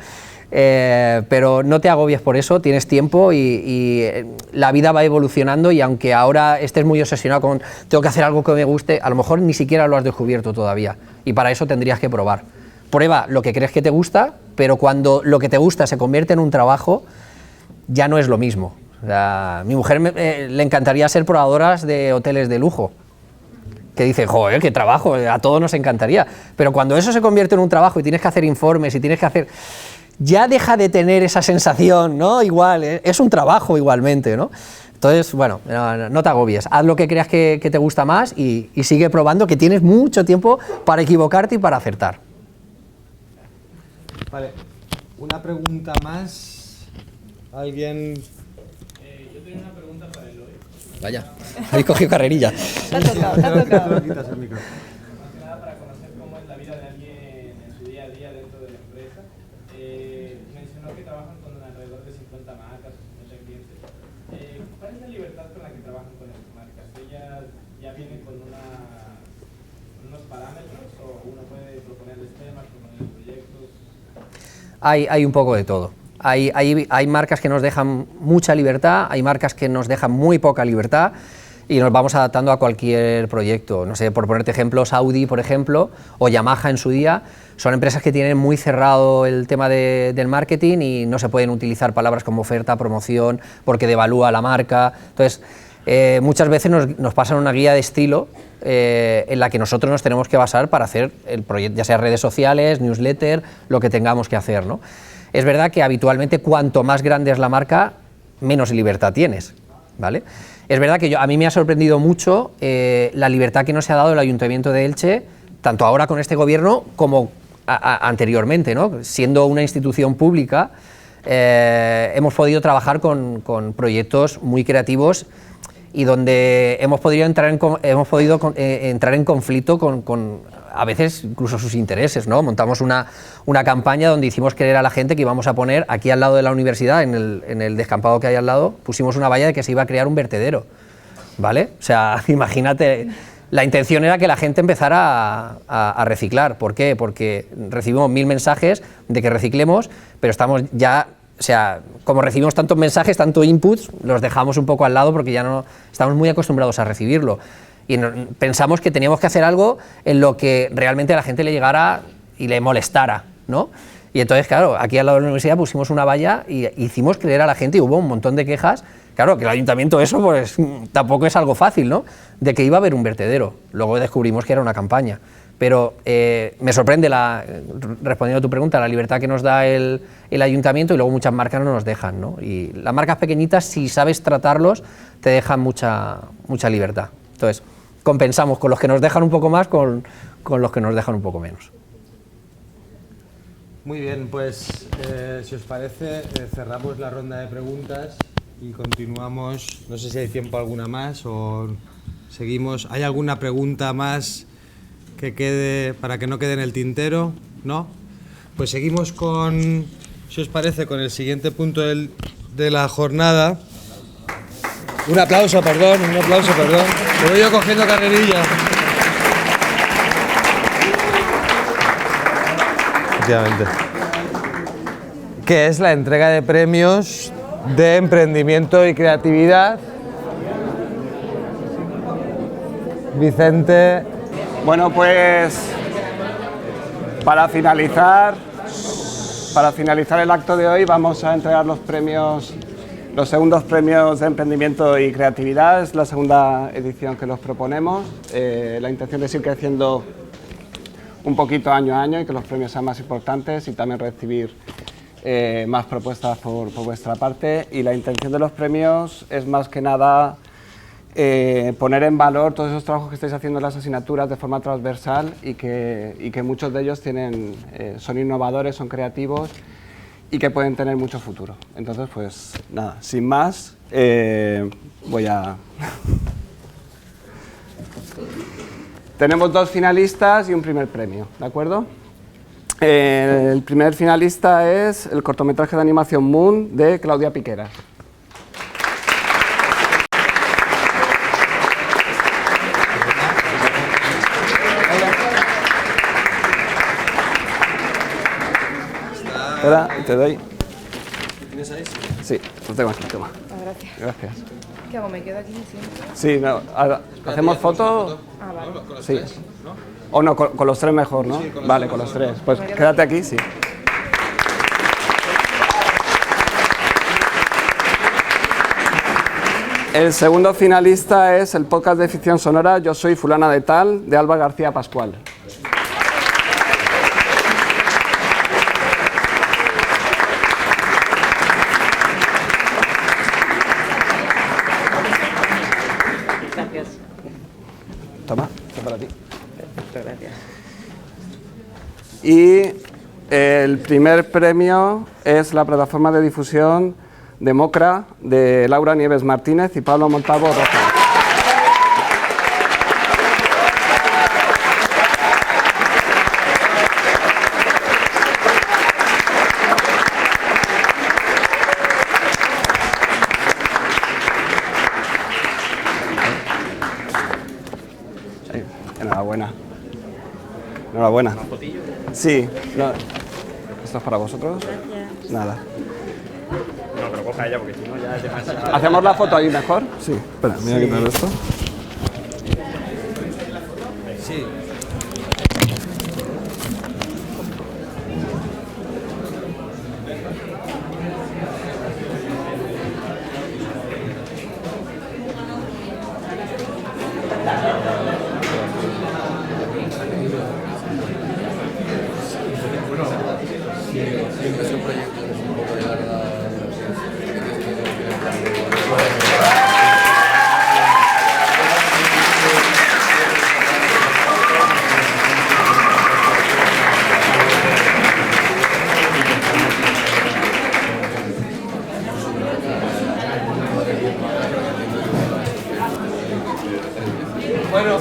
Pero no te agobies por eso, tienes tiempo y la vida va evolucionando, y aunque ahora estés muy obsesionado con tengo que hacer algo que me guste, a lo mejor ni siquiera lo has descubierto todavía, y para eso tendrías que probar. Prueba lo que crees que te gusta, pero cuando lo que te gusta se convierte en un trabajo, ya no es lo mismo. O sea, mi mujer le encantaría ser probadoras de hoteles de lujo, que dice, joder, qué trabajo, a todos nos encantaría, pero cuando eso se convierte en un trabajo y tienes que hacer informes y tienes que hacer... ya deja de tener esa sensación, ¿no? Igual, es un trabajo igualmente, ¿no? Entonces, bueno, no te agobies, haz lo que creas que te gusta más y sigue probando, que tienes mucho tiempo para equivocarte y para acertar. Vale, una pregunta más. ¿Alguien? Yo tenía una pregunta para Eloy. Vaya, habéis cogido carrerilla. Te ha tocado, te ha tocado. Quitas el micro. Más que nada para conocer cómo es la vida de alguien en su día a día dentro de la empresa. Mencionó que trabajan con alrededor de 50 marcas, 50 clientes. ¿Cuál es la libertad con la que trabajan con las marcas? ¿Ellas ya vienen con unos parámetros o uno puede proponerles temas, proponerles proyectos? Hay un poco de todo. Hay marcas que nos dejan mucha libertad, hay marcas que nos dejan muy poca libertad y nos vamos adaptando a cualquier proyecto. No sé, por ponerte ejemplos, Audi, por ejemplo, o Yamaha en su día, son empresas que tienen muy cerrado el tema del marketing y no se pueden utilizar palabras como oferta, promoción, porque devalúa la marca. Entonces, muchas veces nos pasan una guía de estilo en la que nosotros nos tenemos que basar para hacer el proyecto, ya sea redes sociales, newsletter, lo que tengamos que hacer, ¿no? Es verdad que habitualmente cuanto más grande es la marca, menos libertad tienes, ¿vale? Es verdad que a mí me ha sorprendido mucho la libertad que nos ha dado el Ayuntamiento de Elche, tanto ahora con este gobierno como anteriormente, ¿no? Siendo una institución pública, hemos podido trabajar con proyectos muy creativos y donde hemos podido entrar en conflicto con a veces incluso sus intereses, ¿no? Montamos una campaña donde hicimos creer a la gente que íbamos a poner aquí al lado de la universidad, en el descampado que hay al lado, pusimos una valla de que se iba a crear un vertedero, ¿vale? O sea, imagínate, la intención era que la gente empezara a reciclar. ¿Por qué? Porque recibimos 1000 mensajes de que reciclemos, pero estamos ya... O sea, como recibimos tantos mensajes, tanto inputs, los dejamos un poco al lado porque ya no estamos muy acostumbrados a recibirlo. Y pensamos que teníamos que hacer algo en lo que realmente a la gente le llegara y le molestara, ¿no? Y entonces, claro, aquí al lado de la universidad pusimos una valla y hicimos creer a la gente, y hubo un montón de quejas. Claro, que el ayuntamiento eso pues tampoco es algo fácil, ¿no? De que iba a haber un vertedero. Luego descubrimos que era una campaña. Pero me sorprende, respondiendo a tu pregunta, la libertad que nos da el ayuntamiento, y luego muchas marcas no nos dejan, ¿no? Y las marcas pequeñitas, si sabes tratarlos, te dejan mucha libertad. Entonces, compensamos con los que nos dejan un poco más con los que nos dejan un poco menos. Muy bien, pues si os parece, cerramos la ronda de preguntas y continuamos. No sé si hay tiempo alguna más o seguimos. ¿Hay alguna pregunta más que quede para que no quede en el tintero? ¿No? Pues seguimos con, si os parece, con el siguiente punto de la jornada. Un aplauso, perdón. Me voy yo cogiendo carrerilla. Efectivamente. Que es la entrega de premios de emprendimiento y creatividad. Vicente. Bueno, pues para finalizar el acto de hoy vamos a entregar los segundos premios de emprendimiento y creatividad. Es la segunda edición que los proponemos. La intención es ir creciendo un poquito año a año y que los premios sean más importantes y también recibir más propuestas por vuestra parte. Y la intención de los premios es más que nada poner en valor todos esos trabajos que estáis haciendo en las asignaturas de forma transversal y que muchos de ellos son innovadores, son creativos y que pueden tener mucho futuro. Entonces, pues nada, sin más, voy a... Tenemos 2 finalistas y un primer premio, ¿de acuerdo? El primer finalista es el cortometraje de animación Moon de Claudia Piqueras. Espera, te doy. ¿Tienes ahí? Sí, lo tengo aquí, toma. Gracias. Gracias. ¿Qué hago? ¿Me quedo aquí siempre? Sí, no, ahora, ¿hacemos foto? Ah, vale. Con los tres, ¿no? O no, con los 3 mejor, ¿no? Sí, vale, con los 3. Pues quédate aquí, sí. El segundo finalista es el podcast de ficción sonora Yo soy fulana de tal, de Alba García Pascual. Gracias. Toma, esto para ti. Muchas gracias. Y el primer premio es la plataforma de difusión Democra de Laura Nieves Martínez y Pablo Montalvo Rojas. Enhorabuena. Enhorabuena. Sí. No. ¿Esto es para vosotros? Gracias. Nada. No, pero coja ella porque si no ya es demasiado. ¿Hacemos la foto ahí mejor? Sí. Espera, mira qué tal esto. Sí. Siempre es un proyecto que es un poco de larga. Bueno,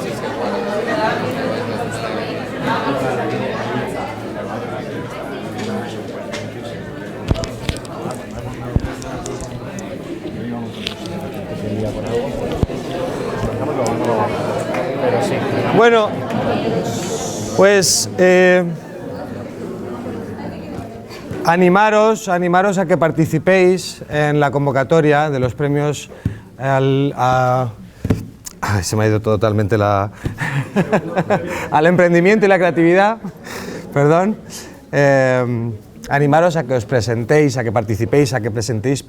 Bueno, pues animaros a que participéis en la convocatoria de los premios se me ha ido totalmente al emprendimiento y la creatividad, perdón. Animaros a que os presentéis, a que participéis, a que presentéis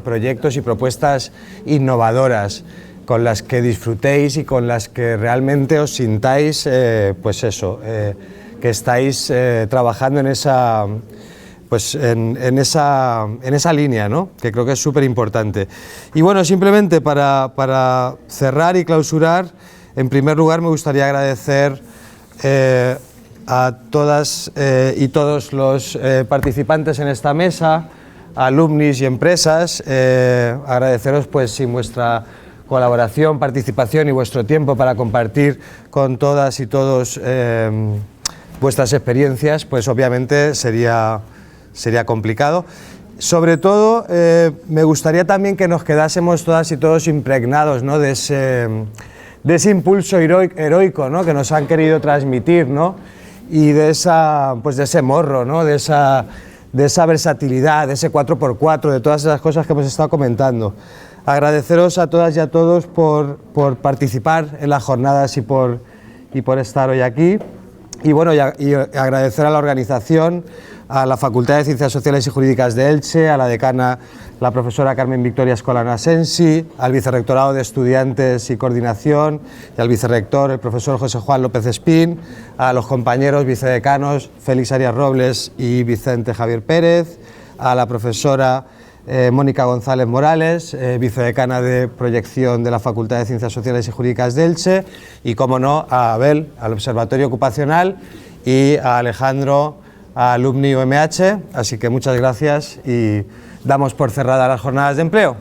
proyectos y propuestas innovadoras con las que disfrutéis y con las que realmente os sintáis, pues eso, que estáis trabajando en esa, pues en esa línea, ¿no? Que creo que es súper importante. Y bueno, simplemente para cerrar y clausurar, en primer lugar me gustaría agradecer a todas y todos los participantes en esta mesa, alumnis y empresas, agradeceros pues sin vuestra colaboración, participación y vuestro tiempo para compartir con todas y todos vuestras experiencias, pues obviamente sería complicado. Sobre todo, me gustaría también que nos quedásemos todas y todos impregnados, ¿no? de ese impulso heroico, ¿no? Que nos han querido transmitir, ¿no? Y de ese morro, ¿no? de esa versatilidad, de ese 4x4, de todas esas cosas que hemos estado comentando. agradeceros a todas y a todos por participar en las jornadas y por estar hoy aquí. Y bueno, y agradecer a la organización, a la Facultad de Ciencias Sociales y Jurídicas de Elche, a la decana, la profesora Carmen Victoria Escolana Sensi, al vicerrectorado de Estudiantes y Coordinación y al vicerrector, el profesor José Juan López Espín, a los compañeros vicedecanos Félix Arias Robles y Vicente Javier Pérez, a la profesora Mónica González Morales, vicedecana de Proyección de la Facultad de Ciencias Sociales y Jurídicas de Elche, y, como no, a Abel, al Observatorio Ocupacional, y a Alejandro, a Alumni UMH. Así que muchas gracias y damos por cerradas las jornadas de empleo.